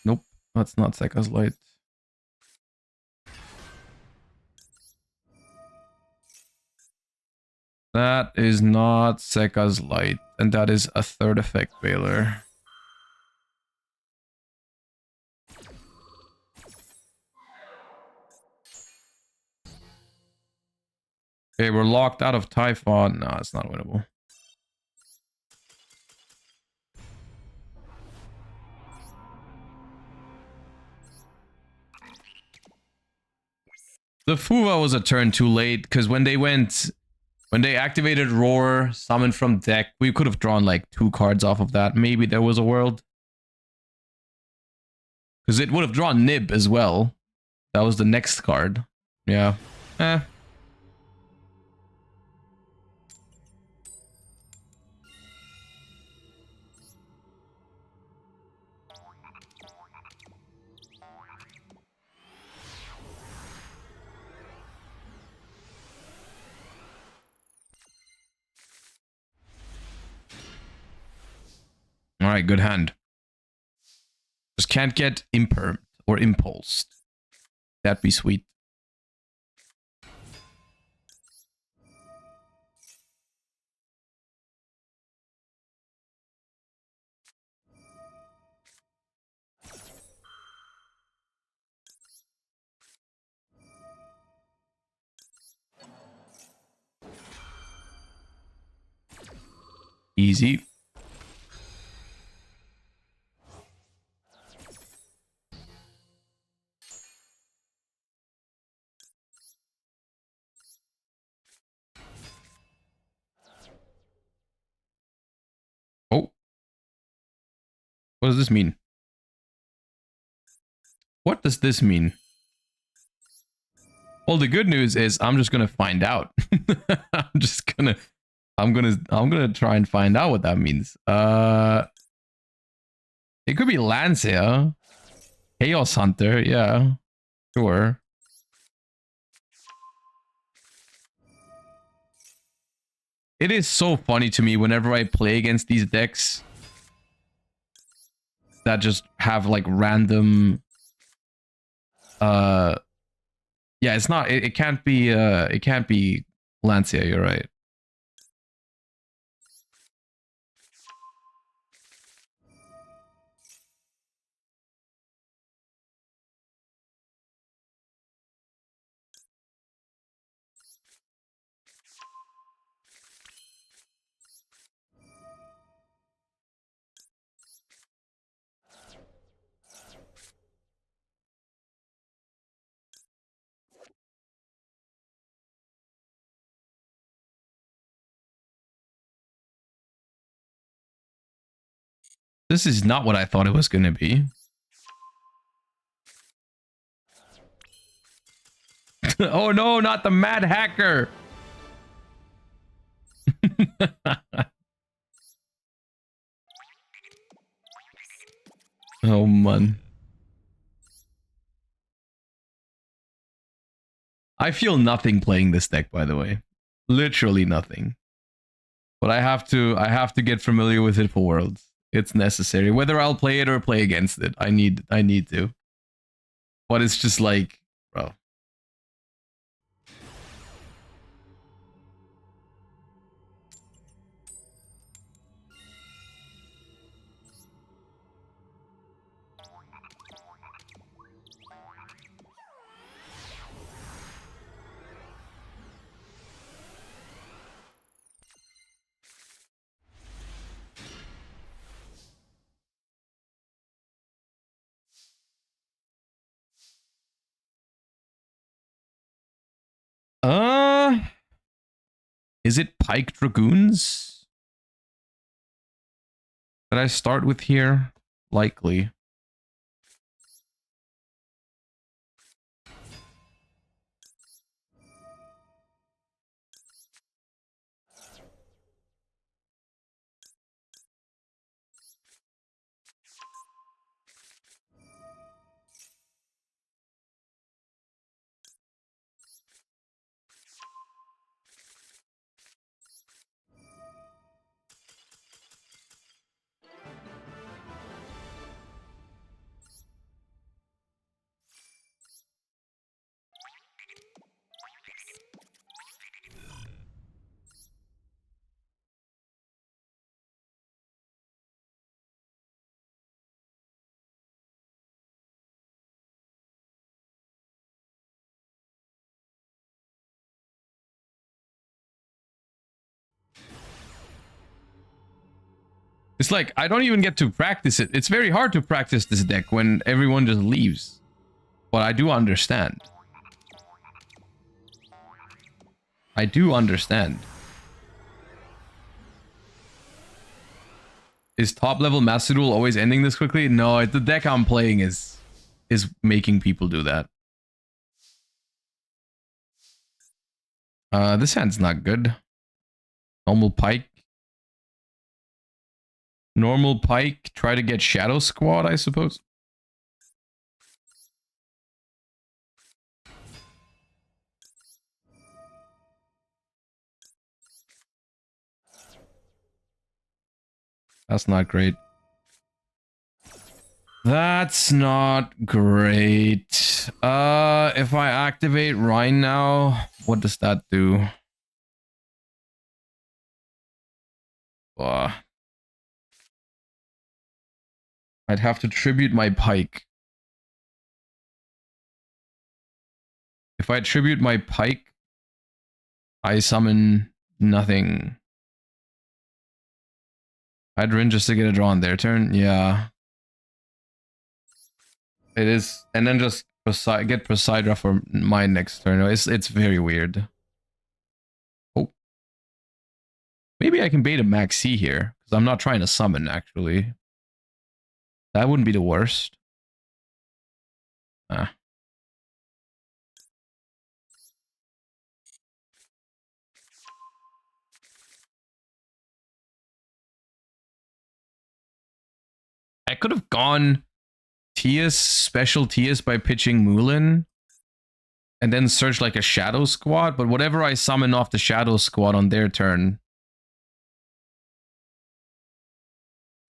Nope, that's not Sekka's Light. That is not Sekka's Light, and that is a 3rd effect Baylor. Okay, we're locked out of Typhon. No, it's not winnable. The Fuwa was a turn too late, because when they activated Roar, summoned from deck, we could have drawn like 2 cards off of that. Maybe there was a world. Because it would have drawn Nib as well. That was the next card. Yeah. Eh. Alright, good hand. Just can't get Impermed or Impulsed. That'd be sweet. Easy. Oh. What does this mean? What does this mean? Well, the good news is I'm just gonna find out. I'm gonna try and find out what that means. It could be Lancia, Chaos Hunter, yeah, sure. It is so funny to me whenever I play against these decks that just have like random yeah, it's not it can't be Lancia, you're right. This is not what I thought it was going to be. Oh no, not the mad hacker. Oh man. I feel nothing playing this deck, by the way. Literally nothing. But I have to get familiar with it for Worlds. It's necessary. Whether I'll play it or play against it, I need to. But it's just like, bro. Is it Pike Dragoons that I start with here? Likely. It's like, I don't even get to practice it. It's very hard to practice this deck when everyone just leaves. But I do understand. I do understand. Is top level Master Duel always ending this quickly? No, the deck I'm playing is making people do that. This hand's not good. Normal Pike. Normal Pike, try to get Shadow Squad, I suppose. That's not great. That's not great. If I activate Rhine now, what does that do? I'd have to tribute my Pike. If I tribute my Pike, I summon nothing. I'd Rin just to get a draw on their turn. Yeah. It is. And then just get Poseidra for my next turn. It's very weird. Oh. Maybe I can bait a Maxi here. Because I'm not trying to summon, actually. That wouldn't be the worst. Ah. I could have gone Tias, special Tias by pitching Moulin and then search like a Shadow Squad, but whatever I summon off the Shadow Squad on their turn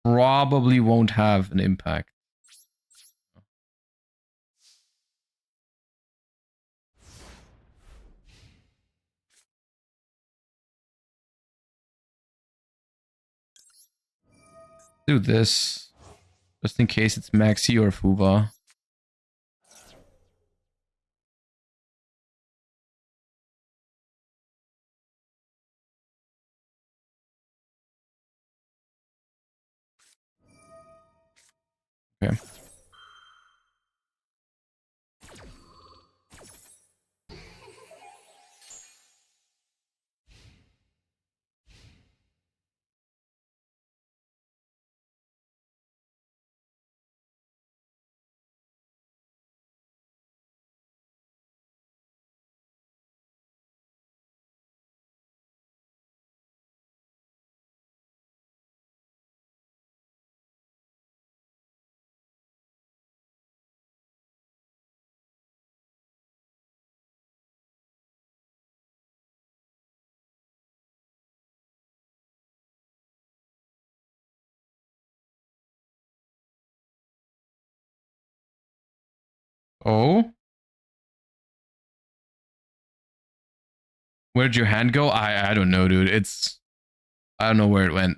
probably won't have an impact. Do this just in case it's Maxi or Fuva. Okay. Oh? Where'd your hand go? I don't know, dude. I don't know where it went.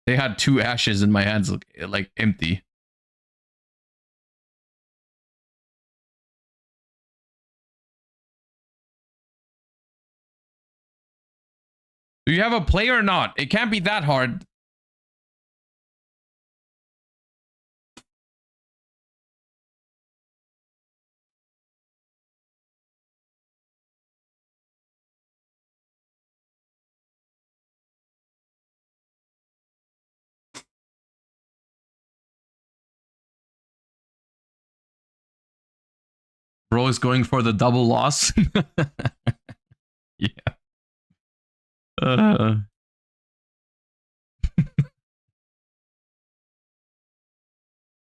They had 2 ashes in my hands, like empty. Do you have a play or not? It can't be that hard. Bro is going for the double loss. Yeah.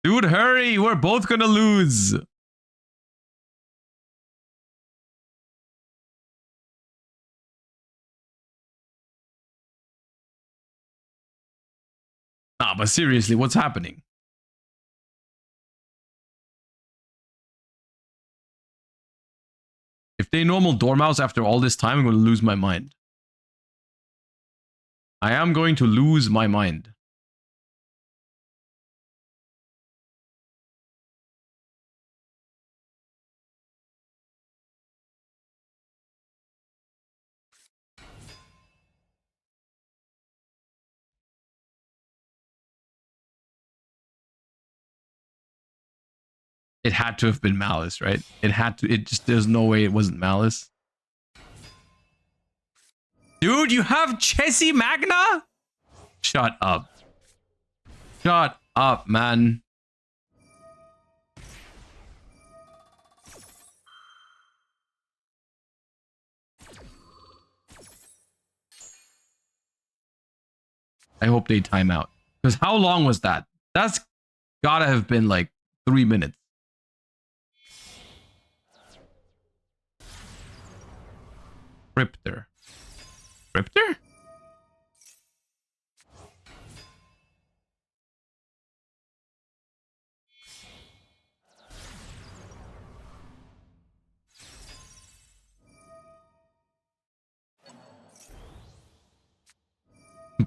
Dude, hurry! We're both gonna lose. Nah, but seriously, what's happening? If they normal Dormouse after all this time, I'm going to lose my mind. I am going to lose my mind. It had to have been Malice, right? It had to. It just, there's no way it wasn't Malice. Dude, you have Chessie Magna? Shut up. Shut up, man. I hope they time out. Because how long was that? That's gotta have been like 3 minutes. Cryptor. Cryptor?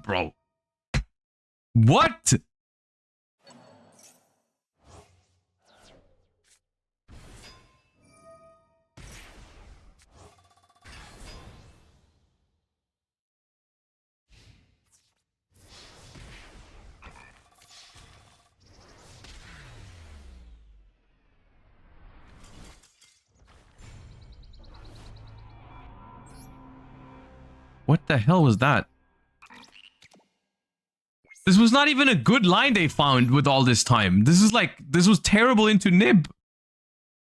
Bro. What? What the hell was that? This was was not even a good line they found with all this time. This was terrible into nib.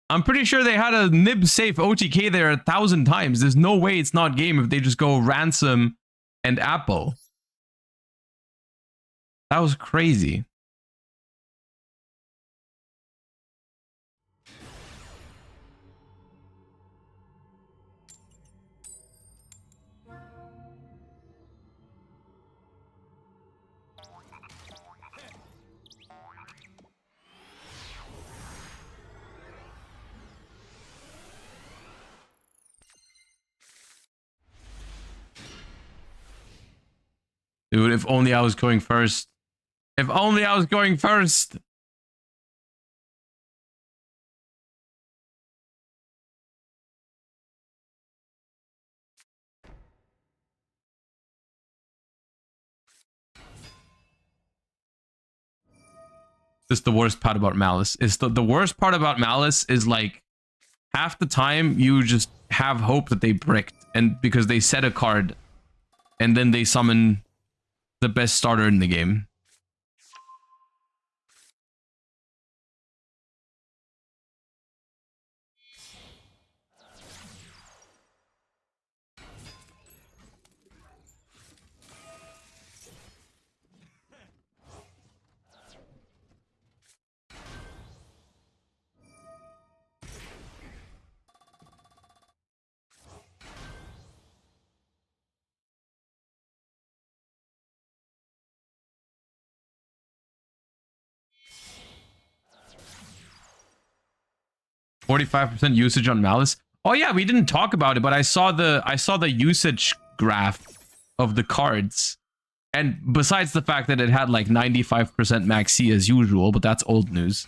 I'm pretty sure they had a nib safe OTK there 1,000 times. There's no way it's not game if they just go ransom and Apple. That was crazy. Dude, if only I was going first. If only I was going first. This is the worst part about Malice. Is the worst part about Malice is like half the time you just have hope that they bricked, and because they set a card and then they summon the best starter in the game. %45 usage on Malice. Oh yeah, we didn't talk about it, but I saw the usage graph of the cards. And besides the fact that it had like 95% max C as usual, but that's old news.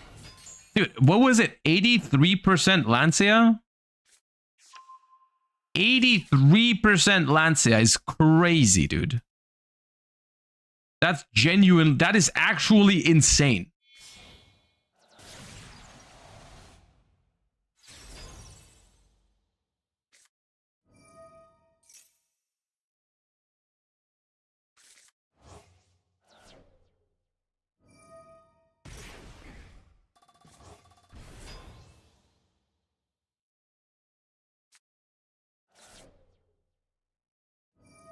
Dude, what was it? 83% Lancia? 83% Lancia is crazy, dude. That's genuine. That is actually insane.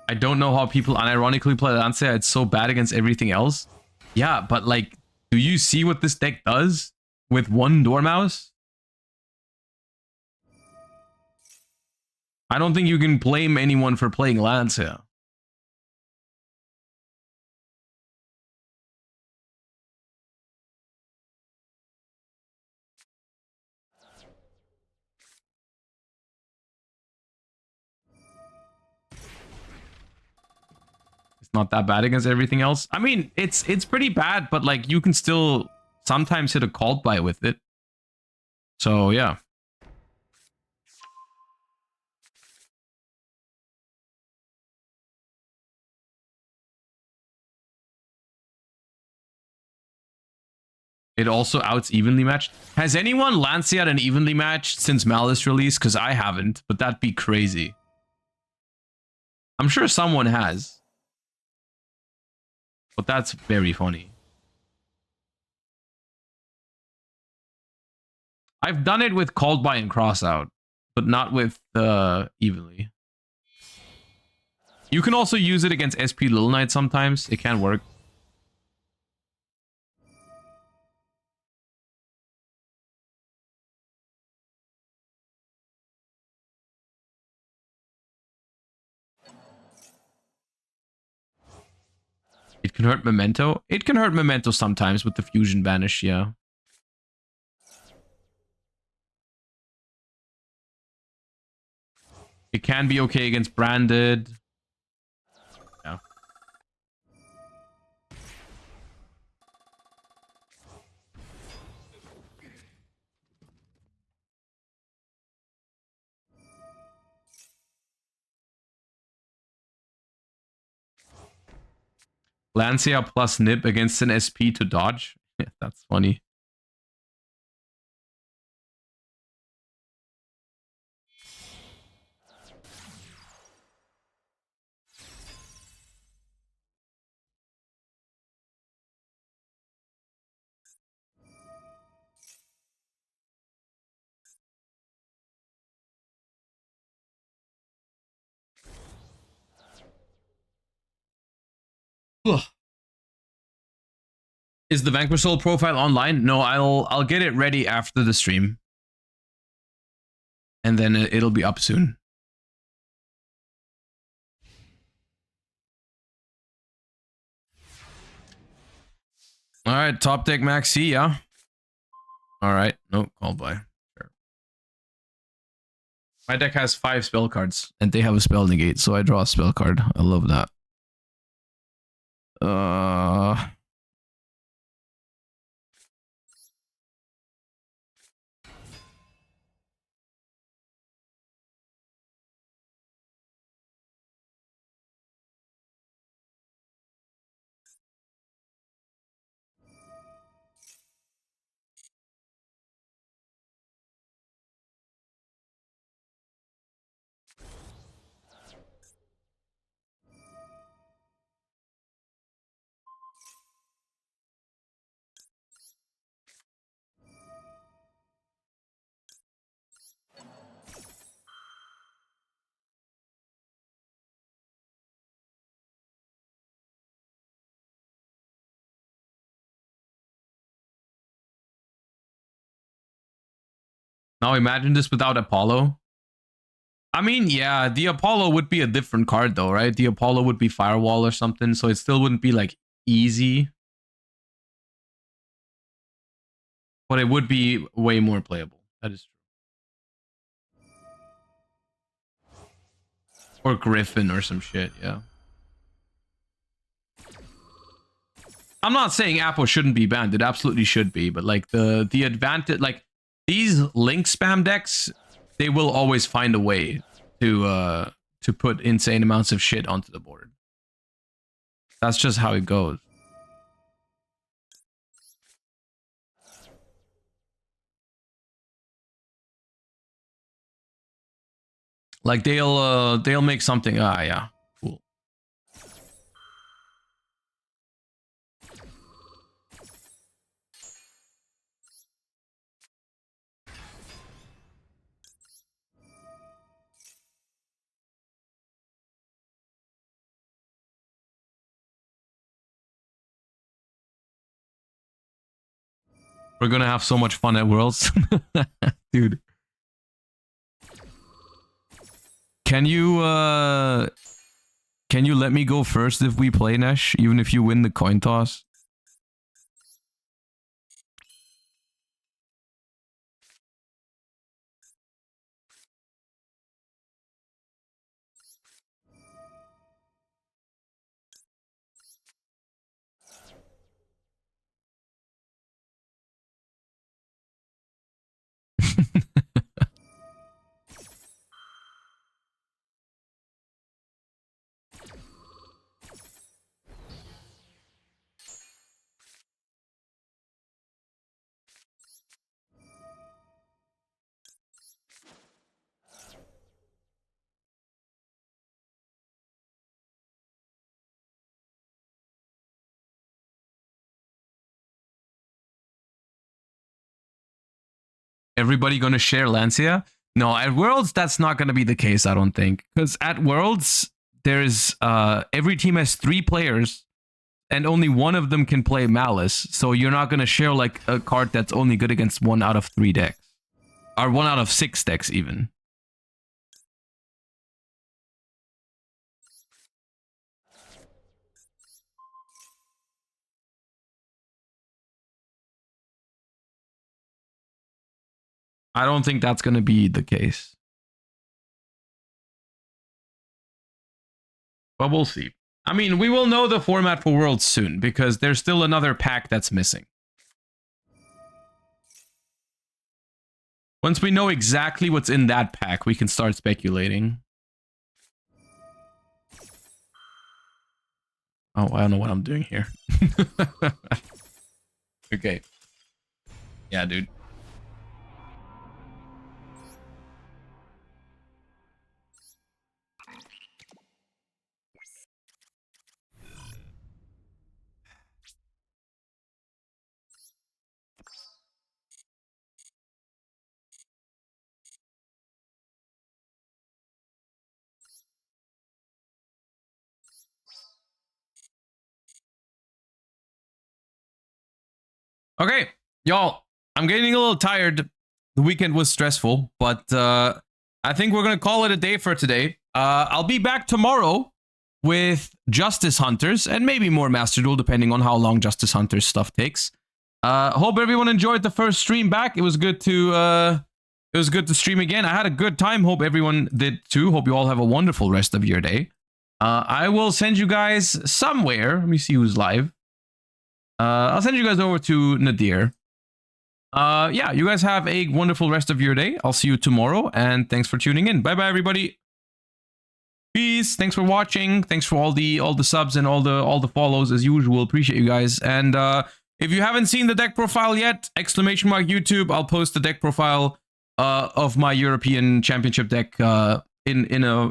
I don't know how people unironically play Lancia. It's so bad against everything else. Yeah, but like, do you see what this deck does with one Dormouse? I don't think you can blame anyone for playing Lancia. Not that bad against everything else. I mean, it's pretty bad, but like you can still sometimes hit a cult buy with it. So yeah. It also outs evenly matched. Has anyone Lancia an evenly matched since Malice release? Because I haven't, but that'd be crazy. I'm sure someone has. But that's very funny. I've done it with called by and cross out, but not with evenly. You can also use it against SP Little Knight sometimes. It can work. It can hurt Memento. It can hurt Memento sometimes with the Fusion Banish, yeah. It can be okay against Branded. Yeah. Lancia plus Nib against an SP to dodge. Yeah, that's funny. Ugh. Is the Vanquish Soul profile online? No, I'll get it ready after the stream. And then it'll be up soon. All right, top deck Maxi, yeah. All right, no, call by. Sure. My deck has 5 spell cards, and they have a spell negate, so I draw a spell card. I love that. Now imagine this without Apollo. I mean, yeah, the Apollo would be a different card though, right? The Apollo would be Firewall or something, so it still wouldn't be like easy. But it would be way more playable. That is true. Or Griffin or some shit, yeah. I'm not saying Apple shouldn't be banned. It absolutely should be, but like the advantage, like these link spam decks, they will always find a way to put insane amounts of shit onto the board. That's just how it goes. Like they'll make something. Ah, yeah, cool. We're gonna have so much fun at Worlds, dude. Can you let me go first if we play Nesh, even if you win the coin toss? Everybody gonna share Lancia? No, at Worlds that's not gonna be the case, I don't think. Because at Worlds, there's every team has 3 players and only one of them can play Malice. So you're not gonna share like a card that's only good against 1 out of 3 decks. Or 1 out of 6 decks even. I don't think that's gonna be the case. But we'll see. I mean, we will know the format for Worlds soon, because there's still another pack that's missing. Once we know exactly what's in that pack, we can start speculating. Oh, I don't know what I'm doing here. Okay. Yeah, dude. Okay, y'all, I'm getting a little tired. The weekend was stressful, but I think we're going to call it a day for today. I'll be back tomorrow with Justice Hunters and maybe more Master Duel, depending on how long Justice Hunters stuff takes. Hope everyone enjoyed the first stream back. It was good to stream again. I had a good time. Hope everyone did too. Hope you all have a wonderful rest of your day. I will send you guys somewhere. Let me see who's live. I'll send you guys over to Nadir. Yeah, you guys have a wonderful rest of your day. I'll see you tomorrow, and thanks for tuning in. Bye bye, everybody. Peace. Thanks for watching. Thanks for all the subs and all the follows as usual. Appreciate you guys. And if you haven't seen the deck profile yet, !YouTube. I'll post the deck profile of my European Championship deck in